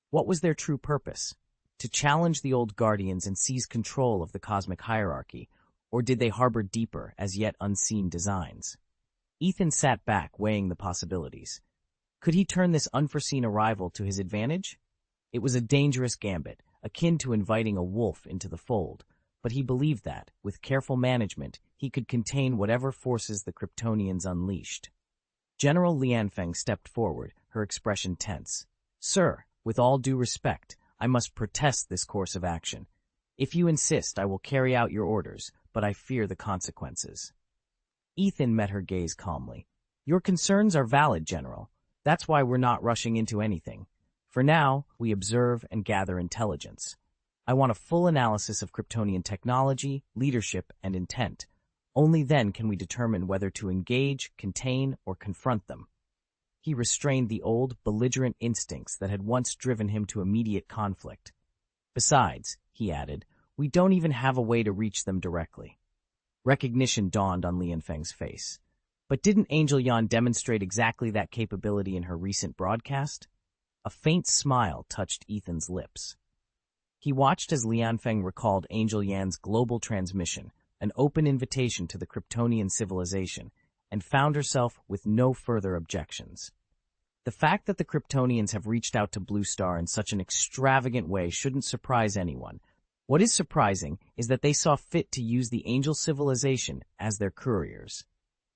What was their true purpose? To challenge the old guardians and seize control of the cosmic hierarchy, or did they harbor deeper, as yet unseen designs? Ethan sat back, weighing the possibilities. Could he turn this unforeseen arrival to his advantage? It was a dangerous gambit, akin to inviting a wolf into the fold, but he believed that, with careful management, he could contain whatever forces the Kryptonians unleashed. General Lianfeng stepped forward, her expression tense. "Sir, with all due respect, I must protest this course of action. If you insist, I will carry out your orders, but I fear the consequences." Ethan met her gaze calmly. "Your concerns are valid, General. That's why we're not rushing into anything. For now, we observe and gather intelligence. I want a full analysis of Kryptonian technology, leadership, and intent. Only then can we determine whether to engage, contain, or confront them." He restrained the old, belligerent instincts that had once driven him to immediate conflict. "Besides," he added, "we don't even have a way to reach them directly." Recognition dawned on Lianfeng's face. But didn't Angel Yan demonstrate exactly that capability in her recent broadcast? A faint smile touched Ethan's lips. He watched as Lianfeng recalled Angel Yan's global transmission, an open invitation to the Kryptonian civilization, and found herself with no further objections. The fact that the Kryptonians have reached out to Blue Star in such an extravagant way shouldn't surprise anyone. What is surprising is that they saw fit to use the angel civilization as their couriers.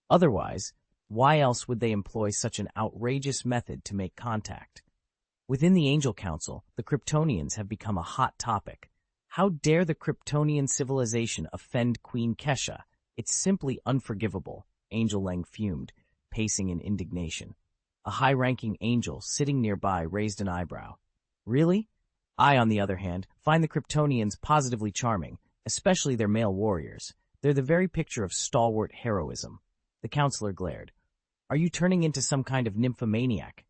Otherwise, why else would they employ such an outrageous method to make contact? Within the Angel Council, the Kryptonians have become a hot topic. How dare the Kryptonian civilization offend Queen Kesha? It's simply unforgivable, Angel Lang fumed, pacing in indignation. A high-ranking angel sitting nearby raised an eyebrow. Really? I, on the other hand, find the Kryptonians positively charming, especially their male warriors. They're the very picture of stalwart heroism. The counselor glared. Are you turning into some kind of nymphomaniac?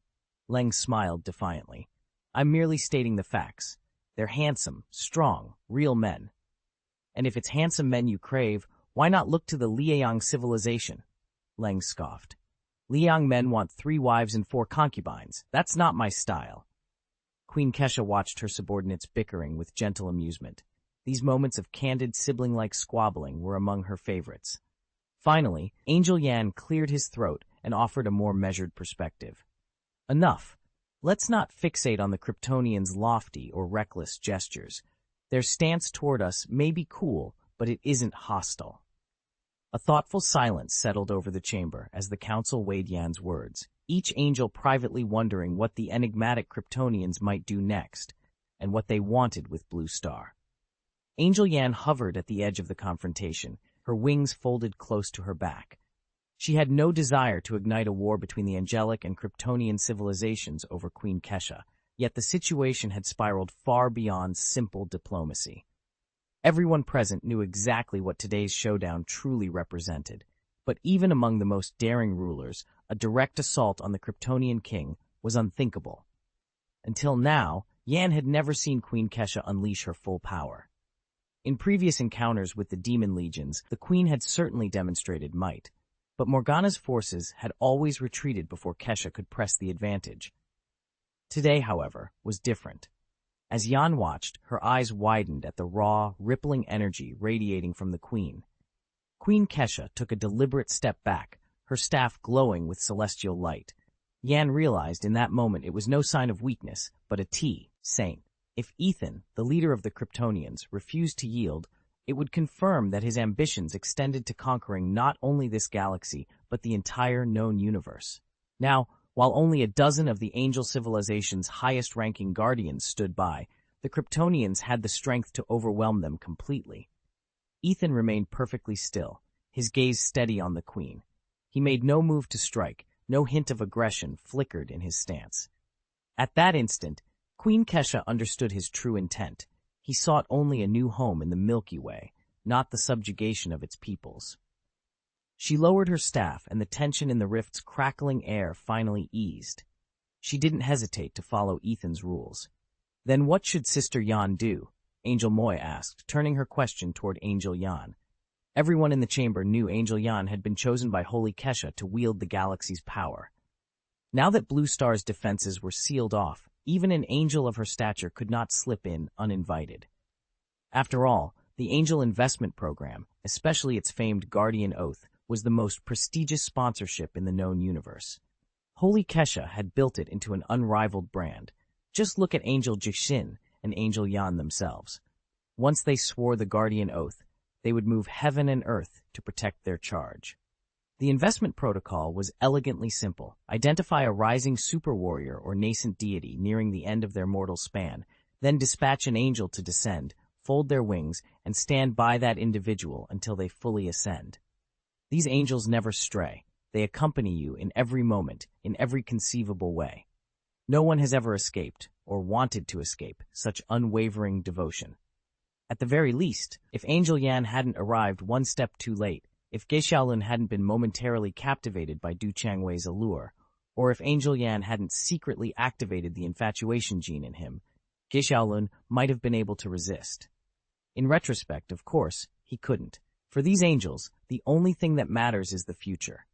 Lang smiled defiantly. I'm merely stating the facts. They're handsome, strong, real men. And if it's handsome men you crave, why not look to the Liuyang civilization? Lang scoffed. Liuyang men want 3 wives and 4 concubines. That's not my style. Queen Kesha watched her subordinates bickering with gentle amusement. These moments of candid sibling-like squabbling were among her favorites. Finally, Angel Yan cleared his throat and offered a more measured perspective. Enough. Let's not fixate on the Kryptonians' lofty or reckless gestures. Their stance toward us may be cool, but it isn't hostile. A thoughtful silence settled over the chamber as the council weighed Yan's words, each angel privately wondering what the enigmatic Kryptonians might do next, and what they wanted with Blue Star. Angel Yan hovered at the edge of the confrontation, her wings folded close to her back. She had no desire to ignite a war between the angelic and Kryptonian civilizations over Queen Kesha, yet the situation had spiraled far beyond simple diplomacy. Everyone present knew exactly what today's showdown truly represented, but even among the most daring rulers, a direct assault on the Kryptonian king was unthinkable. Until now, Yan had never seen Queen Kesha unleash her full power. In previous encounters with the demon legions, the queen had certainly demonstrated might, but Morgana's forces had always retreated before Kesha could press the advantage. Today, however, was different. As Yan watched, her eyes widened at the raw, rippling energy radiating from the queen. Queen Kesha took a deliberate step back, her staff glowing with celestial light. Yan realized in that moment it was no sign of weakness, but a saint. If Ethan, the leader of the Kryptonians, refused to yield, it would confirm that his ambitions extended to conquering not only this galaxy, but the entire known universe. Now, while only a dozen of the Angel civilization's highest-ranking guardians stood by, the Kryptonians had the strength to overwhelm them completely. Ethan remained perfectly still, his gaze steady on the Queen. He made no move to strike, no hint of aggression flickered in his stance. At that instant, Queen Kesha understood his true intent. He sought only a new home in the Milky Way, not the subjugation of its peoples. She lowered her staff, and the tension in the rift's crackling air finally eased. She didn't hesitate to follow Ethan's rules. Then what should Sister Yan do? Angel Moy asked, turning her question toward Angel Yan. Everyone in the chamber knew Angel Yan had been chosen by Holy Kesha to wield the galaxy's power. Now that Blue Star's defenses were sealed off, even an angel of her stature could not slip in uninvited. After all, the Angel Investment Program, especially its famed Guardian Oath, was the most prestigious sponsorship in the known universe. Holy Kesha had built it into an unrivaled brand. Just look at Angel Jixin and Angel Yan themselves. Once they swore the Guardian Oath, they would move heaven and earth to protect their charge. The investment protocol was elegantly simple. Identify a rising super warrior or nascent deity nearing the end of their mortal span, then dispatch an angel to descend, fold their wings, and stand by that individual until they fully ascend. These angels never stray. They accompany you in every moment, in every conceivable way. No one has ever escaped, or wanted to escape, such unwavering devotion. At the very least, if Angel Yan hadn't arrived one step too late, if Ge Xiaolun hadn't been momentarily captivated by Du Changwei's allure, or if Angel Yan hadn't secretly activated the infatuation gene in him, Ge Xiaolun might have been able to resist. In retrospect, of course, he couldn't. For these angels, the only thing that matters is the future.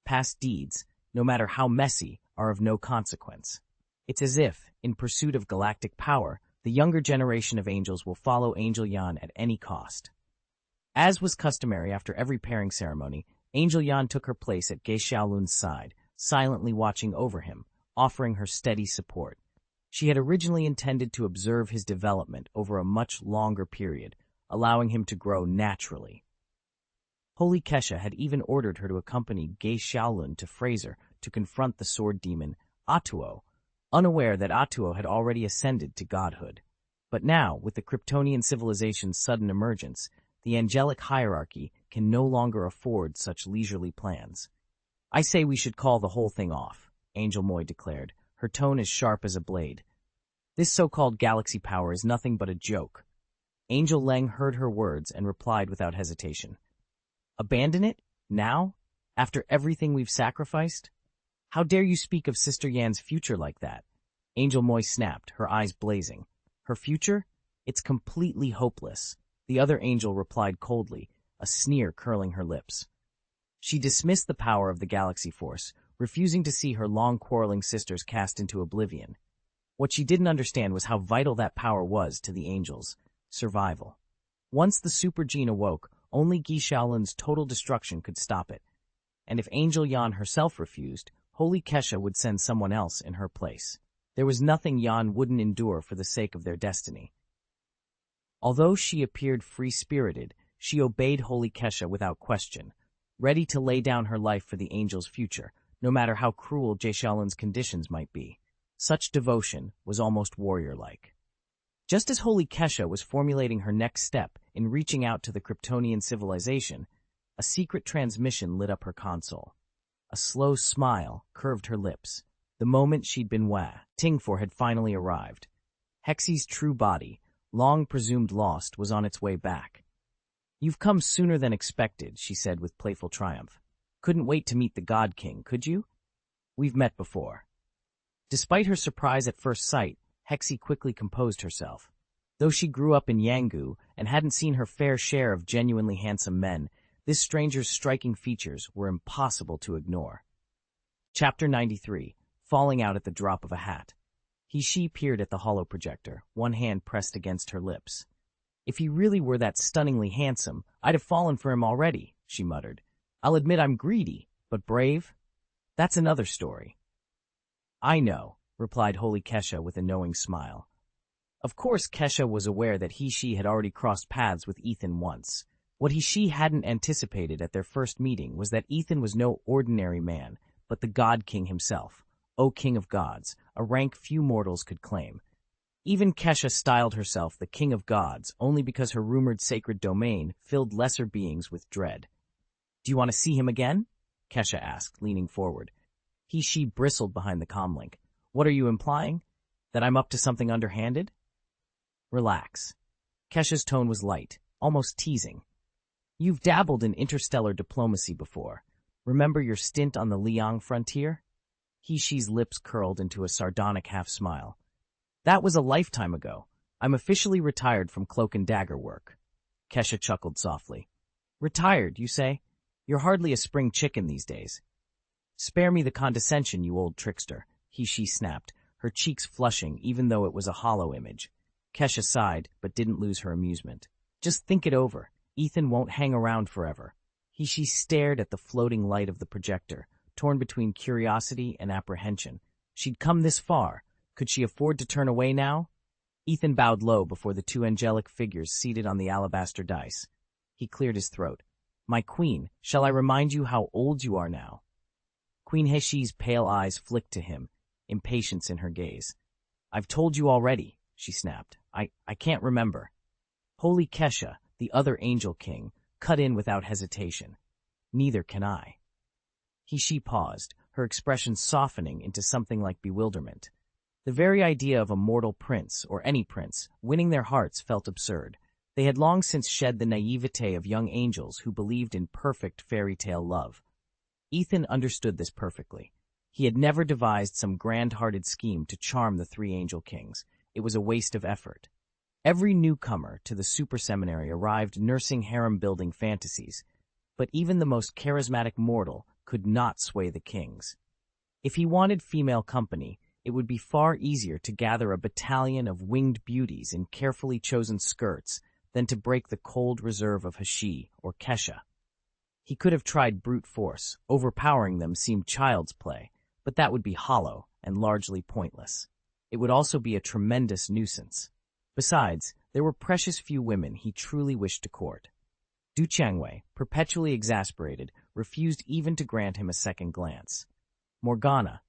Past deeds, no matter how messy, are of no consequence. It's as if, in pursuit of galactic power, the younger generation of angels will follow Angel Yan at any cost. As was customary after every pairing ceremony, Angel Yan took her place at Ge Xiaolun's side, silently watching over him, offering her steady support. She had originally intended to observe his development over a much longer period, allowing him to grow naturally. Holy Kesha had even ordered her to accompany Ge Xiaolun to Fraser to confront the sword demon Atuo, unaware that Atuo had already ascended to godhood. But now, with the Kryptonian civilization's sudden emergence, the angelic hierarchy can no longer afford such leisurely plans. I say we should call the whole thing off, Angel Moy declared, her tone as sharp as a blade. This so-called galaxy power is nothing but a joke. Angel Leng heard her words and replied without hesitation. Abandon it? Now? After everything we've sacrificed? How dare you speak of Sister Yan's future like that? Angel Moy snapped, her eyes blazing. Her future? It's completely hopeless. The other angel replied coldly, a sneer curling her lips. She dismissed the power of the galaxy force, refusing to see her long-quarreling sisters cast into oblivion. What she didn't understand was how vital that power was to the angels' survival. Once the super gene awoke, only Ge Xiaolun's total destruction could stop it. And if Angel Yan herself refused, Holy Kesha would send someone else in her place. There was nothing Yan wouldn't endure for the sake of their destiny. Although she appeared free-spirited, she obeyed Holy Kesha without question, ready to lay down her life for the angel's future, no matter how cruel Ge Xiaolun's conditions might be. Such devotion was almost warrior-like. Just as Holy Kesha was formulating her next step in reaching out to the Kryptonian civilization, a secret transmission lit up her console. A slow smile curved her lips. The moment she'd been waiting for had finally arrived. Hexy's true body, long presumed lost, was on its way back. You've come sooner than expected, she said with playful triumph. Couldn't wait to meet the God King, could you? We've met before. Despite her surprise at first sight, Hexy quickly composed herself. Though she grew up in Yanggu and hadn't seen her fair share of genuinely handsome men, this stranger's striking features were impossible to ignore. Chapter 93, Falling Out at the Drop of a Hat. She peered at the holo projector, one hand pressed against her lips. If he really were that stunningly handsome, I'd have fallen for him already, she muttered. I'll admit I'm greedy, but brave? That's another story. I know, replied Holy Kesha with a knowing smile. Of course, Kesha was aware that she had already crossed paths with Ethan once. What she hadn't anticipated at their first meeting was that Ethan was no ordinary man, but the God King himself, O King of Gods, a rank few mortals could claim. Even Kesha styled herself the King of Gods only because her rumored sacred domain filled lesser beings with dread. "Do you want to see him again?" Kesha asked, leaning forward. She bristled behind the comlink. "What are you implying? That I'm up to something underhanded?" "Relax." Kesha's tone was light, almost teasing. "You've dabbled in interstellar diplomacy before. Remember your stint on the Liang frontier?" She's lips curled into a sardonic half-smile. "That was a lifetime ago. I'm officially retired from cloak and dagger work." Kesha chuckled softly. "Retired, you say? You're hardly a spring chicken these days." "Spare me the condescension, you old trickster," she snapped, her cheeks flushing even though it was a hollow image. Kesha sighed, but didn't lose her amusement. "Just think it over. Ethan won't hang around forever." She stared at the floating light of the projector, torn between curiosity and apprehension. She'd come this far. Could she afford to turn away now? Ethan bowed low before the two angelic figures seated on the alabaster dais. He cleared his throat. "My queen, shall I remind you how old you are now?" Queen Heshi's pale eyes flicked to him, impatience in her gaze. "I've told you already," she snapped. I can't remember." Holy Kesha, the other angel king, cut in without hesitation. "Neither can I." She paused, her expression softening into something like bewilderment. The very idea of a mortal prince, or any prince, winning their hearts felt absurd. They had long since shed the naivete of young angels who believed in perfect fairy tale love. Ethan understood this perfectly. He had never devised some grand-hearted scheme to charm the three angel kings. It was a waste of effort. Every newcomer to the Super Seminary arrived nursing harem-building fantasies, but even the most charismatic mortal could not sway the kings. If he wanted female company, it would be far easier to gather a battalion of winged beauties in carefully chosen skirts than to break the cold reserve of Heshi or Kesha. He could have tried brute force. Overpowering them seemed child's play, but that would be hollow and largely pointless. It would also be a tremendous nuisance. Besides, there were precious few women he truly wished to court. Du Changwei, perpetually exasperated, refused even to grant him a second glance. Morgana.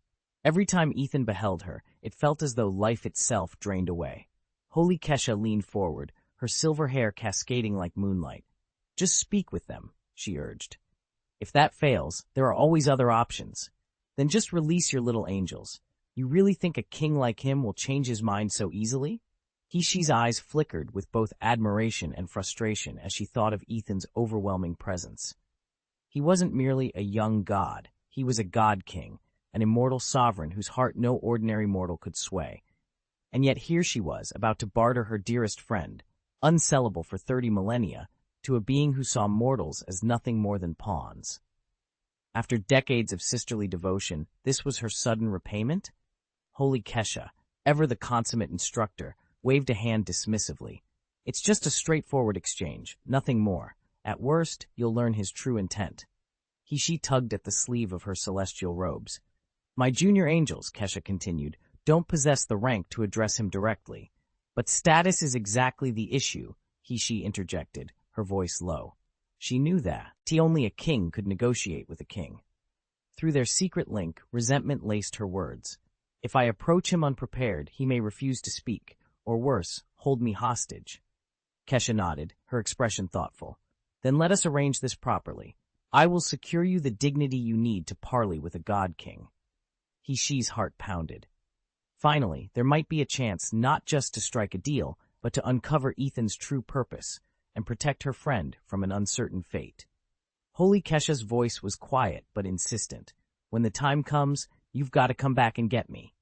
Every time Ethan beheld her, it felt as though life itself drained away. Holy Kesha leaned forward, her silver hair cascading like moonlight. "Just speak with them," she urged. "If that fails, there are always other options. Then just release your little angels. You really think a king like him will change his mind so easily?" Heshi's eyes flickered with both admiration and frustration as she thought of Ethan's overwhelming presence. He wasn't merely a young god, he was a god king, an immortal sovereign whose heart no ordinary mortal could sway. And yet here she was, about to barter her dearest friend, unsellable for 30 millennia, to a being who saw mortals as nothing more than pawns. After decades of sisterly devotion, this was her sudden repayment? Holy Kesha, ever the consummate instructor, waved a hand dismissively. "It's just a straightforward exchange, nothing more. At worst, you'll learn his true intent." She tugged at the sleeve of her celestial robes. "My junior angels," Kesha continued, "don't possess the rank to address him directly. But status is exactly the issue," she interjected, her voice low. She knew that only a king could negotiate with a king. Through their secret link, resentment laced her words. "If I approach him unprepared, he may refuse to speak, or worse, hold me hostage." Kesha nodded, her expression thoughtful. "Then let us arrange this properly. I will secure you the dignity you need to parley with a god king." Heshi's heart pounded. Finally, there might be a chance not just to strike a deal, but to uncover Ethan's true purpose and protect her friend from an uncertain fate. Holy Kesha's voice was quiet but insistent. "When the time comes, you've got to come back and get me."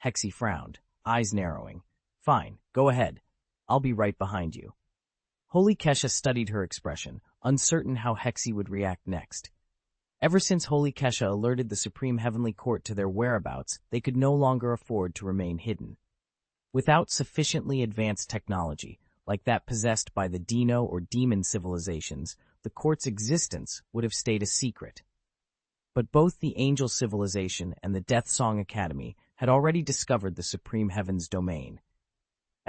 Hexi frowned, eyes narrowing. "Fine, go ahead. I'll be right behind you." Holy Kesha studied her expression, uncertain how Hexi would react next. Ever since Holy Kesha alerted the Supreme Heavenly Court to their whereabouts, they could no longer afford to remain hidden. Without sufficiently advanced technology, like that possessed by the Dino or demon civilizations, the court's existence would have stayed a secret. But both the Angel Civilization and the Death Song Academy had already discovered the Supreme Heaven's domain.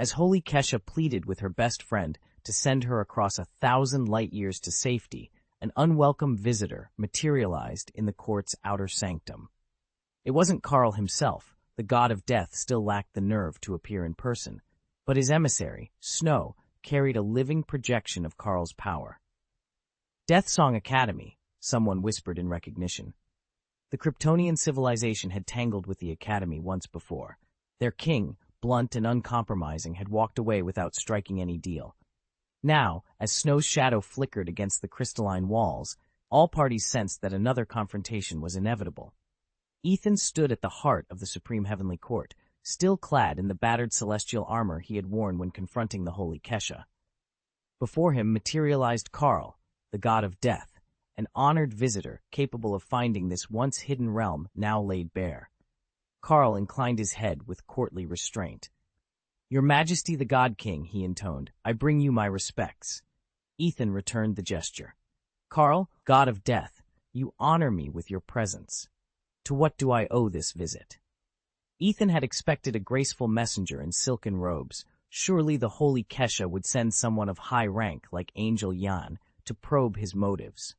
As Holy Kesha pleaded with her best friend to send her across 1,000 light-years to safety, an unwelcome visitor materialized in the court's outer sanctum. It wasn't Karl himself. The god of death still lacked the nerve to appear in person, but his emissary, Snow, carried a living projection of Karl's power. Deathsong Academy, someone whispered in recognition. The Kryptonian civilization had tangled with the Academy once before. Their king, blunt and uncompromising, had walked away without striking any deal. Now, as Snow's shadow flickered against the crystalline walls, all parties sensed that another confrontation was inevitable. Ethan stood at the heart of the Supreme Heavenly Court, still clad in the battered celestial armor he had worn when confronting the Holy Kesha. Before him materialized Karl, the god of death, an honored visitor capable of finding this once-hidden realm now laid bare. Karl inclined his head with courtly restraint. "Your Majesty the God King," he intoned, "I bring you my respects." Ethan returned the gesture. "Karl, god of death, you honor me with your presence. To what do I owe this visit?" Ethan had expected a graceful messenger in silken robes. Surely the Holy Kesha would send someone of high rank like Angel Yan to probe his motives.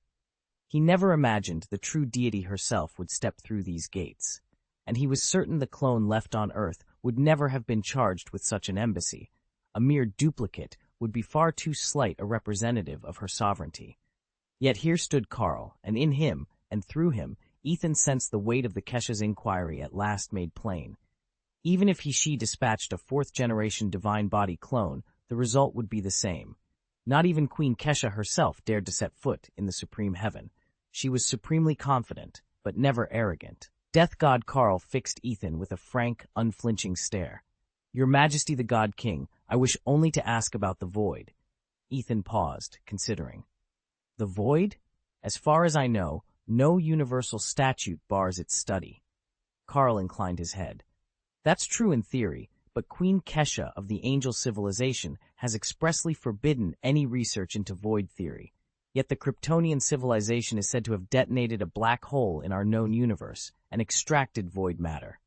He never imagined the true deity herself would step through these gates, and he was certain the clone left on Earth would never have been charged with such an embassy. A mere duplicate would be far too slight a representative of her sovereignty. Yet here stood Karl, and in him, and through him, Ethan sensed the weight of the Kesha's inquiry at last made plain. Even if she dispatched a fourth-generation divine body clone, the result would be the same. Not even Queen Kesha herself dared to set foot in the supreme heaven. She was supremely confident, but never arrogant. Death God Karl fixed Ethan with a frank, unflinching stare. "Your Majesty the God King, I wish only to ask about the Void." Ethan paused, considering. "The Void? As far as I know, no universal statute bars its study." Karl inclined his head. "That's true in theory, but Queen Kesha of the Angel Civilization has expressly forbidden any research into void theory. Yet the Kryptonian civilization is said to have detonated a black hole in our known universe and extracted void matter."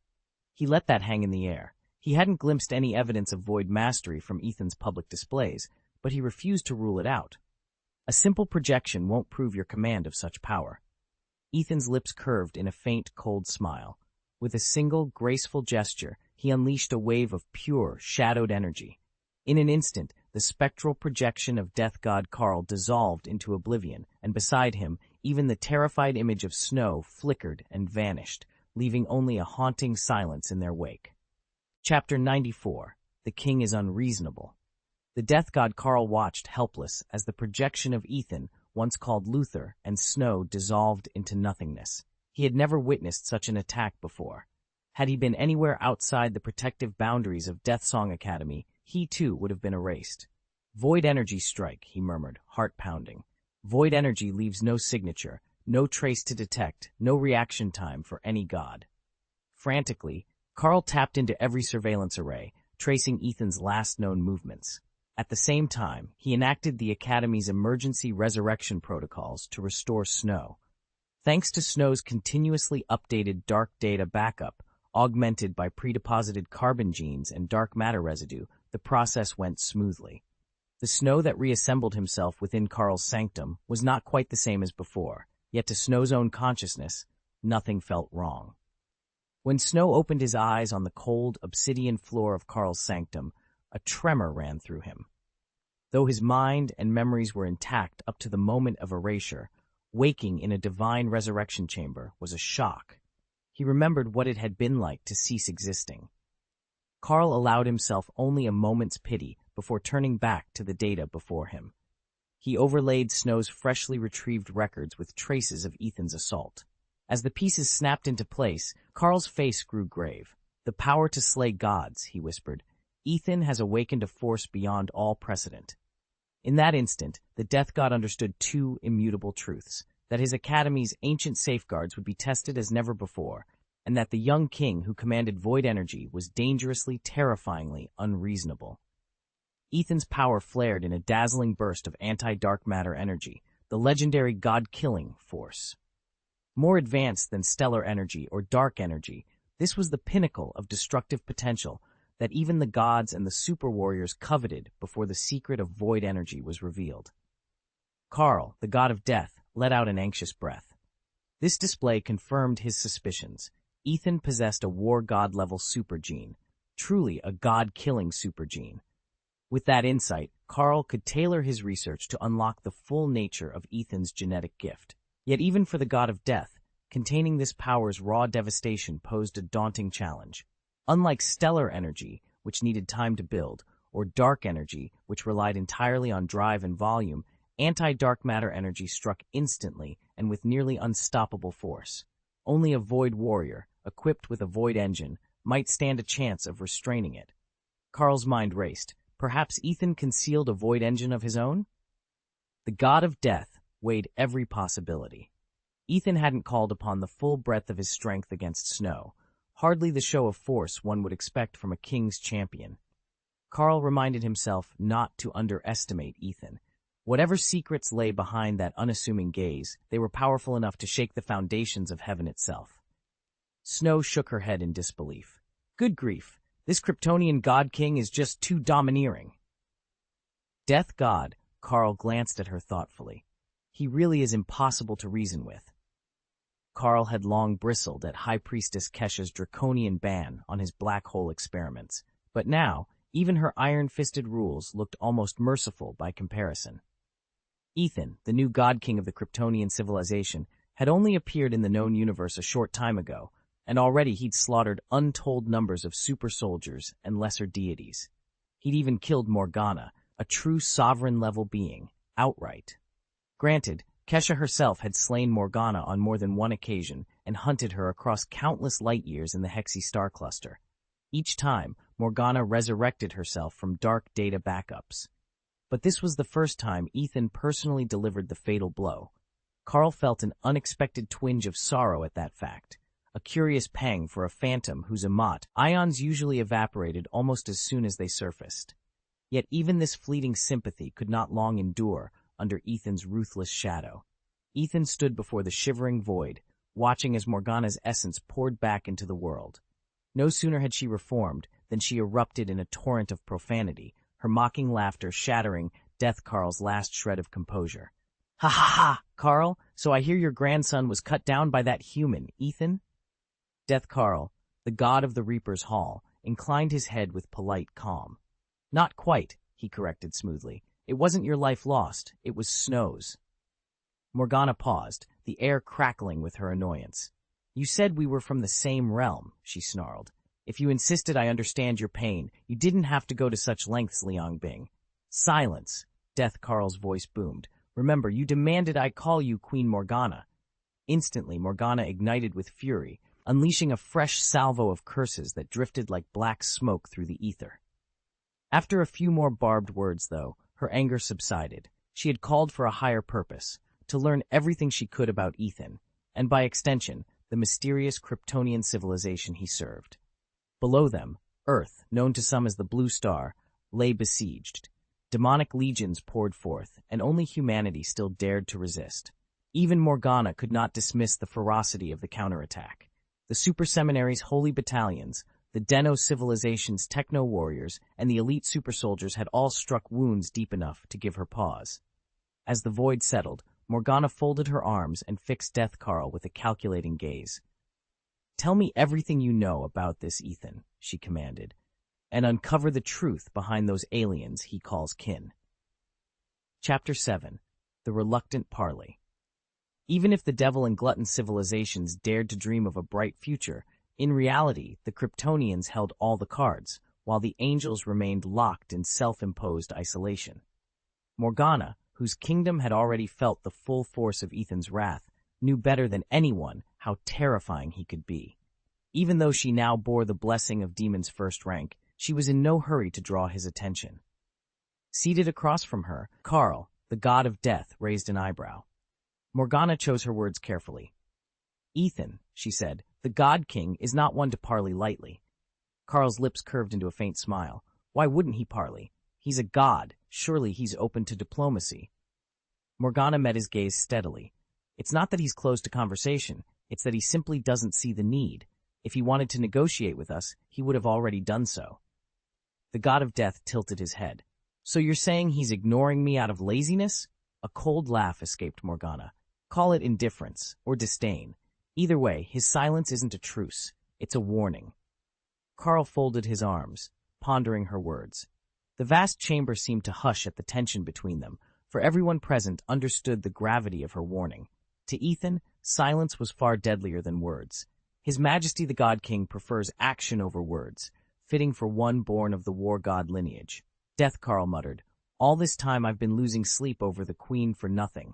He let that hang in the air. He hadn't glimpsed any evidence of void mastery from Ethan's public displays, but he refused to rule it out. A simple projection won't prove your command of such power. Ethan's lips curved in a faint, cold smile. With a single, graceful gesture, he unleashed a wave of pure, shadowed energy. In an instant, the spectral projection of Death God Karl dissolved into oblivion, and beside him, even the terrified image of Snow flickered and vanished, leaving only a haunting silence in their wake. Chapter 94. The King is Unreasonable. The Death God Karl watched helpless as the projection of Ethan, once called Luther, and Snow dissolved into nothingness. He had never witnessed such an attack before. Had he been anywhere outside the protective boundaries of Deathsong Academy, he too would have been erased. "Void energy strike," he murmured, heart pounding. "Void energy leaves no signature, no trace to detect, no reaction time for any god." Frantically, Karl tapped into every surveillance array, tracing Ethan's last known movements. At the same time, he enacted the Academy's emergency resurrection protocols to restore Snow. Thanks to Snow's continuously updated dark data backup, augmented by predeposited carbon genes and dark matter residue, the process went smoothly. The Snow that reassembled himself within Karl's sanctum was not quite the same as before, yet to Snow's own consciousness, nothing felt wrong. When Snow opened his eyes on the cold, obsidian floor of Karl's sanctum, a tremor ran through him. Though his mind and memories were intact up to the moment of erasure, waking in a divine resurrection chamber was a shock. He remembered what it had been like to cease existing. Karl allowed himself only a moment's pity before turning back to the data before him. He overlaid Snow's freshly retrieved records with traces of Ethan's assault. As the pieces snapped into place, Karl's face grew grave. "The power to slay gods," he whispered. "Ethan has awakened a force beyond all precedent." In that instant, the Death God understood two immutable truths: that his Academy's ancient safeguards would be tested as never before, and that the young king who commanded void energy was dangerously, terrifyingly unreasonable. Ethan's power flared in a dazzling burst of anti-dark matter energy, the legendary god-killing force. More advanced than stellar energy or dark energy, this was the pinnacle of destructive potential, that even the gods and the super warriors coveted before the secret of void energy was revealed. Karl, the god of death, let out an anxious breath. This display confirmed his suspicions. Ethan possessed a war god-level super gene, truly a god-killing super gene. With that insight, Karl could tailor his research to unlock the full nature of Ethan's genetic gift. Yet even for the god of death, containing this power's raw devastation posed a daunting challenge. Unlike stellar energy, which needed time to build, or dark energy, which relied entirely on drive and volume, anti-dark matter energy struck instantly and with nearly unstoppable force. Only a void warrior, equipped with a void engine, might stand a chance of restraining it. Karl's mind raced. Perhaps Ethan concealed a void engine of his own? The god of death weighed every possibility. Ethan hadn't called upon the full breadth of his strength against Snow, hardly the show of force one would expect from a king's champion. Karl reminded himself not to underestimate Ethan. Whatever secrets lay behind that unassuming gaze, they were powerful enough to shake the foundations of heaven itself. Snow shook her head in disbelief. Good grief, this Kryptonian god-king is just too domineering. Death god, Karl glanced at her thoughtfully. He really is impossible to reason with. Karl had long bristled at High Priestess Kesha's draconian ban on his black hole experiments, but now, even her iron-fisted rules looked almost merciful by comparison. Ethan, the new god-king of the Kryptonian civilization, had only appeared in the known universe a short time ago, and already he'd slaughtered untold numbers of super soldiers and lesser deities. He'd even killed Morgana, a true sovereign-level being, outright. Granted, Kesha herself had slain Morgana on more than one occasion and hunted her across countless light-years in the Hexy star cluster. Each time, Morgana resurrected herself from dark data backups. But this was the first time Ethan personally delivered the fatal blow. Karl felt an unexpected twinge of sorrow at that fact, a curious pang for a phantom whose ions usually evaporated almost as soon as they surfaced. Yet even this fleeting sympathy could not long endure under Ethan's ruthless shadow. Ethan stood before the shivering void, watching as Morgana's essence poured back into the world. No sooner had she reformed than she erupted in a torrent of profanity, her mocking laughter shattering Death Karl's last shred of composure. Ha ha ha, Karl, so I hear your grandson was cut down by that human, Ethan? Death Karl, the god of the Reaper's Hall, inclined his head with polite calm. Not quite, he corrected smoothly. It wasn't your life lost, it was Snow's. Morgana paused, the air crackling with her annoyance. You said we were from the same realm, she snarled. If you insisted I understand your pain, you didn't have to go to such lengths, Liangbing. Silence, Death Karl's voice boomed. Remember, you demanded I call you Queen Morgana. Instantly, Morgana ignited with fury, unleashing a fresh salvo of curses that drifted like black smoke through the ether. After a few more barbed words, though, her anger subsided. She had called for a higher purpose, to learn everything she could about Ethan, and by extension, the mysterious Kryptonian civilization he served. Below them, Earth, known to some as the Blue Star, lay besieged. Demonic legions poured forth, and only humanity still dared to resist. Even Morgana could not dismiss the ferocity of the counterattack. The Super Seminary's holy battalions, the Deno civilization's techno-warriors, and the elite super soldiers had all struck wounds deep enough to give her pause. As the void settled, Morgana folded her arms and fixed Death Karl with a calculating gaze. Tell me everything you know about this Ethan, she commanded, and uncover the truth behind those aliens he calls kin. Chapter 7. The Reluctant Parley. Even if the Devil and Glutton civilizations dared to dream of a bright future, in reality, the Kryptonians held all the cards, while the angels remained locked in self-imposed isolation. Morgana, whose kingdom had already felt the full force of Ethan's wrath, knew better than anyone how terrifying he could be. Even though she now bore the blessing of Demon's first rank, she was in no hurry to draw his attention. Seated across from her, Karl, the god of death, raised an eyebrow. Morgana chose her words carefully. Ethan, she said, the God King is not one to parley lightly. Karl's lips curved into a faint smile. Why wouldn't he parley? He's a god. Surely he's open to diplomacy. Morgana met his gaze steadily. It's not that he's closed to conversation. It's that he simply doesn't see the need. If he wanted to negotiate with us, he would have already done so. The god of death tilted his head. So you're saying he's ignoring me out of laziness? A cold laugh escaped Morgana. Call it indifference or disdain. Either way, his silence isn't a truce. It's a warning. Carl folded his arms, pondering her words. The vast chamber seemed to hush at the tension between them, for everyone present understood the gravity of her warning. To Ethan, silence was far deadlier than words. His Majesty the God King prefers action over words, fitting for one born of the war god lineage. Death, Carl muttered. All this time I've been losing sleep over the Queen for nothing.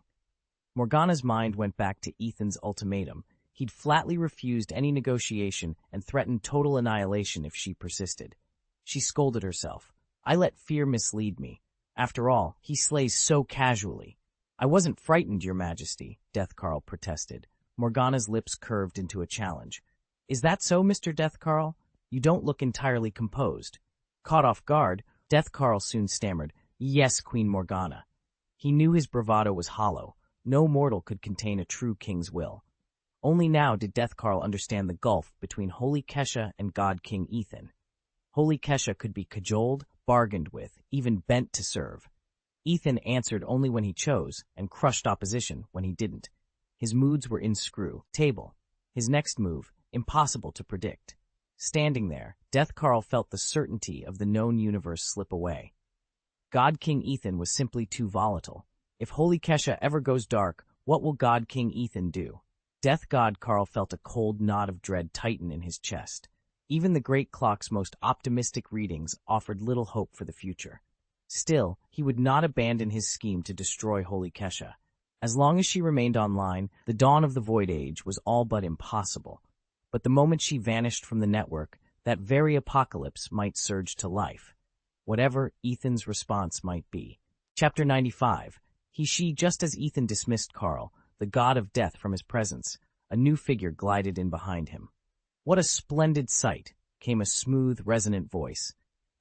Morgana's mind went back to Ethan's ultimatum. He'd flatly refused any negotiation and threatened total annihilation if she persisted. She scolded herself. I let fear mislead me. After all, he slays so casually. I wasn't frightened, Your Majesty, Death Carl protested. Morgana's lips curved into a challenge. Is that so, Mr. Death Carl? You don't look entirely composed. Caught off guard, Death Carl soon stammered. Yes, Queen Morgana. He knew his bravado was hollow. No mortal could contain a true king's will. Only now did Death Carl understand the gulf between Holy Kesha and God King Ethan. Holy Kesha could be cajoled, bargained with, even bent to serve. Ethan answered only when he chose, and crushed opposition when he didn't. His moods were in screw, table. His next move, impossible to predict. Standing there, Death Carl felt the certainty of the known universe slip away. God King Ethan was simply too volatile. If Holy Kesha ever goes dark, what will God King Ethan do? Death God Carl felt a cold knot of dread tighten in his chest. Even the great clock's most optimistic readings offered little hope for the future. Still, he would not abandon his scheme to destroy Holy Kesha. As long as she remained online, the dawn of the Void Age was all but impossible. But the moment she vanished from the network, that very apocalypse might surge to life. Whatever Ethan's response might be. Chapter 95. She, just as Ethan dismissed Carl, the god of death, from his presence, a new figure glided in behind him. What a splendid sight, came a smooth, resonant voice.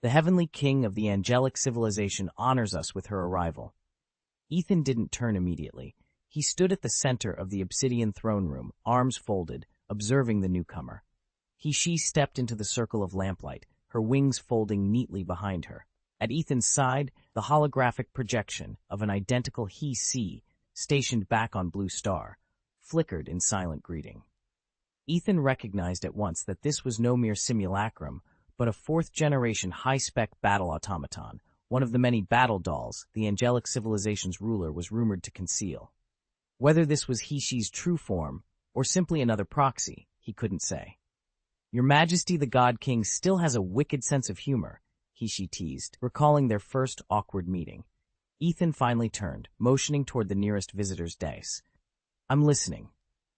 The heavenly king of the angelic civilization honors us with her arrival. Ethan didn't turn immediately. He stood at the center of the obsidian throne room, arms folded, observing the newcomer. She stepped into the circle of lamplight, her wings folding neatly behind her. At Ethan's side, the holographic projection of an identical he-she, stationed back on Blue Star, flickered in silent greeting. Ethan recognized at once that this was no mere simulacrum, but a fourth-generation high-spec battle automaton, one of the many battle dolls the angelic civilization's ruler was rumored to conceal. Whether this was he-she's true form, or simply another proxy, he couldn't say. Your Majesty the God King still has a wicked sense of humor, he-she teased, recalling their first awkward meeting. Ethan finally turned, motioning toward the nearest visitor's dais. I'm listening.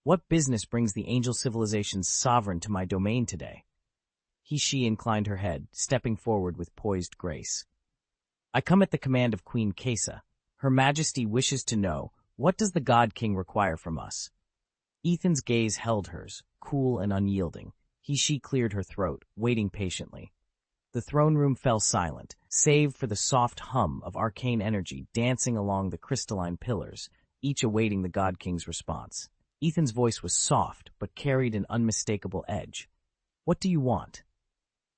What business brings the angel civilization's sovereign to my domain today? She inclined her head, stepping forward with poised grace. I come at the command of Queen Kesa. Her Majesty wishes to know, what does the God King require from us? Ethan's gaze held hers, cool and unyielding. She cleared her throat, waiting patiently. The throne room fell silent, save for the soft hum of arcane energy dancing along the crystalline pillars, each awaiting the God King's response. Ethan's voice was soft, but carried an unmistakable edge. What do you want?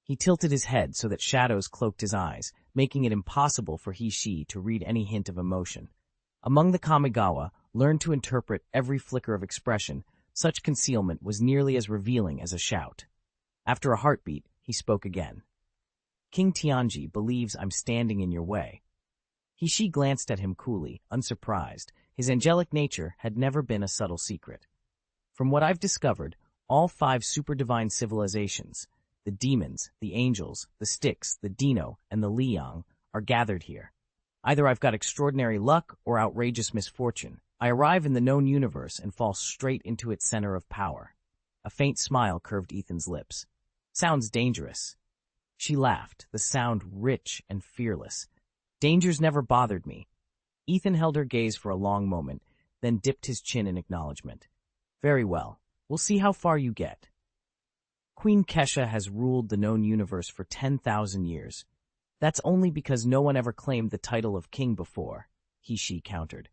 He tilted his head so that shadows cloaked his eyes, making it impossible for she to read any hint of emotion. Among the Kamigawa, learned to interpret every flicker of expression, such concealment was nearly as revealing as a shout. After a heartbeat, he spoke again. King Tianji believes I'm standing in your way. She glanced at him coolly, unsurprised. His angelic nature had never been a subtle secret. From what I've discovered, all 5 super-divine civilizations, the demons, the angels, the Styx, the Dino, and the Liang, are gathered here. Either I've got extraordinary luck or outrageous misfortune. I arrive in the known universe and fall straight into its center of power. A faint smile curved Ethan's lips. Sounds dangerous. She laughed, the sound rich and fearless. Dangers never bothered me. Ethan held her gaze for a long moment, then dipped his chin in acknowledgement. Very well. We'll see how far you get. Queen Kesha has ruled the known universe for 10,000 years. That's only because no one ever claimed the title of king before, she countered.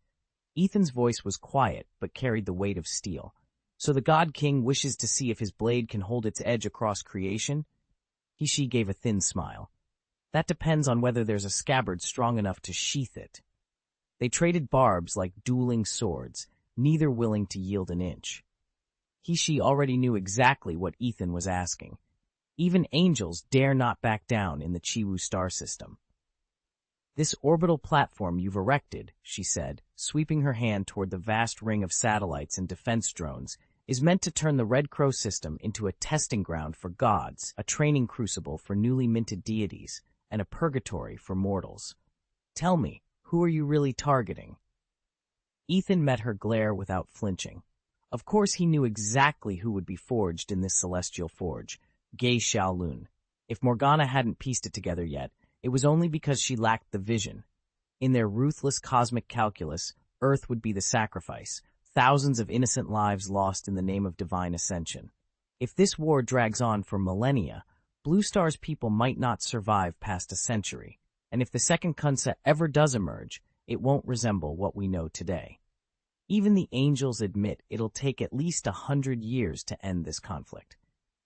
Ethan's voice was quiet, but carried the weight of steel. So the God King wishes to see if his blade can hold its edge across creation? She gave a thin smile. That depends on whether there's a scabbard strong enough to sheath it. They traded barbs like dueling swords, neither willing to yield an inch. She already knew exactly what Ethan was asking. Even angels dare not back down in the Chiwu star system. This orbital platform you've erected, she said, sweeping her hand toward the vast ring of satellites and defense drones, is meant to turn the Red Crow system into a testing ground for gods, a training crucible for newly minted deities, and a purgatory for mortals. Tell me, who are you really targeting? Ethan met her glare without flinching. Of course he knew exactly who would be forged in this celestial forge, Gay Xiaolun. If Morgana hadn't pieced it together yet, it was only because she lacked the vision. In their ruthless cosmic calculus, Earth would be the sacrifice, thousands of innocent lives lost in the name of divine ascension. If this war drags on for millennia, Blue Star's people might not survive past a century, and if the second Kunsa ever does emerge, it won't resemble what we know today. Even the angels admit it'll take at least 100 years to end this conflict.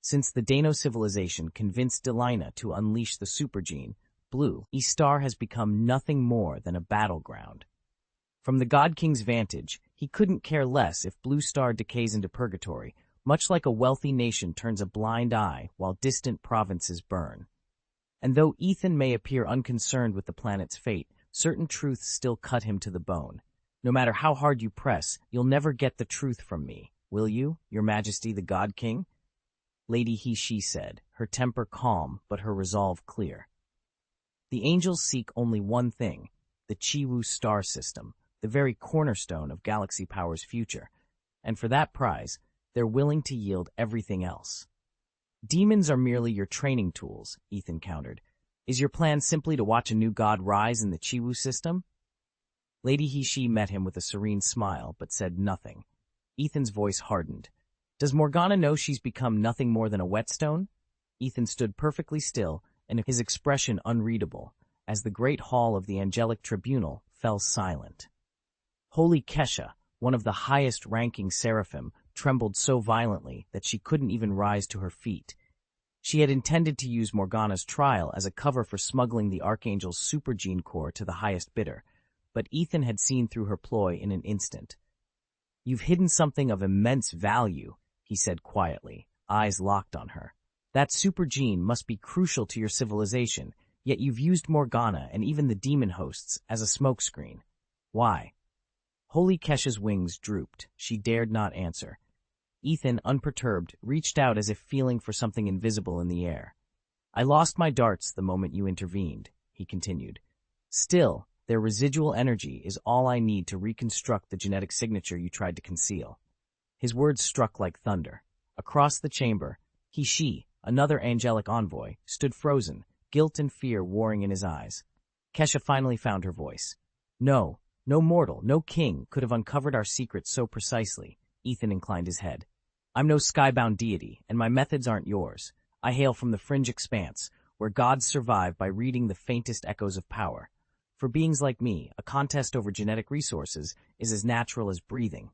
Since the Dano civilization convinced Delina to unleash the supergene, Blue Star has become nothing more than a battleground. From the God King's vantage, he couldn't care less if Blue Star decays into purgatory, much like a wealthy nation turns a blind eye while distant provinces burn. And though Ethan may appear unconcerned with the planet's fate, certain truths still cut him to the bone. No matter how hard you press, you'll never get the truth from me, will you, Your Majesty the God King? Lady He-She said, her temper calm but her resolve clear. The angels seek only one thing, the Chiwu star system, the very cornerstone of Galaxy Power's future, and for that prize, they're willing to yield everything else. Demons are merely your training tools, Ethan countered. Is your plan simply to watch a new god rise in the Chiwu system? Lady He-She met him with a serene smile, but said nothing. Ethan's voice hardened. Does Morgana know she's become nothing more than a whetstone? Ethan stood perfectly still, and his expression unreadable, as the great hall of the angelic tribunal fell silent. Holy Kesha, one of the highest-ranking seraphim, trembled so violently that she couldn't even rise to her feet. She had intended to use Morgana's trial as a cover for smuggling the Archangel's supergene core to the highest bidder, but Ethan had seen through her ploy in an instant. You've hidden something of immense value, he said quietly, eyes locked on her. That supergene must be crucial to your civilization, yet you've used Morgana and even the demon hosts as a smokescreen. Why? Holy Kesha's wings drooped. She dared not answer. Ethan, unperturbed, reached out as if feeling for something invisible in the air. I lost my darts the moment you intervened, he continued. Still, their residual energy is all I need to reconstruct the genetic signature you tried to conceal. His words struck like thunder. Across the chamber, He-She, another angelic envoy, stood frozen, guilt and fear warring in his eyes. Kesha finally found her voice. No mortal, no king could have uncovered our secrets so precisely. Ethan inclined his head. I'm no skybound deity, and my methods aren't yours. I hail from the fringe expanse, where gods survive by reading the faintest echoes of power. For beings like me, a contest over genetic resources is as natural as breathing.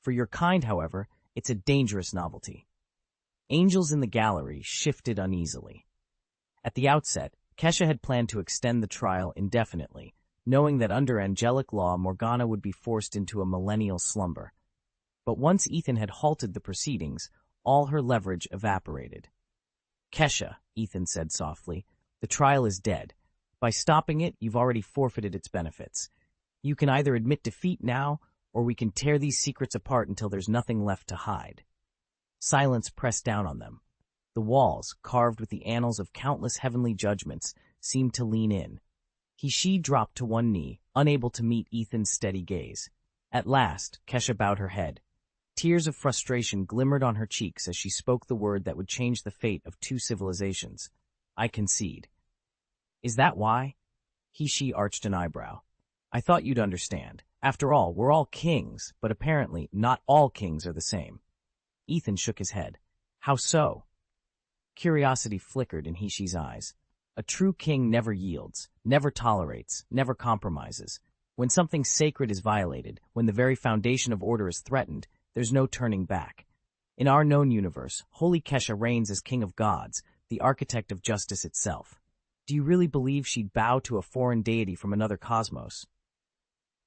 For your kind, however, it's a dangerous novelty. Angels in the gallery shifted uneasily. At the outset, Kesha had planned to extend the trial indefinitely, knowing that under angelic law Morgana would be forced into a millennial slumber. But once Ethan had halted the proceedings, all her leverage evaporated. Kesha, Ethan said softly, the trial is dead. By stopping it, you've already forfeited its benefits. You can either admit defeat now, or we can tear these secrets apart until there's nothing left to hide. Silence pressed down on them. The walls, carved with the annals of countless heavenly judgments, seemed to lean in. He-She dropped to one knee, unable to meet Ethan's steady gaze. At last, Kesha bowed her head. Tears of frustration glimmered on her cheeks as she spoke the word that would change the fate of two civilizations. I concede. Is that why? He-She arched an eyebrow. I thought you'd understand. After all, we're all kings, but apparently not all kings are the same. Ethan shook his head. How so? Curiosity flickered in He-She's eyes. A true king never yields, never tolerates, never compromises. When something sacred is violated, when the very foundation of order is threatened, there's no turning back. In our known universe, Holy Kesha reigns as king of gods, the architect of justice itself. Do you really believe she'd bow to a foreign deity from another cosmos?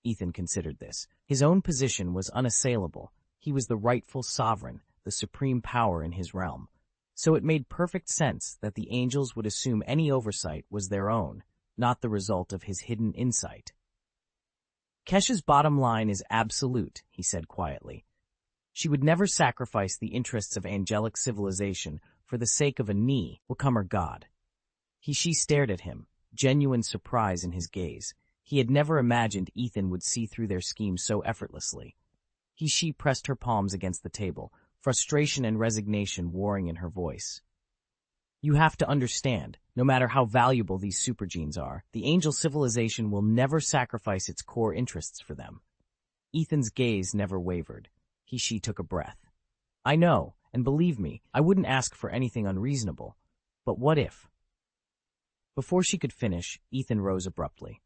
Ethan considered this. His own position was unassailable. He was the rightful sovereign, the supreme power in his realm. So it made perfect sense that the angels would assume any oversight was their own, not the result of his hidden insight. Kesha's bottom line is absolute, he said quietly. She would never sacrifice the interests of angelic civilization for the sake of a newcomer god. She stared at him, genuine surprise in his gaze. He had never imagined Ethan would see through their scheme so effortlessly. She pressed her palms against the table, frustration and resignation warring in her voice. You have to understand, no matter how valuable these supergenes are, the angel civilization will never sacrifice its core interests for them. Ethan's gaze never wavered. She took a breath. I know, and believe me, I wouldn't ask for anything unreasonable. But what if? Before she could finish, Ethan rose abruptly.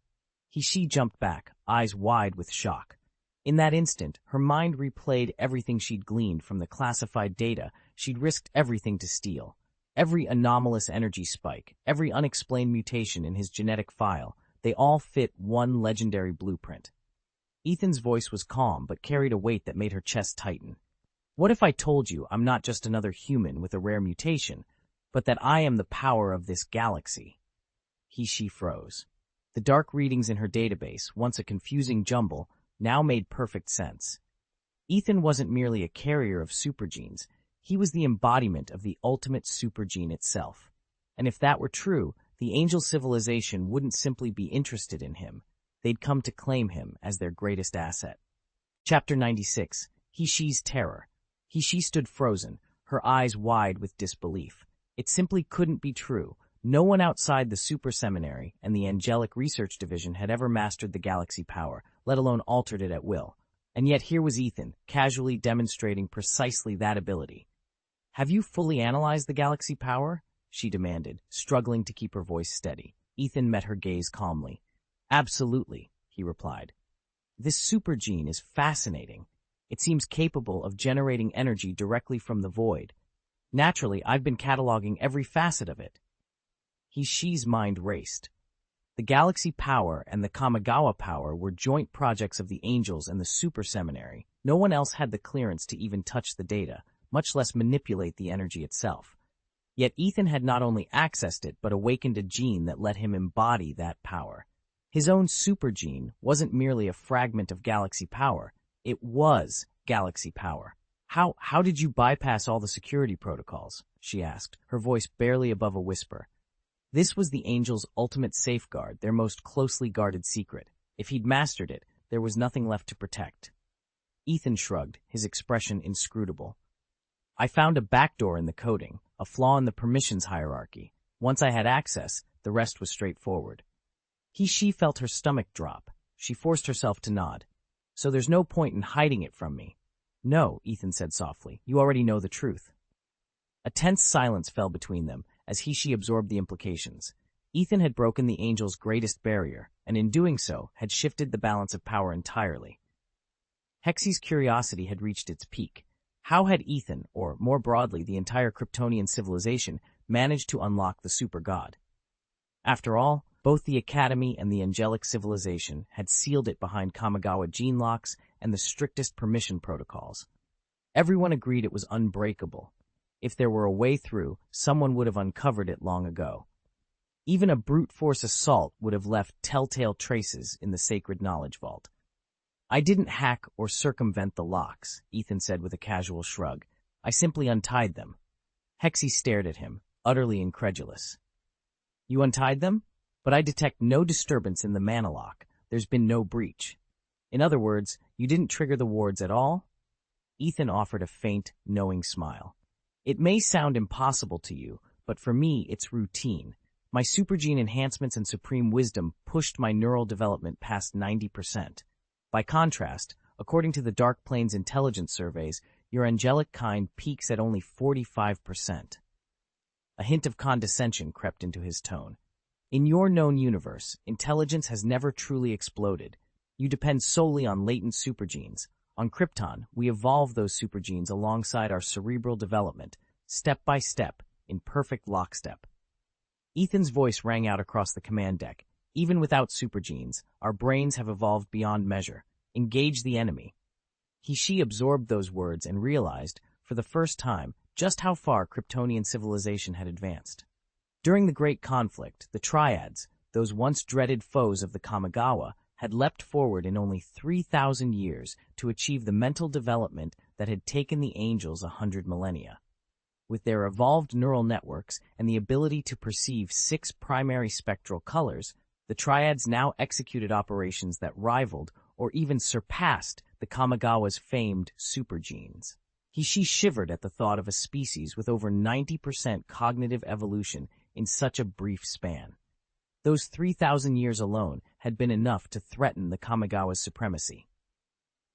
She jumped back, eyes wide with shock. In that instant, her mind replayed everything she'd gleaned from the classified data she'd risked everything to steal. Every anomalous energy spike, every unexplained mutation in his genetic file, they all fit one legendary blueprint. Ethan's voice was calm but carried a weight that made her chest tighten. What if I told you I'm not just another human with a rare mutation, but that I am the power of this galaxy? She froze. The dark readings in her database, once a confusing jumble, now made perfect sense. Ethan wasn't merely a carrier of supergenes. He was the embodiment of the ultimate supergene itself. And if that were true, the angel civilization wouldn't simply be interested in him. They'd come to claim him as their greatest asset. Chapter 96. She's terror. She stood frozen, her eyes wide with disbelief. It simply couldn't be true. No one outside the Super Seminary and the Angelic Research Division had ever mastered the galaxy power, let alone altered it at will. And yet here was Ethan, casually demonstrating precisely that ability. Have you fully analyzed the galaxy power? She demanded, struggling to keep her voice steady. Ethan met her gaze calmly. Absolutely, he replied. This supergene is fascinating. It seems capable of generating energy directly from the void. Naturally, I've been cataloging every facet of it. She's mind raced. The galaxy power and the Kamigawa power were joint projects of the angels and the Super Seminary. No one else had the clearance to even touch the data, much less manipulate the energy itself. Yet Ethan had not only accessed it, but awakened a gene that let him embody that power. His own supergene wasn't merely a fragment of galaxy power. It was galaxy power. How did you bypass all the security protocols? She asked, her voice barely above a whisper. This was the Angels' ultimate safeguard, their most closely guarded secret. If he'd mastered it, there was nothing left to protect. Ethan shrugged, his expression inscrutable. I found a backdoor in the coding, a flaw in the permissions hierarchy. Once I had access, the rest was straightforward. She felt her stomach drop. She forced herself to nod. So there's no point in hiding it from me. No, Ethan said softly. You already know the truth. A tense silence fell between them, as she absorbed the implications. Ethan had broken the Angels' greatest barrier, and in doing so, had shifted the balance of power entirely. Hexie's curiosity had reached its peak. How had Ethan, or more broadly the entire Kryptonian civilization, managed to unlock the super god? After all, both the Academy and the angelic civilization had sealed it behind Kamigawa gene locks and the strictest permission protocols. Everyone agreed it was unbreakable. If there were a way through, someone would have uncovered it long ago. Even a brute force assault would have left telltale traces in the sacred knowledge vault. I didn't hack or circumvent the locks, Ethan said with a casual shrug. I simply untied them. Hexie stared at him, utterly incredulous. You untied them? But I detect no disturbance in the mana lock. There's been no breach. In other words, you didn't trigger the wards at all? Ethan offered a faint, knowing smile. It may sound impossible to you, but for me, it's routine. My supergene enhancements and supreme wisdom pushed my neural development past 90%. By contrast, according to the Dark Plains intelligence surveys, your angelic kind peaks at only 45%. A hint of condescension crept into his tone. In your known universe, intelligence has never truly exploded. You depend solely on latent supergenes. On Krypton, we evolve those supergenes alongside our cerebral development, step by step, in perfect lockstep. Ethan's voice rang out across the command deck. Even without super genes, our brains have evolved beyond measure. Engage the enemy. She absorbed those words and realized, for the first time, just how far Kryptonian civilization had advanced. During the Great Conflict, the Triads, those once dreaded foes of the Kamigawa, had leapt forward in only 3,000 years to achieve the mental development that had taken the angels 100 millennia. With their evolved neural networks and the ability to perceive 6 primary spectral colors, the Triads now executed operations that rivaled or even surpassed the Kamigawa's famed super genes. She shivered at the thought of a species with over 90% cognitive evolution in such a brief span. Those 3,000 years alone had been enough to threaten the Kamigawa's supremacy.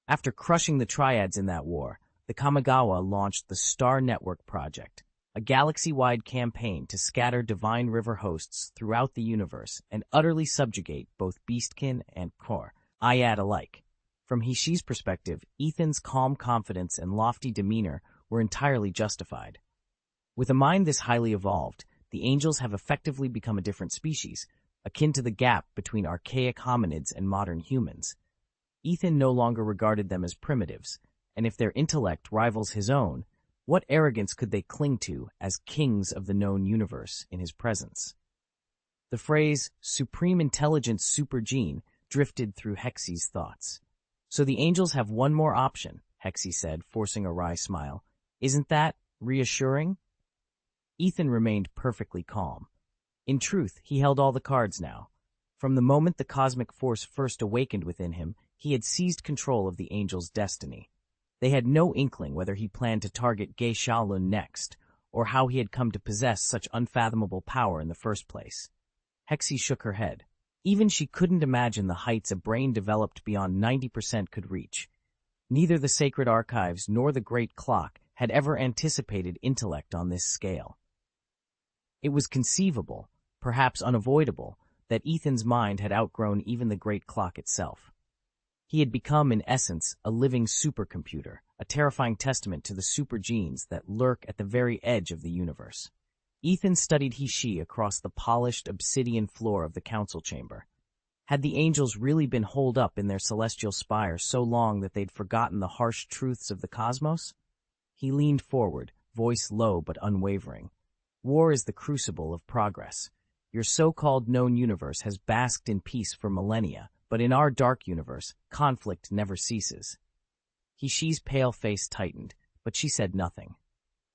After crushing the Triads in that war, the Kamigawa launched the Star Network Project, a galaxy-wide campaign to scatter divine river hosts throughout the universe and utterly subjugate both beastkin and Ayad alike. From Hishi's perspective, Ethan's calm confidence and lofty demeanor were entirely justified. With a mind this highly evolved, the angels have effectively become a different species, akin to the gap between archaic hominids and modern humans. Ethan no longer regarded them as primitives, and if their intellect rivals his own, what arrogance could they cling to as kings of the known universe in his presence? The phrase, supreme intelligence super gene, drifted through Hexy's thoughts. So the angels have one more option, Hexy said, forcing a wry smile. Isn't that reassuring? Ethan remained perfectly calm. In truth, he held all the cards now. From the moment the cosmic force first awakened within him, he had seized control of the angels' destiny. They had no inkling whether he planned to target Ge Shaolun next, or how he had come to possess such unfathomable power in the first place. Hexy shook her head. Even she couldn't imagine the heights a brain developed beyond 90% could reach. Neither the sacred archives nor the great clock had ever anticipated intellect on this scale. It was conceivable, perhaps unavoidable, that Ethan's mind had outgrown even the great clock itself. He had become, in essence, a living supercomputer, a terrifying testament to the super genes that lurk at the very edge of the universe. Ethan studied Hishi across the polished obsidian floor of the council chamber. Had the angels really been holed up in their celestial spire so long that they'd forgotten the harsh truths of the cosmos? He leaned forward, voice low but unwavering. War is the crucible of progress. Your so-called known universe has basked in peace for millennia, but in our dark universe, conflict never ceases. Hishi's pale face tightened, but she said nothing.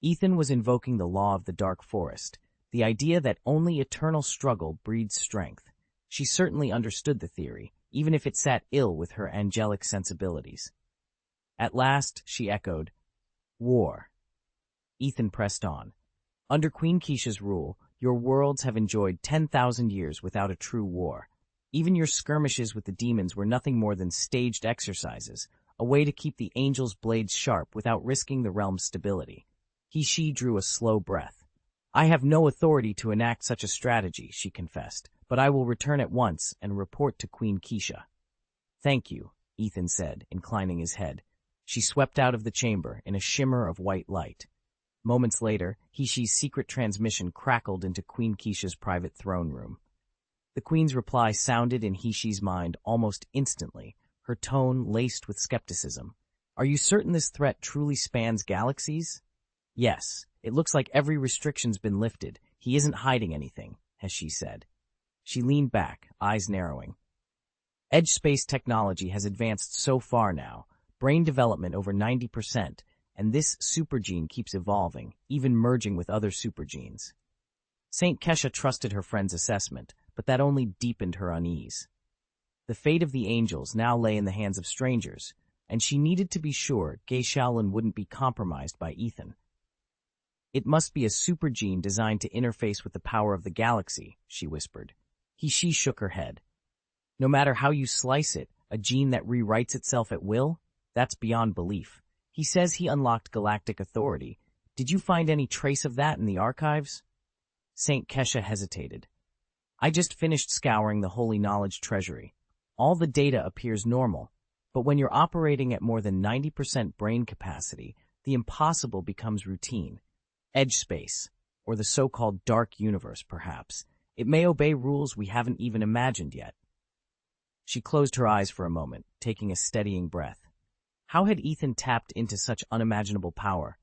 Ethan was invoking the law of the dark forest, the idea that only eternal struggle breeds strength. She certainly understood the theory, even if it sat ill with her angelic sensibilities. At last, she echoed, war. Ethan pressed on. Under Queen Keisha's rule, your worlds have enjoyed 10,000 years without a true war. Even your skirmishes with the demons were nothing more than staged exercises, a way to keep the angels' blades sharp without risking the realm's stability. She drew a slow breath. I have no authority to enact such a strategy, she confessed, but I will return at once and report to Queen Keisha. Thank you, Ethan said, inclining his head. She swept out of the chamber in a shimmer of white light. Moments later, Hishi's secret transmission crackled into Queen Keisha's private throne room. The Queen's reply sounded in Hishi's mind almost instantly, her tone laced with skepticism. Are you certain this threat truly spans galaxies? Yes, it looks like every restriction's been lifted. He isn't hiding anything, as she said. She leaned back, eyes narrowing. Edge space technology has advanced so far now, brain development over 90%, and this supergene keeps evolving, even merging with other supergenes. Saint Kesha trusted her friend's assessment, but that only deepened her unease. The fate of the angels now lay in the hands of strangers, and she needed to be sure Ge Shaolun wouldn't be compromised by Ethan. It must be a supergene designed to interface with the power of the galaxy, she whispered. She shook her head. No matter how you slice it, a gene that rewrites itself at will? That's beyond belief. He says he unlocked galactic authority. Did you find any trace of that in the archives? Saint Kesha hesitated. I just finished scouring the Holy Knowledge Treasury. All the data appears normal, but when you're operating at more than 90% brain capacity, the impossible becomes routine. Edge space, or the so-called dark universe, perhaps, It may obey rules we haven't even imagined yet. She closed her eyes for a moment, taking a steadying breath. How had Ethan tapped into such unimaginable power?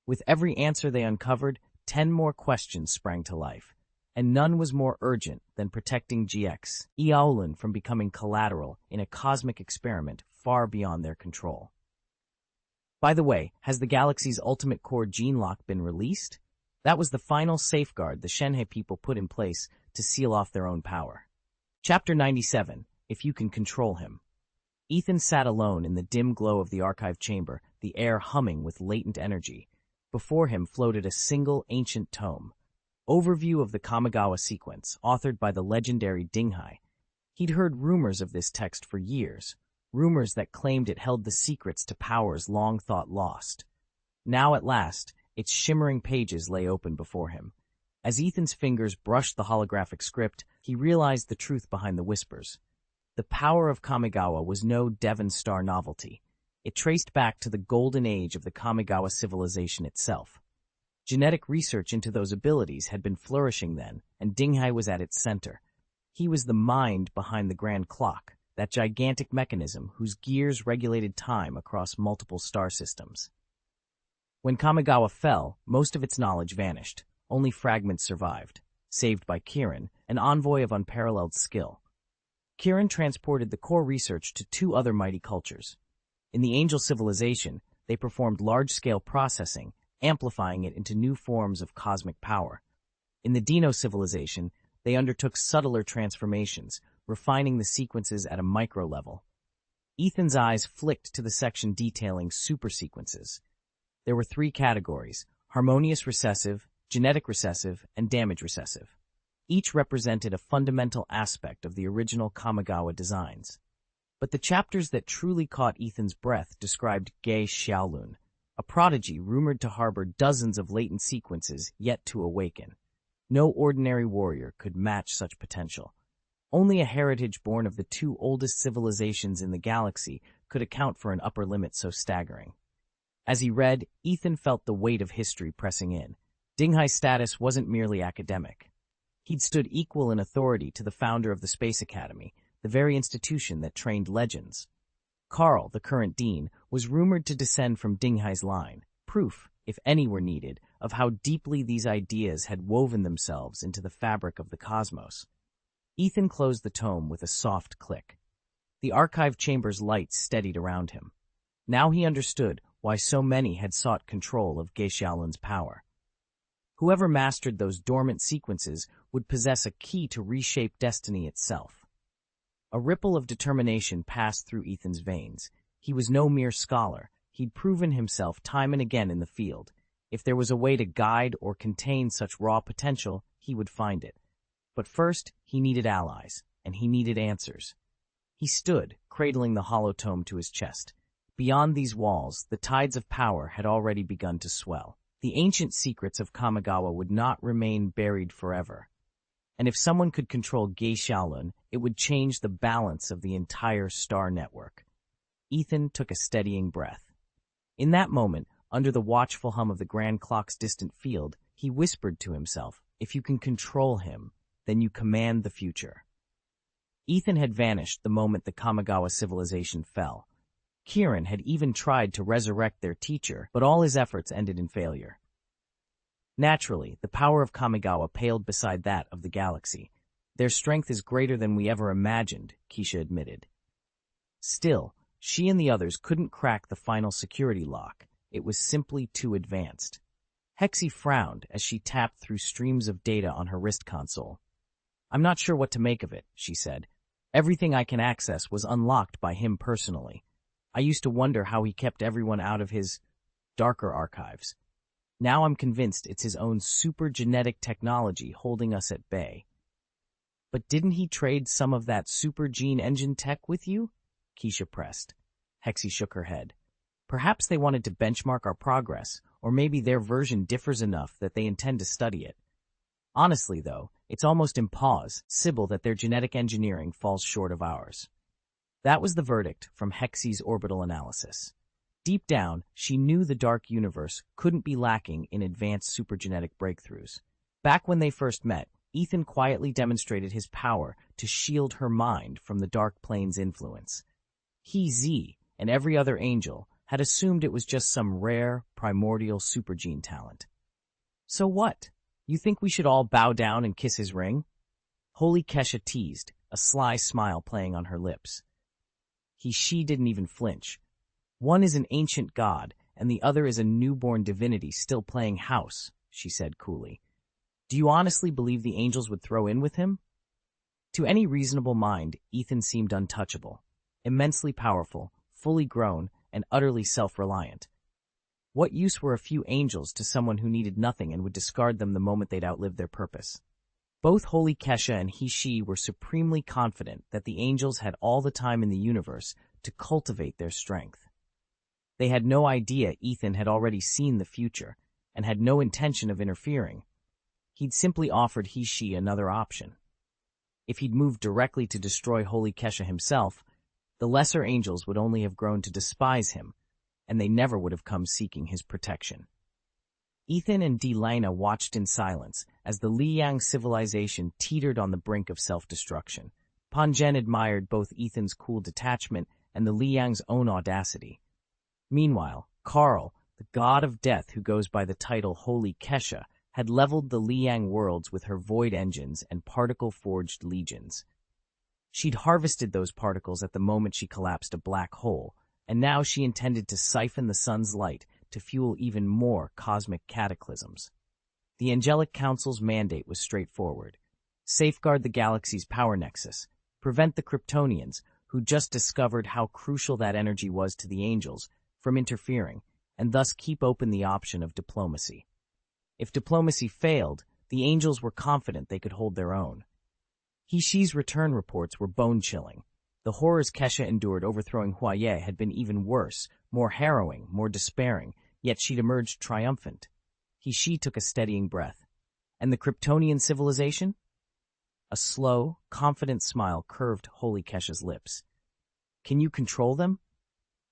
With every answer they uncovered, 10 more questions sprang to life, and none was more urgent than protecting GX Eowlin from becoming collateral in a cosmic experiment far beyond their control. By the way, has the galaxy's ultimate core gene lock been released? That was the final safeguard the Shenhe people put in place to seal off their own power. Chapter 97, If You Can Control Him. Ethan sat alone in the dim glow of the archive chamber, the air humming with latent energy. Before him floated a single ancient tome. Overview of the Kamigawa sequence, authored by the legendary Dinghai. He'd heard rumors of this text for years, rumors that claimed it held the secrets to powers long thought lost. Now at last, its shimmering pages lay open before him. As Ethan's fingers brushed the holographic script, he realized the truth behind the whispers. The power of Kamigawa was no Devon Star novelty. It traced back to the golden age of the Kamigawa civilization itself. Genetic research into those abilities had been flourishing then, and Dinghai was at its center. He was the mind behind the grand clock, that gigantic mechanism whose gears regulated time across multiple star systems. When Kamigawa fell, most of its knowledge vanished. Only fragments survived, saved by Kirin, an envoy of unparalleled skill. Kirin transported the core research to 2 other mighty cultures. In the Angel civilization, they performed large-scale processing, amplifying it into new forms of cosmic power. In the Dino civilization, they undertook subtler transformations, refining the sequences at a micro level. Ethan's eyes flicked to the section detailing supersequences. There were 3 categories: harmonious recessive, genetic recessive, and damage recessive. Each represented a fundamental aspect of the original Kamigawa designs. But the chapters that truly caught Ethan's breath described Ge Xiaolun, a prodigy rumored to harbor dozens of latent sequences yet to awaken. No ordinary warrior could match such potential. Only a heritage born of the 2 oldest civilizations in the galaxy could account for an upper limit so staggering. As he read, Ethan felt the weight of history pressing in. Dinghai's status wasn't merely academic. He'd stood equal in authority to the founder of the Space Academy, the very institution that trained legends. Carl, the current dean, was rumored to descend from Dinghai's line, proof, if any were needed, of how deeply these ideas had woven themselves into the fabric of the cosmos. Ethan closed the tome with a soft click. The archive chamber's lights steadied around him. Now he understood why so many had sought control of Ge Xiaolun's power. Whoever mastered those dormant sequences would possess a key to reshape destiny itself. A ripple of determination passed through Ethan's veins. He was no mere scholar. He'd proven himself time and again in the field. If there was a way to guide or contain such raw potential, he would find it. But first, he needed allies, and he needed answers. He stood, cradling the hollow tome to his chest. Beyond these walls, the tides of power had already begun to swell. The ancient secrets of Kamigawa would not remain buried forever. And if someone could control Ge Xiaolun, it would change the balance of the entire star network. Ethan took a steadying breath. In that moment, under the watchful hum of the grand clock's distant field, he whispered to himself, "If you can control him, then you command the future." Ethan had vanished the moment the Kamigawa civilization fell. Kirin had even tried to resurrect their teacher, but all his efforts ended in failure. Naturally, the power of Kamigawa paled beside that of the galaxy. Their strength is greater than we ever imagined, Keisha admitted. Still, she and the others couldn't crack the final security lock. It was simply too advanced. Hexie frowned as she tapped through streams of data on her wrist console. "I'm not sure what to make of it," she said. "Everything I can access was unlocked by him personally. I used to wonder how he kept everyone out of his darker archives. Now I'm convinced it's his own super genetic technology holding us at bay." "But didn't he trade some of that super gene engine tech with you?" Keisha pressed. Hexie shook her head. "Perhaps they wanted to benchmark our progress, or maybe their version differs enough that they intend to study it. Honestly, though, it's almost impossible that their genetic engineering falls short of ours." That was the verdict from Hexie's orbital analysis. Deep down, she knew the dark universe couldn't be lacking in advanced supergenetic breakthroughs. Back when they first met, Ethan quietly demonstrated his power to shield her mind from the Dark Plane's influence. He, Z, and every other angel had assumed it was just some rare, primordial supergene talent. So what? You think we should all bow down and kiss his ring? Holy Kesha teased, a sly smile playing on her lips. She didn't even flinch. One is an ancient god, and the other is a newborn divinity still playing house, she said coolly. Do you honestly believe the angels would throw in with him? To any reasonable mind, Ethan seemed untouchable, immensely powerful, fully grown, and utterly self-reliant. What use were a few angels to someone who needed nothing and would discard them the moment they'd outlived their purpose? Both Holy Kesha and she were supremely confident that the angels had all the time in the universe to cultivate their strength. They had no idea Ethan had already seen the future and had no intention of interfering. He'd simply offered she another option. If he'd moved directly to destroy Holy Kesha himself, the lesser angels would only have grown to despise him, and they never would have come seeking his protection. Ethan and Delina watched in silence as the Liang civilization teetered on the brink of self-destruction. Panjen admired both Ethan's cool detachment and the Liang's own audacity. Meanwhile, Karl, the god of death who goes by the title Holy Kesha, had leveled the Liang worlds with her void engines and particle-forged legions. She'd harvested those particles at the moment she collapsed a black hole, and now she intended to siphon the sun's light to fuel even more cosmic cataclysms. The Angelic Council's mandate was straightforward. Safeguard the galaxy's power nexus, prevent the Kryptonians, who just discovered how crucial that energy was to the angels, from interfering, and thus keep open the option of diplomacy. If diplomacy failed, the angels were confident they could hold their own. She's return reports were bone-chilling. The horrors Kesha endured overthrowing Huaye had been even worse, more harrowing, more despairing, yet she'd emerged triumphant. She took a steadying breath. And the Kryptonian civilization? A slow, confident smile curved Holy Kesha's lips. Can you control them?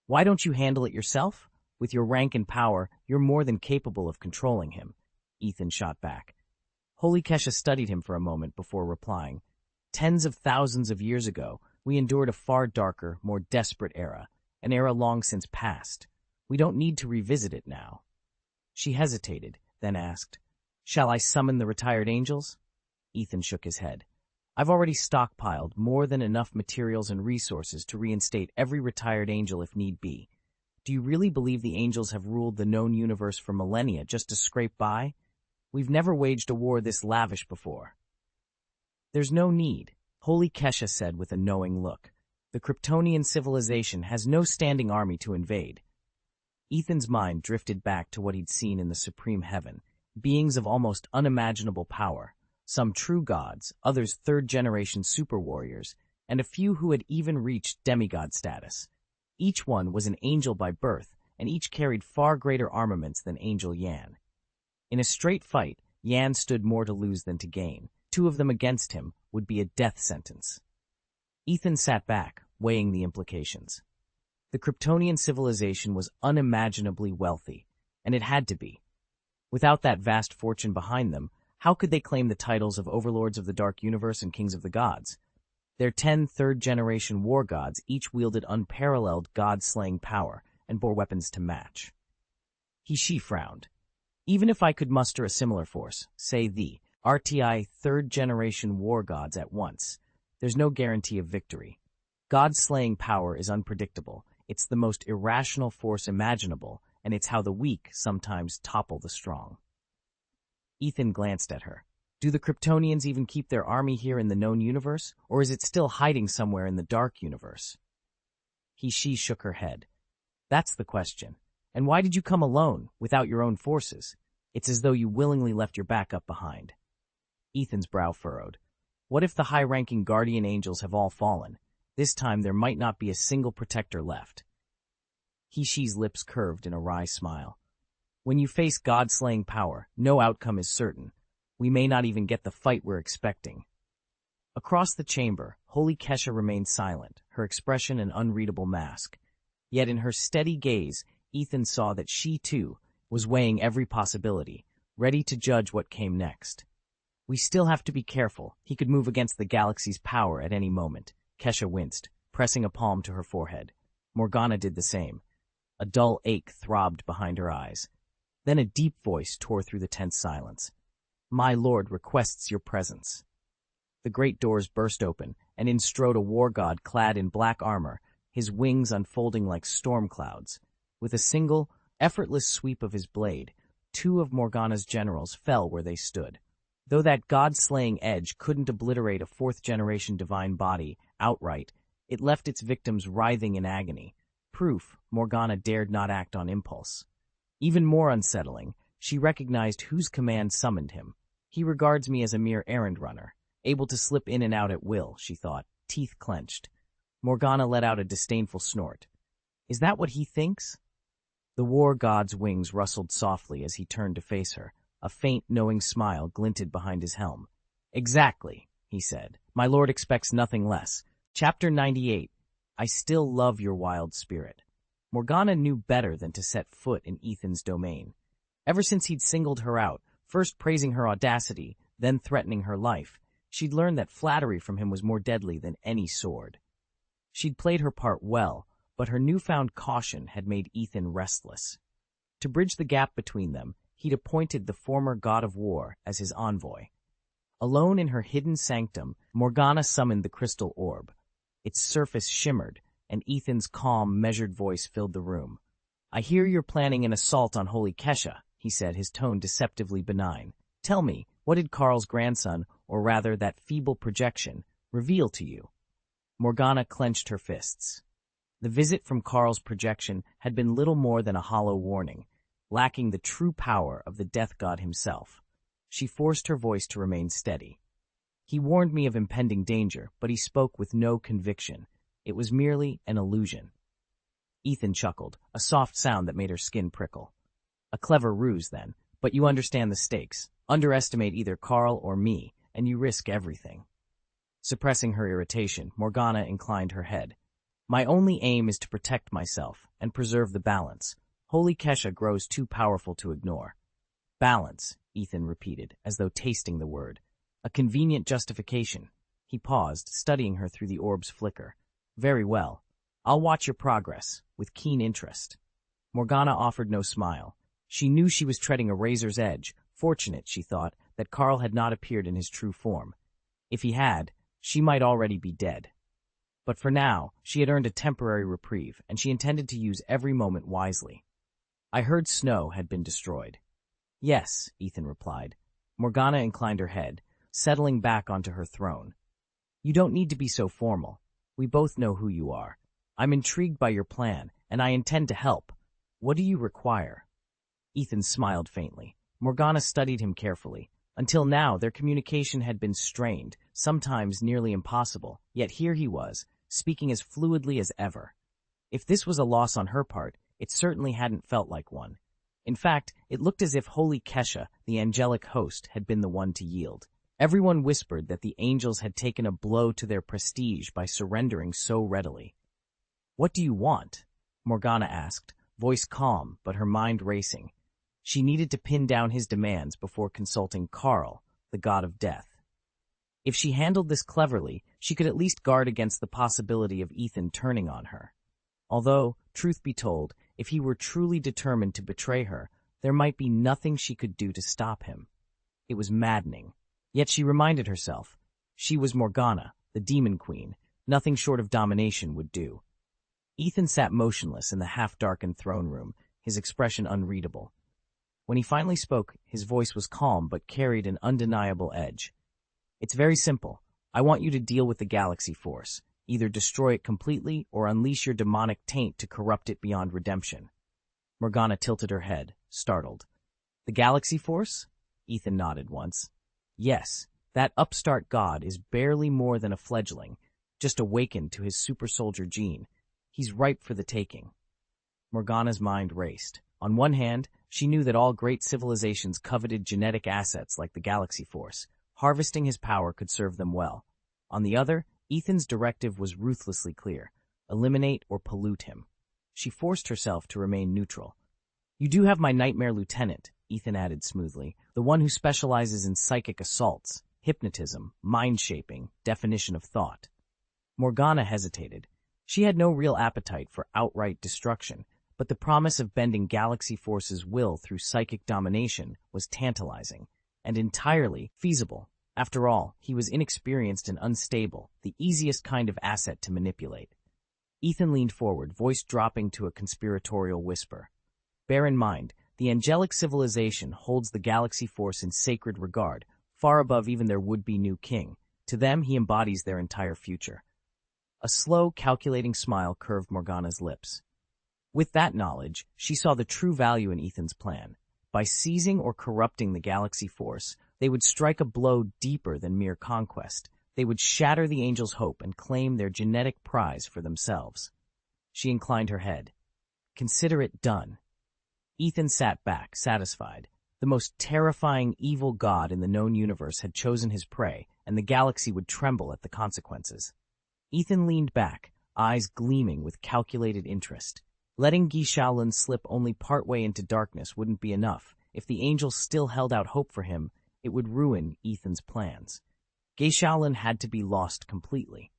Why don't you handle it yourself? With your rank and power, you're more than capable of controlling him, Ethan shot back. Holy Kesha studied him for a moment before replying. Tens of thousands of years ago, we endured a far darker, more desperate era, an era long since past. We don't need to revisit it now. She hesitated, then asked, Shall I summon the retired angels? Ethan shook his head. I've already stockpiled more than enough materials and resources to reinstate every retired angel if need be. Do you really believe the angels have ruled the known universe for millennia just to scrape by? We've never waged a war this lavish before. There's no need, Holy Kesha said with a knowing look. The Kryptonian civilization has no standing army to invade. Ethan's mind drifted back to what he'd seen in the supreme heaven, beings of almost unimaginable power, some true gods, others third-generation super warriors, and a few who had even reached demigod status. Each one was an angel by birth, and each carried far greater armaments than Angel Yan. In a straight fight, Yan stood more to lose than to gain. Two of them against him would be a death sentence. Ethan sat back, weighing the implications. The Kryptonian civilization was unimaginably wealthy, and it had to be. Without that vast fortune behind them, how could they claim the titles of Overlords of the Dark Universe and Kings of the Gods? Their 10 third-generation war gods each wielded unparalleled god-slaying power and bore weapons to match. She frowned. Even if I could muster a similar force, say the RTI third-generation war gods at once, there's no guarantee of victory. God-slaying power is unpredictable. It's the most irrational force imaginable, and it's how the weak sometimes topple the strong. Ethan glanced at her. Do the Kryptonians even keep their army here in the known universe, or is it still hiding somewhere in the dark universe? She shook her head. That's the question. And why did you come alone, without your own forces? It's as though you willingly left your backup behind. Ethan's brow furrowed. What if the high-ranking guardian angels have all fallen? This time there might not be a single protector left. She's lips curved in a wry smile. When you face god-slaying power, no outcome is certain. We may not even get the fight we're expecting. Across the chamber, Holy Kesha remained silent, her expression an unreadable mask. Yet in her steady gaze, Ethan saw that she, too, was weighing every possibility, ready to judge what came next. We still have to be careful. He could move against the galaxy's power at any moment. Kesha winced, pressing a palm to her forehead. Morgana did the same. A dull ache throbbed behind her eyes. Then a deep voice tore through the tense silence. My lord requests your presence. The great doors burst open, and in strode a war god clad in black armor, his wings unfolding like storm clouds. With a single, effortless sweep of his blade, 2 of Morgana's generals fell where they stood. Though that god-slaying edge couldn't obliterate a 4th-generation divine body outright, it left its victims writhing in agony. Proof Morgana dared not act on impulse. Even more unsettling, she recognized whose command summoned him. He regards me as a mere errand runner, able to slip in and out at will, she thought, teeth clenched. Morgana let out a disdainful snort. Is that what he thinks? The war god's wings rustled softly as he turned to face her. A faint, knowing smile glinted behind his helm. Exactly, he said. My lord expects nothing less. Chapter 98. I still love your wild spirit. Morgana knew better than to set foot in Ethan's domain. Ever since he'd singled her out, first praising her audacity, then threatening her life, she'd learned that flattery from him was more deadly than any sword. She'd played her part well, but her newfound caution had made Ethan restless. To bridge the gap between them, he'd appointed the former god of war as his envoy. Alone in her hidden sanctum, Morgana summoned the crystal orb. Its surface shimmered, and Ethan's calm, measured voice filled the room. I hear you're planning an assault on Holy Kesha, he said, his tone deceptively benign. Tell me, what did Karl's grandson, or rather that feeble projection, reveal to you? Morgana clenched her fists. The visit from Karl's projection had been little more than a hollow warning, lacking the true power of the death god himself. She forced her voice to remain steady. He warned me of impending danger, but he spoke with no conviction. It was merely an illusion. Ethan chuckled, a soft sound that made her skin prickle. A clever ruse, then, but you understand the stakes. Underestimate either Karl or me, and you risk everything. Suppressing her irritation, Morgana inclined her head. My only aim is to protect myself and preserve the balance. Holy Kesha grows too powerful to ignore. Balance, Ethan repeated, as though tasting the word. A convenient justification. He paused, studying her through the orb's flicker. Very well. I'll watch your progress, with keen interest. Morgana offered no smile. She knew she was treading a razor's edge. Fortunate, she thought, that Karl had not appeared in his true form. If he had, she might already be dead. But for now, she had earned a temporary reprieve, and she intended to use every moment wisely. I heard Snow had been destroyed. Yes, Ethan replied. Morgana inclined her head, settling back onto her throne. You don't need to be so formal. We both know who you are. I'm intrigued by your plan, and I intend to help. What do you require? Ethan smiled faintly. Morgana studied him carefully. Until now, their communication had been strained, sometimes nearly impossible, yet here he was, speaking as fluidly as ever. If this was a loss on her part, it certainly hadn't felt like one. In fact, it looked as if Holy Kesha, the angelic host, had been the one to yield. Everyone whispered that the angels had taken a blow to their prestige by surrendering so readily. What do you want? Morgana asked, voice calm but her mind racing. She needed to pin down his demands before consulting Karl, the god of death. If she handled this cleverly, she could at least guard against the possibility of Ethan turning on her. Although, truth be told, if he were truly determined to betray her, there might be nothing she could do to stop him. It was maddening. Yet she reminded herself, she was Morgana, the demon queen. Nothing short of domination would do. Ethan sat motionless in the half-darkened throne room, his expression unreadable. When he finally spoke, his voice was calm but carried an undeniable edge. It's very simple. I want you to deal with the galaxy force. Either destroy it completely or unleash your demonic taint to corrupt it beyond redemption. Morgana tilted her head, startled. The galaxy force? Ethan nodded once. Yes, that upstart god is barely more than a fledgling, just awakened to his super soldier gene. He's ripe for the taking. Morgana's mind raced. On one hand, she knew that all great civilizations coveted genetic assets like the galaxy force. Harvesting his power could serve them well. On the other, Ethan's directive was ruthlessly clear. Eliminate or pollute him. She forced herself to remain neutral. You do have my nightmare lieutenant, Ethan added smoothly. The one who specializes in psychic assaults, hypnotism, mind-shaping, definition of thought. Morgana hesitated. She had no real appetite for outright destruction, but the promise of bending Galaxy Force's will through psychic domination was tantalizing and entirely feasible. After all, he was inexperienced and unstable, the easiest kind of asset to manipulate. Ethan leaned forward, voice dropping to a conspiratorial whisper. Bear in mind, the angelic civilization holds the Galaxy Force in sacred regard, far above even their would-be new king. To them, he embodies their entire future. A slow, calculating smile curved Morgana's lips. With that knowledge, she saw the true value in Ethan's plan. By seizing or corrupting the Galaxy Force, they would strike a blow deeper than mere conquest. They would shatter the Angels' hope and claim their genetic prize for themselves. She inclined her head. Consider it done. Ethan sat back, satisfied. The most terrifying evil god in the known universe had chosen his prey, and the galaxy would tremble at the consequences. Ethan leaned back, eyes gleaming with calculated interest. Letting Ge Shaolin slip only partway into darkness wouldn't be enough. If the Angels still held out hope for him, it would ruin Ethan's plans. Ge Shaolin had to be lost completely.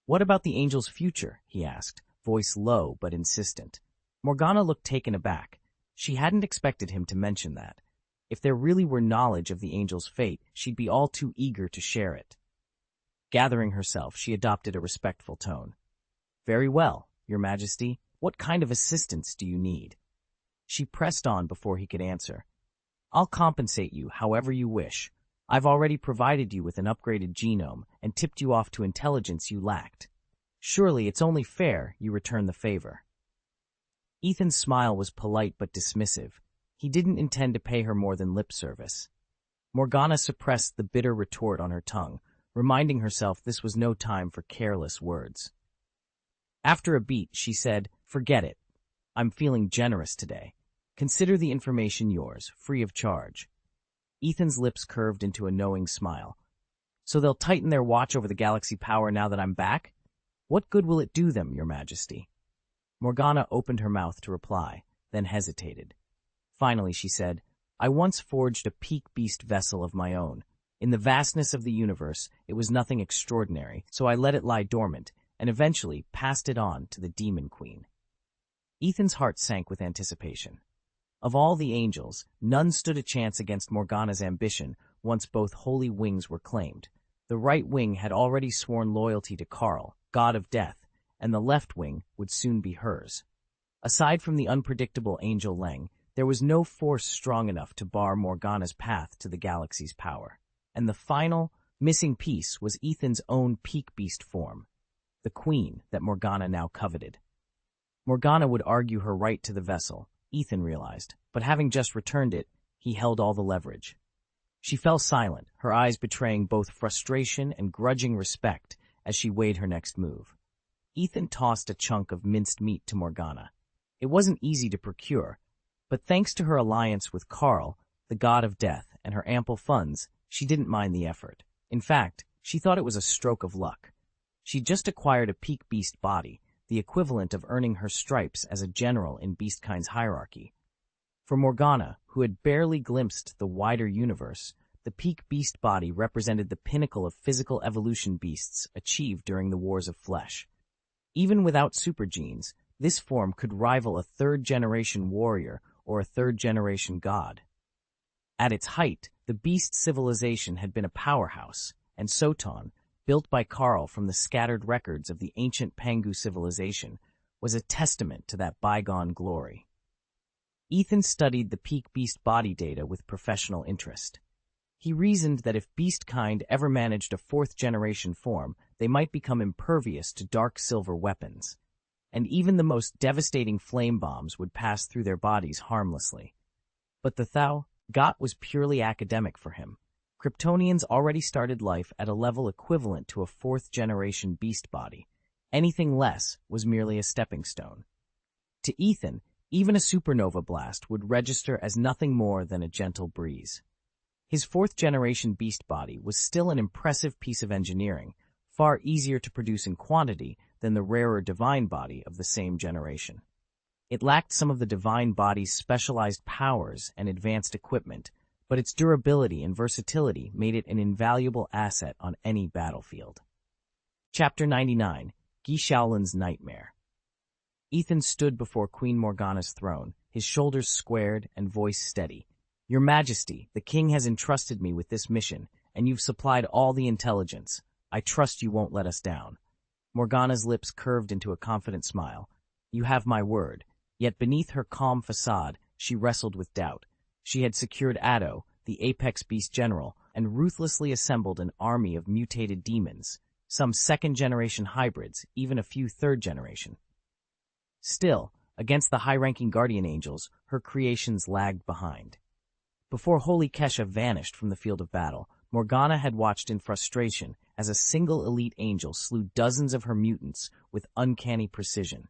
What about the Angels' future? He asked, voice low but insistent. Morgana looked taken aback. She hadn't expected him to mention that. If there really were knowledge of the Angels' fate, she'd be all too eager to share it. Gathering herself, she adopted a respectful tone. Very well, Your Majesty. What kind of assistance do you need? She pressed on before he could answer. I'll compensate you however you wish. I've already provided you with an upgraded genome and tipped you off to intelligence you lacked. Surely it's only fair you return the favor. Ethan's smile was polite but dismissive. He didn't intend to pay her more than lip service. Morgana suppressed the bitter retort on her tongue, reminding herself this was no time for careless words. After a beat, she said, Forget it. I'm feeling generous today. Consider the information yours, free of charge. Ethan's lips curved into a knowing smile. So they'll tighten their watch over the Galaxy Power now that I'm back? What good will it do them, Your Majesty? Morgana opened her mouth to reply, then hesitated. Finally, she said, I once forged a peak beast vessel of my own. In the vastness of the universe, it was nothing extraordinary, so I let it lie dormant, and eventually passed it on to the Demon Queen. Ethan's heart sank with anticipation. Of all the angels, none stood a chance against Morgana's ambition once both holy wings were claimed. The right wing had already sworn loyalty to Karl, god of death, and the left wing would soon be hers. Aside from the unpredictable Angel Leng, there was no force strong enough to bar Morgana's path to the galaxy's power. And the final, missing piece was Ethan's own peak beast form, the queen that Morgana now coveted. Morgana would argue her right to the vessel, Ethan realized, but having just returned it, he held all the leverage. She fell silent, her eyes betraying both frustration and grudging respect as she weighed her next move. Ethan tossed a chunk of minced meat to Morgana. It wasn't easy to procure, but thanks to her alliance with Karl, the god of death, and her ample funds, she didn't mind the effort. In fact, she thought it was a stroke of luck. She'd just acquired a peak beast body, the equivalent of earning her stripes as a general in Beastkind's hierarchy. For Morgana, who had barely glimpsed the wider universe, the peak beast body represented the pinnacle of physical evolution beasts achieved during the Wars of Flesh. Even without super genes, this form could rival a third-generation warrior or a third-generation god. At its height, the beast civilization had been a powerhouse, and Soton, built by Karl from the scattered records of the ancient Pangu civilization, was a testament to that bygone glory. Ethan studied the peak beast body data with professional interest. He reasoned that if Beastkind ever managed a fourth-generation form, they might become impervious to dark silver weapons, and even the most devastating flame bombs would pass through their bodies harmlessly. But the Thou-Got was purely academic for him. Kryptonians already started life at a level equivalent to a fourth-generation beast body. Anything less was merely a stepping stone. To Ethan, even a supernova blast would register as nothing more than a gentle breeze. His fourth-generation beast body was still an impressive piece of engineering, far easier to produce in quantity than the rarer divine body of the same generation. It lacked some of the divine body's specialized powers and advanced equipment, but its durability and versatility made it an invaluable asset on any battlefield. Chapter 99, Guy Shaolin's Nightmare. Ethan stood before Queen Morgana's throne, his shoulders squared and voice steady. "Your Majesty, the king has entrusted me with this mission, and you've supplied all the intelligence. I trust you won't let us down." Morgana's lips curved into a confident smile. "You have my word." Yet beneath her calm facade, she wrestled with doubt. She had secured Addo, the apex beast general, and ruthlessly assembled an army of mutated demons, some second-generation hybrids, even a few third-generation. Still, against the high-ranking guardian angels, her creations lagged behind. Before Holy Kesha vanished from the field of battle, Morgana had watched in frustration as a single elite angel slew dozens of her mutants with uncanny precision.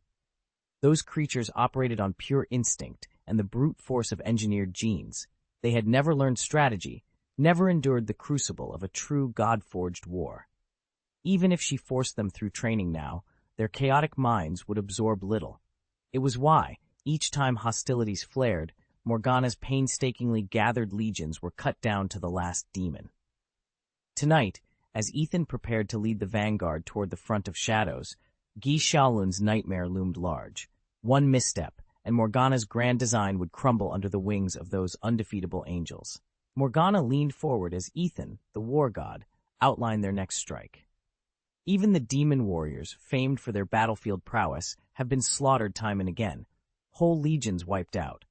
Those creatures operated on pure instinct and the brute force of engineered genes. They had never learned strategy, never endured the crucible of a true God-forged war. Even if she forced them through training now, their chaotic minds would absorb little. It was why, each time hostilities flared, Morgana's painstakingly gathered legions were cut down to the last demon. Tonight, as Ethan prepared to lead the vanguard toward the front of shadows, Guy Shaolin's nightmare loomed large. One misstep, and Morgana's grand design would crumble under the wings of those undefeatable angels. Morgana leaned forward as Ethan, the war god, outlined their next strike. Even the demon warriors, famed for their battlefield prowess, have been slaughtered time and again, whole legions wiped out.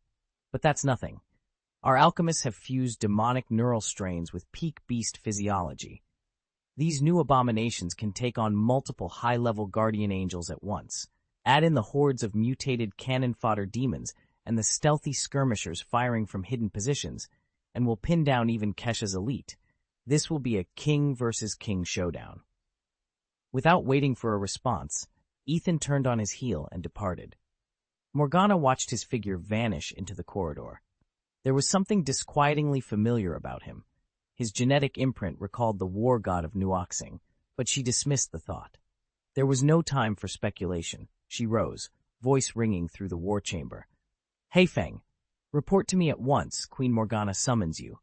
But that's nothing. Our alchemists have fused demonic neural strains with peak beast physiology. These new abominations can take on multiple high-level guardian angels at once. Add in the hordes of mutated cannon-fodder demons and the stealthy skirmishers firing from hidden positions, and we'll pin down even Kesha's elite. This will be a king versus king showdown. Without waiting for a response, Ethan turned on his heel and departed. Morgana watched his figure vanish into the corridor. There was something disquietingly familiar about him. His genetic imprint recalled the war god of Nuoxing, but she dismissed the thought. There was no time for speculation. She rose, voice ringing through the war chamber. "Heifeng, report to me at once. Queen Morgana summons you."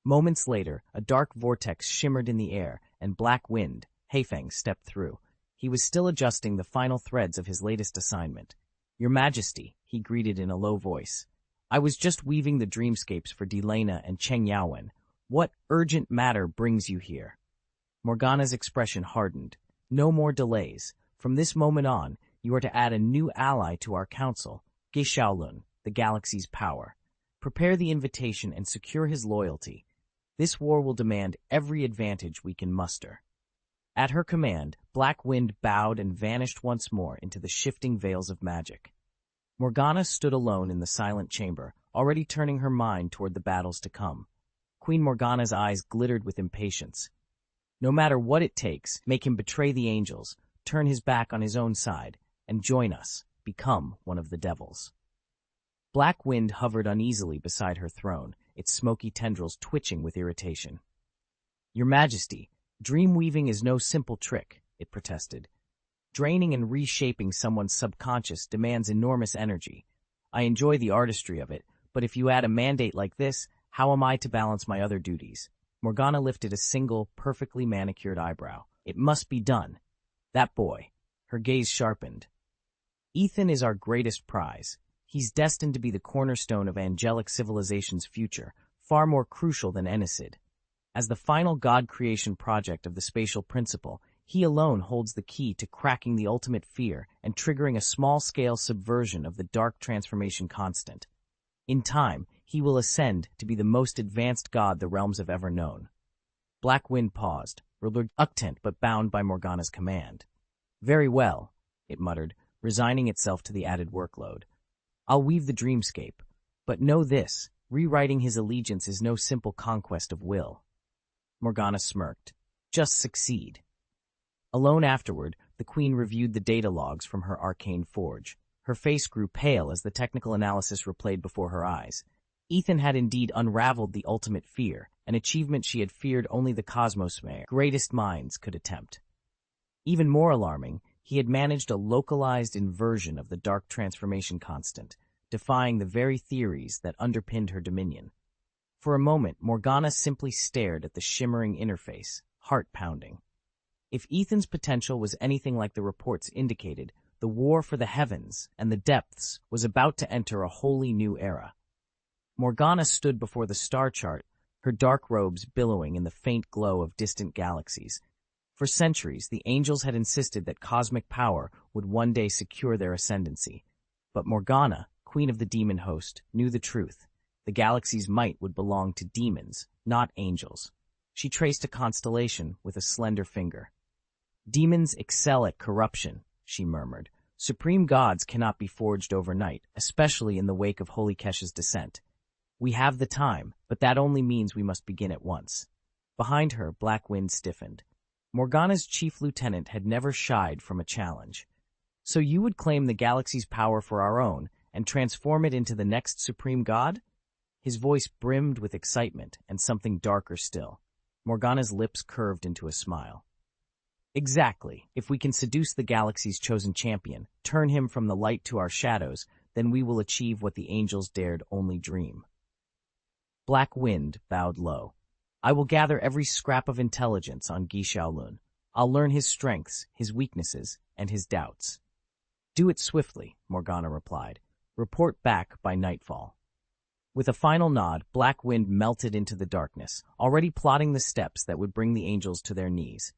Moments later, a dark vortex shimmered in the air, and Black Wind, Heifeng, stepped through. He was still adjusting the final threads of his latest assignment. "Your Majesty," he greeted in a low voice. "I was just weaving the dreamscapes for Delena and Cheng Yaowen. What urgent matter brings you here?" Morgana's expression hardened. "No more delays. From this moment on, you are to add a new ally to our council, Guy Shaolin, the galaxy's power. Prepare the invitation and secure his loyalty. This war will demand every advantage we can muster." At her command, Black Wind bowed and vanished once more into the shifting veils of magic. Morgana stood alone in the silent chamber, already turning her mind toward the battles to come. Queen Morgana's eyes glittered with impatience. No matter what it takes, make him betray the angels, turn his back on his own side, and join us, become one of the devils. Black Wind hovered uneasily beside her throne, its smoky tendrils twitching with irritation. "Your Majesty, dream weaving is no simple trick," it protested. "Draining and reshaping someone's subconscious demands enormous energy. I enjoy the artistry of it, but if you add a mandate like this, how am I to balance my other duties?" Morgana lifted a single, perfectly manicured eyebrow. "It must be done. That boy." Her gaze sharpened. "Ethan is our greatest prize. He's destined to be the cornerstone of angelic civilization's future, far more crucial than Enisid. As the final god creation project of the spatial principle, he alone holds the key to cracking the ultimate fear and triggering a small-scale subversion of the dark transformation constant. In time, he will ascend to be the most advanced god the realms have ever known." Black Wind paused, reluctant but bound by Morgana's command. "Very well," it muttered, resigning itself to the added workload. "I'll weave the dreamscape, but know this, rewriting his allegiance is no simple conquest of will." Morgana smirked. "Just succeed." Alone afterward, the Queen reviewed the data logs from her arcane forge. Her face grew pale as the technical analysis replayed before her eyes. Ethan had indeed unraveled the ultimate fear, an achievement she had feared only the Cosmos Mayor, greatest minds, could attempt. Even more alarming, he had managed a localized inversion of the dark transformation constant, defying the very theories that underpinned her dominion. For a moment, Morgana simply stared at the shimmering interface, heart pounding. If Ethan's potential was anything like the reports indicated, the war for the heavens and the depths was about to enter a wholly new era. Morgana stood before the star chart, her dark robes billowing in the faint glow of distant galaxies. For centuries, the angels had insisted that cosmic power would one day secure their ascendancy. But Morgana, queen of the demon host, knew the truth. The galaxy's might would belong to demons, not angels. She traced a constellation with a slender finger. Demons excel at corruption, she murmured. Supreme gods cannot be forged overnight, especially in the wake of Holy Kesh's descent. We have the time, but that only means we must begin at once. Behind her, Black Wind stiffened. Morgana's chief lieutenant had never shied from a challenge. So you would claim the galaxy's power for our own and transform it into the next supreme god? His voice brimmed with excitement and something darker still. Morgana's lips curved into a smile. Exactly. If we can seduce the galaxy's chosen champion, turn him from the light to our shadows, then we will achieve what the angels dared only dream. Black Wind bowed low. I will gather every scrap of intelligence on Ge Xiaolun. I'll learn his strengths, his weaknesses, and his doubts. Do it swiftly, Morgana replied. Report back by nightfall. With a final nod, Black Wind melted into the darkness, already plotting the steps that would bring the angels to their knees.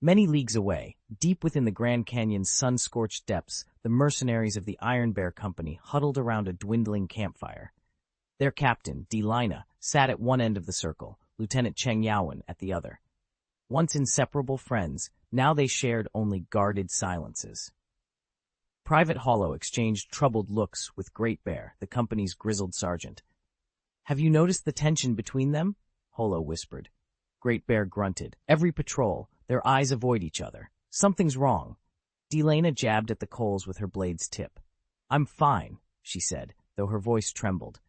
Many leagues away, deep within the Grand Canyon's sun-scorched depths, the mercenaries of the Iron Bear Company huddled around a dwindling campfire. Their captain, Delina, sat at one end of the circle, Lieutenant Cheng Yaowen at the other. Once inseparable friends, now they shared only guarded silences. Private Hollow exchanged troubled looks with Great Bear, the company's grizzled sergeant. Have you noticed the tension between them? Hollow whispered. Great Bear grunted. Every patrol, their eyes avoid each other. Something's wrong. Delina jabbed at the coals with her blade's tip. I'm fine, she said, though her voice trembled.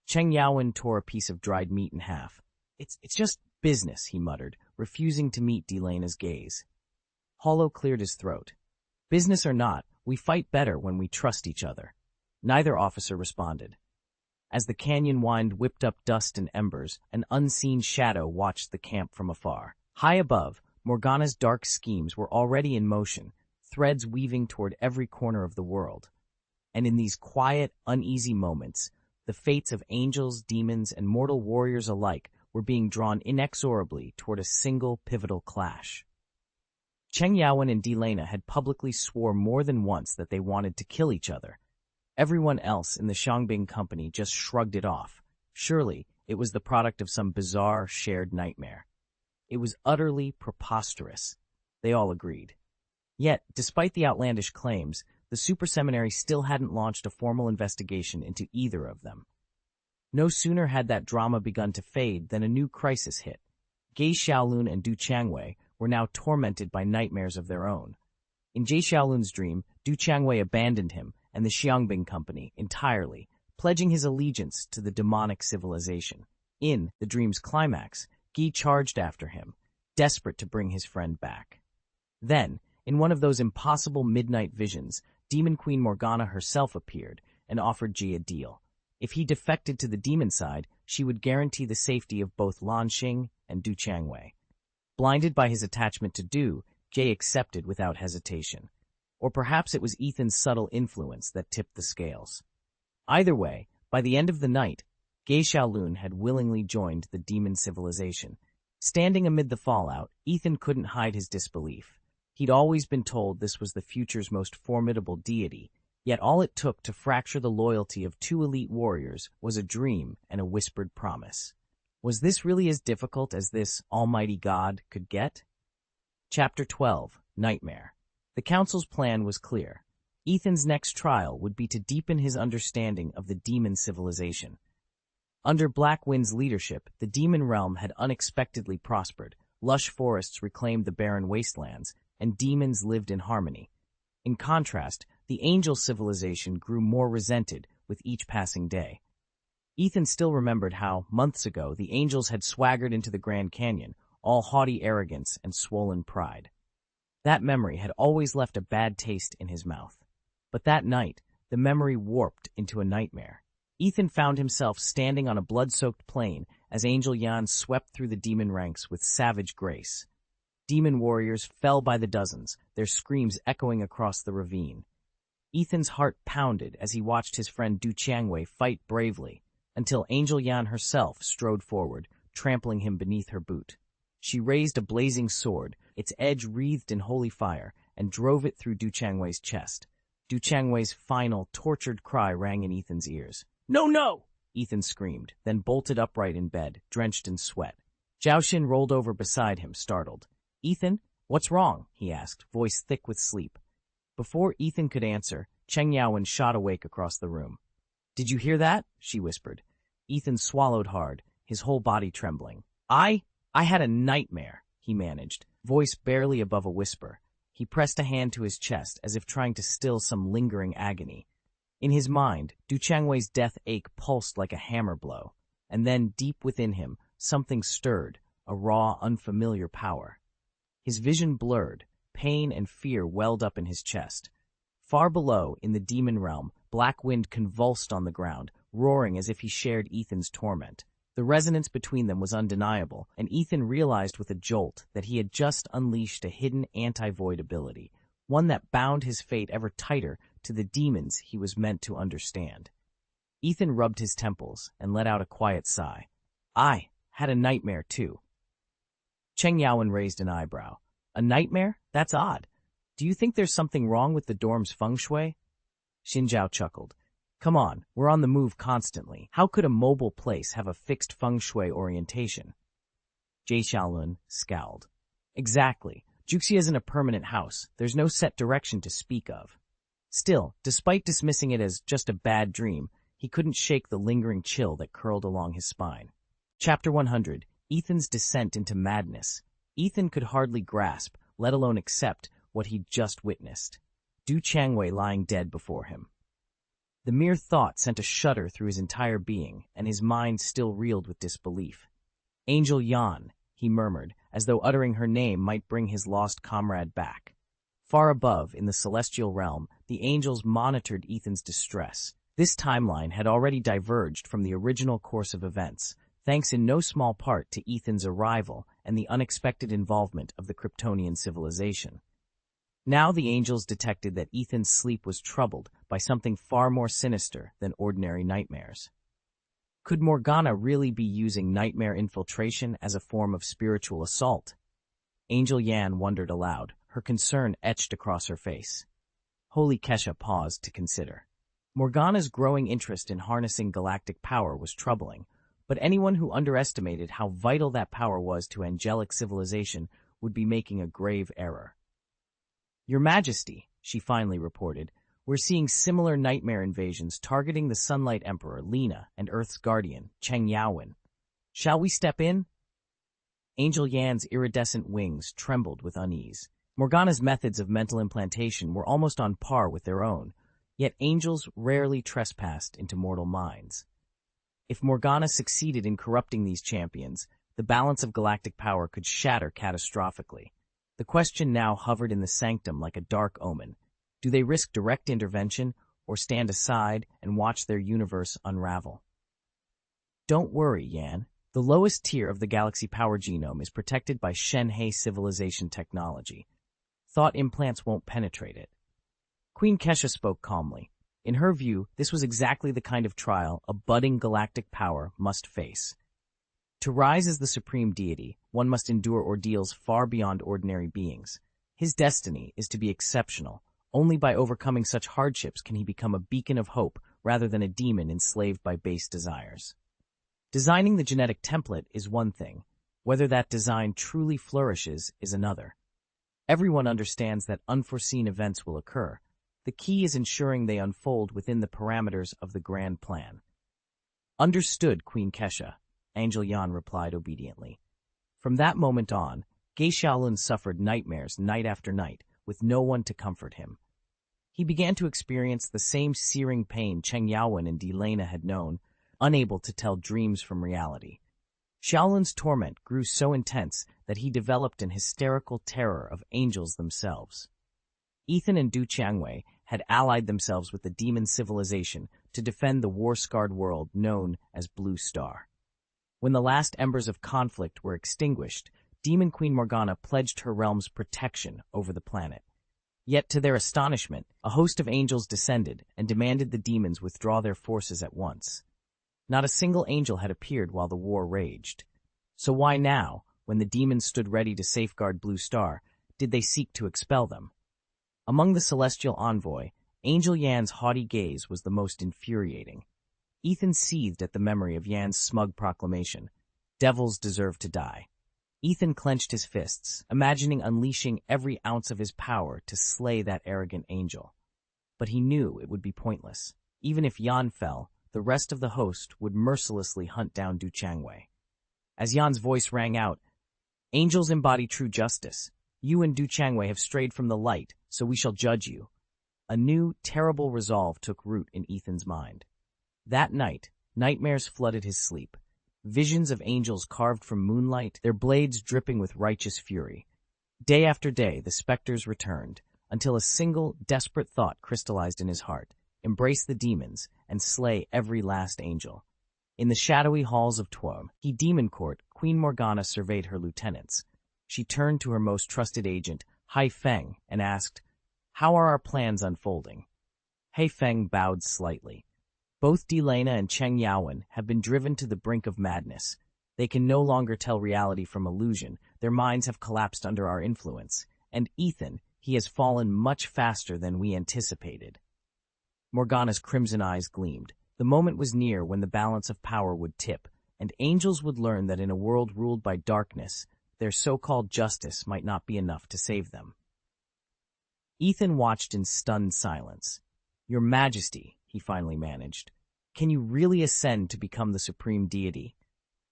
Cheng Yaowen tore a piece of dried meat in half. It's just business, he muttered, refusing to meet Delina's gaze. Hollow cleared his throat. Business or not, we fight better when we trust each other. Neither officer responded. As the canyon wind whipped up dust and embers, an unseen shadow watched the camp from afar. High above, Morgana's dark schemes were already in motion, threads weaving toward every corner of the world. And in these quiet, uneasy moments, the fates of angels, demons, and mortal warriors alike were being drawn inexorably toward a single pivotal clash. Cheng Yaowen and Delina had publicly swore more than once that they wanted to kill each other. Everyone else in the Xiangbing company just shrugged it off. Surely it was the product of some bizarre, shared nightmare. It was utterly preposterous. They all agreed. Yet, despite the outlandish claims, the Super Seminary still hadn't launched a formal investigation into either of them. No sooner had that drama begun to fade than a new crisis hit. Ge Xiaolun and Du Changwei were now tormented by nightmares of their own. In Ge Xiaolun's dream, Du Changwei abandoned him and the Xiangbing company entirely, pledging his allegiance to the demonic civilization. In the dream's climax, Ge charged after him, desperate to bring his friend back. Then, in one of those impossible midnight visions, Demon Queen Morgana herself appeared and offered Ge a deal. If he defected to the demon side, she would guarantee the safety of both Lan Xing and Du Changwei. Blinded by his attachment to Du, Ge accepted without hesitation. Or perhaps it was Ethan's subtle influence that tipped the scales. Either way, by the end of the night, Ge Xiaolun had willingly joined the demon civilization. Standing amid the fallout, Ethan couldn't hide his disbelief. He'd always been told this was the future's most formidable deity, yet all it took to fracture the loyalty of two elite warriors was a dream and a whispered promise. Was this really as difficult as this almighty god could get? Chapter 12, Nightmare. The Council's plan was clear. Ethan's next trial would be to deepen his understanding of the demon civilization. Under Black Wind's leadership, the demon realm had unexpectedly prospered. Lush forests reclaimed the barren wastelands, and demons lived in harmony. In contrast, the angel civilization grew more resented with each passing day. Ethan still remembered how, months ago, the angels had swaggered into the Grand Canyon, all haughty arrogance and swollen pride. That memory had always left a bad taste in his mouth. But that night, the memory warped into a nightmare. Ethan found himself standing on a blood-soaked plain as Angel Yan swept through the demon ranks with savage grace. Demon warriors fell by the dozens, their screams echoing across the ravine. Ethan's heart pounded as he watched his friend Du Changwei fight bravely, until Angel Yan herself strode forward, trampling him beneath her boot. She raised a blazing sword, its edge wreathed in holy fire, and drove it through Du Changwei's chest. Du Changwei's final, tortured cry rang in Ethan's ears. "No, no!" Ethan screamed, then bolted upright in bed, drenched in sweat. Zhao Xin rolled over beside him, startled. "Ethan, what's wrong?" he asked, voice thick with sleep. Before Ethan could answer, Cheng Yaowen shot awake across the room. "Did you hear that?" she whispered. Ethan swallowed hard, his whole body trembling. I had a nightmare," he managed, voice barely above a whisper. He pressed a hand to his chest as if trying to still some lingering agony. In his mind, Du Changwei's death ache pulsed like a hammer blow, and then, deep within him, something stirred, a raw, unfamiliar power. His vision blurred, pain and fear welled up in his chest. Far below, in the demon realm, Black Wind convulsed on the ground, roaring as if he shared Ethan's torment. The resonance between them was undeniable, and Ethan realized with a jolt that he had just unleashed a hidden anti-void ability, one that bound his fate ever tighter to the demons he was meant to understand. Ethan rubbed his temples and let out a quiet sigh. "I had a nightmare, too." Cheng Yaowen raised an eyebrow. "A nightmare? That's odd. Do you think there's something wrong with the dorm's feng shui?" Xin Zhao chuckled. "Come on, we're on the move constantly. How could a mobile place have a fixed feng shui orientation?" Jie Xiaolun scowled. "Exactly. Juxia isn't a permanent house. There's no set direction to speak of." Still, despite dismissing it as just a bad dream, he couldn't shake the lingering chill that curled along his spine. Chapter 100, Ethan's Descent into Madness. Ethan could hardly grasp, let alone accept, what he'd just witnessed. Du Changwei lying dead before him. The mere thought sent a shudder through his entire being, and his mind still reeled with disbelief. "Angel Yan," he murmured, as though uttering her name might bring his lost comrade back. Far above, in the celestial realm, the angels monitored Ethan's distress. This timeline had already diverged from the original course of events, thanks in no small part to Ethan's arrival and the unexpected involvement of the Kryptonian civilization. Now the angels detected that Ethan's sleep was troubled by something far more sinister than ordinary nightmares. Could Morgana really be using nightmare infiltration as a form of spiritual assault? Angel Yan wondered aloud, her concern etched across her face. Holy Kesha paused to consider. Morgana's growing interest in harnessing galactic power was troubling, but anyone who underestimated how vital that power was to angelic civilization would be making a grave error. "Your Majesty," she finally reported, "we're seeing similar nightmare invasions targeting the Sunlight Emperor, Lena, and Earth's guardian, Cheng Yaowen. Shall we step in?" Angel Yan's iridescent wings trembled with unease. Morgana's methods of mental implantation were almost on par with their own, yet angels rarely trespassed into mortal minds. If Morgana succeeded in corrupting these champions, the balance of galactic power could shatter catastrophically. The question now hovered in the sanctum like a dark omen. Do they risk direct intervention, or stand aside and watch their universe unravel? "Don't worry, Yan. The lowest tier of the galaxy power genome is protected by Shenhe civilization technology. Thought implants won't penetrate it." Queen Kesha spoke calmly. In her view, this was exactly the kind of trial a budding galactic power must face. To rise as the supreme deity, one must endure ordeals far beyond ordinary beings. His destiny is to be exceptional. Only by overcoming such hardships can he become a beacon of hope rather than a demon enslaved by base desires. Designing the genetic template is one thing. Whether that design truly flourishes is another. Everyone understands that unforeseen events will occur. The key is ensuring they unfold within the parameters of the grand plan. "Understood, Queen Kesha," Angel Yan replied obediently. From that moment on, Jie Xiaolun suffered nightmares night after night, with no one to comfort him. He began to experience the same searing pain Cheng Yaowen and Delena had known, unable to tell dreams from reality. Xiaolun's torment grew so intense that he developed an hysterical terror of angels themselves. Ethan and Du Changwei had allied themselves with the demon civilization to defend the war-scarred world known as Blue Star. When the last embers of conflict were extinguished, Demon Queen Morgana pledged her realm's protection over the planet. Yet, to their astonishment, a host of angels descended and demanded the demons withdraw their forces at once. Not a single angel had appeared while the war raged. So why now, when the demons stood ready to safeguard Blue Star, did they seek to expel them? Among the celestial envoy, Angel Yan's haughty gaze was the most infuriating. Ethan seethed at the memory of Yan's smug proclamation, "Devils deserve to die." Ethan clenched his fists, imagining unleashing every ounce of his power to slay that arrogant angel. But he knew it would be pointless. Even if Yan fell, the rest of the host would mercilessly hunt down Du Changwei. As Yan's voice rang out, "Angels embody true justice. You and Du Changwei have strayed from the light, so we shall judge you." A new, terrible resolve took root in Ethan's mind. That night, nightmares flooded his sleep. Visions of angels carved from moonlight, their blades dripping with righteous fury. Day after day, the specters returned, until a single, desperate thought crystallized in his heart: embrace the demons and slay every last angel. In the shadowy halls of Tuom, Demon Court, Queen Morgana surveyed her lieutenants. She turned to her most trusted agent, Hai Feng, and asked, "How are our plans unfolding?" Hai Feng bowed slightly. Both Delana and Cheng Yaowen have been driven to the brink of madness. They can no longer tell reality from illusion. Their minds have collapsed under our influence. And Ethan, he has fallen much faster than we anticipated. Morgana's crimson eyes gleamed. The moment was near when the balance of power would tip, and angels would learn that in a world ruled by darkness, their so-called justice might not be enough to save them. Ethan watched in stunned silence. "Your Majesty," he finally managed, "can you really ascend to become the supreme deity?"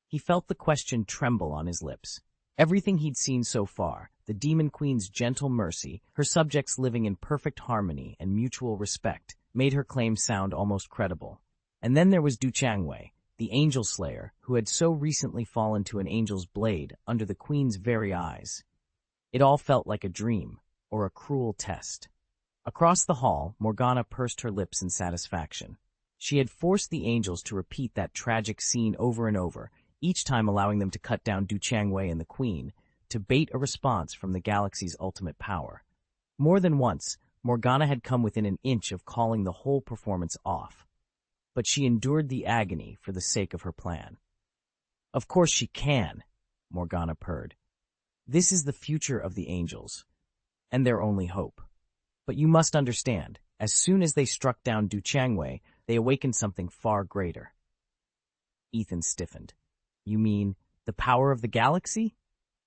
He felt the question tremble on his lips. Everything he'd seen so far, the Demon Queen's gentle mercy, her subjects living in perfect harmony and mutual respect, made her claim sound almost credible. And then there was Du Changwei, the angel slayer, who had so recently fallen to an angel's blade under the Queen's very eyes. It all felt like a dream, or a cruel test. Across the hall, Morgana pursed her lips in satisfaction. She had forced the angels to repeat that tragic scene over and over, each time allowing them to cut down Du Changwei and the Queen, to bait a response from the galaxy's ultimate power. More than once, Morgana had come within an inch of calling the whole performance off. But she endured the agony for the sake of her plan. "Of course she can," Morgana purred. "This is the future of the angels, and their only hope. But you must understand, as soon as they struck down Du Changwei, they awakened something far greater." Ethan stiffened. "You mean the power of the galaxy?"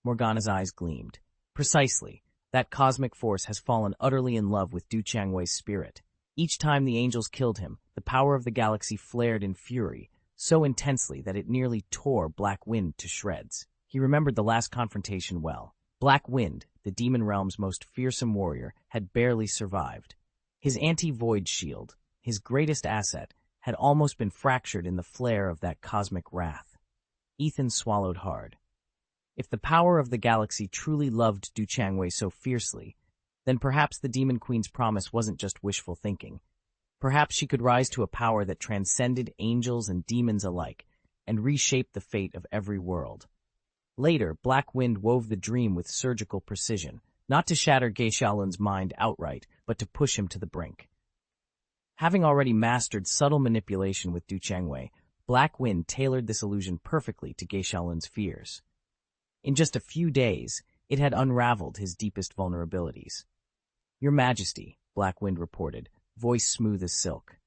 Morgana's eyes gleamed. "Precisely. That cosmic force has fallen utterly in love with Du Changwei's spirit. Each time the angels killed him, the power of the galaxy flared in fury, so intensely that it nearly tore Black Wind to shreds." He remembered the last confrontation well. Black Wind, the demon realm's most fearsome warrior, had barely survived. His anti-void shield, his greatest asset, had almost been fractured in the flare of that cosmic wrath. Ethan swallowed hard. If the power of the galaxy truly loved Du Changwei so fiercely, then perhaps the Demon Queen's promise wasn't just wishful thinking. Perhaps she could rise to a power that transcended angels and demons alike, and reshape the fate of every world. Later, Black Wind wove the dream with surgical precision, not to shatter Ge Xiaolun's mind outright, but to push him to the brink. Having already mastered subtle manipulation with Du Changwei, Black Wind tailored this illusion perfectly to Ge Xiaolun's fears. In just a few days, it had unraveled his deepest vulnerabilities. "Your Majesty," Black Wind reported, voice smooth as silk.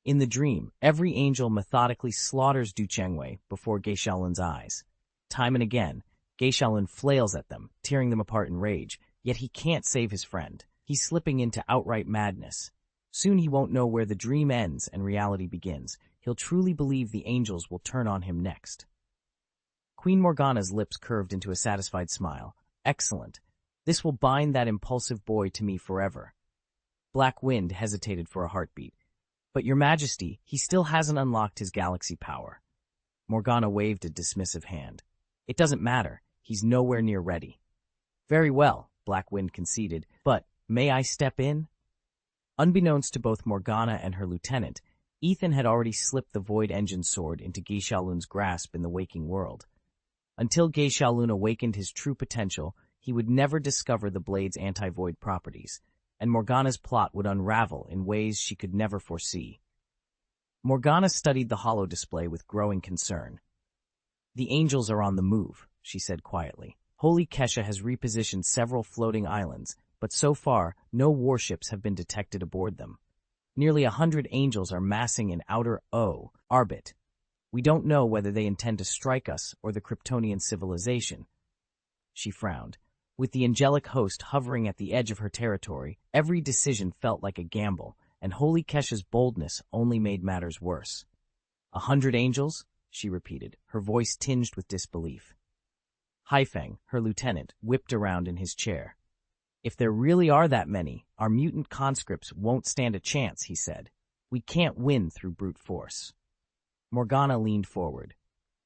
"In the dream, every angel methodically slaughters Du Changwei before Ge Xiaolun's eyes. Time and again, Ge Xiaolun flails at them, tearing them apart in rage, yet he can't save his friend. He's slipping into outright madness. Soon he won't know where the dream ends and reality begins. He'll truly believe the angels will turn on him next." Queen Morgana's lips curved into a satisfied smile. "Excellent. This will bind that impulsive boy to me forever." Black Wind hesitated for a heartbeat. "But Your Majesty, he still hasn't unlocked his galaxy power." Morgana waved a dismissive hand. It doesn't matter. He's nowhere near ready. Very well, Black Wind conceded, but may I step in? Unbeknownst to both Morgana and her lieutenant, Ethan had already slipped the Void Engine sword into Geishalun's grasp in the waking world. Until Geishalun awakened his true potential, he would never discover the blade's anti-void properties, and Morgana's plot would unravel in ways she could never foresee. Morgana studied the holo display with growing concern. The angels are on the move, she said quietly. Holy Kesha has repositioned several floating islands, but so far, no warships have been detected aboard them. Nearly 100 angels are massing in outer orbit. We don't know whether they intend to strike us or the Kryptonian civilization. She frowned. With the angelic host hovering at the edge of her territory, every decision felt like a gamble, and Holy Kesha's boldness only made matters worse. 100 angels? She repeated, her voice tinged with disbelief. Haifeng, her lieutenant, whipped around in his chair. If there really are that many, our mutant conscripts won't stand a chance, he said. We can't win through brute force. Morgana leaned forward.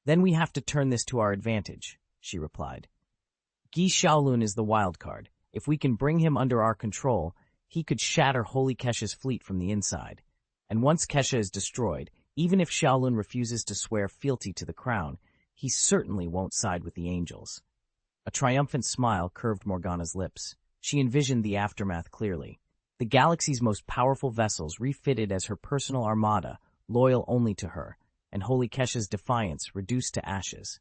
Then we have to turn this to our advantage, she replied. Guy Shaolun is the wild card. If we can bring him under our control, he could shatter Holy Kesha's fleet from the inside. And once Kesha is destroyed, even if Shaolun refuses to swear fealty to the crown, he certainly won't side with the angels. A triumphant smile curved Morgana's lips. She envisioned the aftermath clearly. The galaxy's most powerful vessels refitted as her personal armada, loyal only to her, and Holy Kesha's defiance reduced to ashes.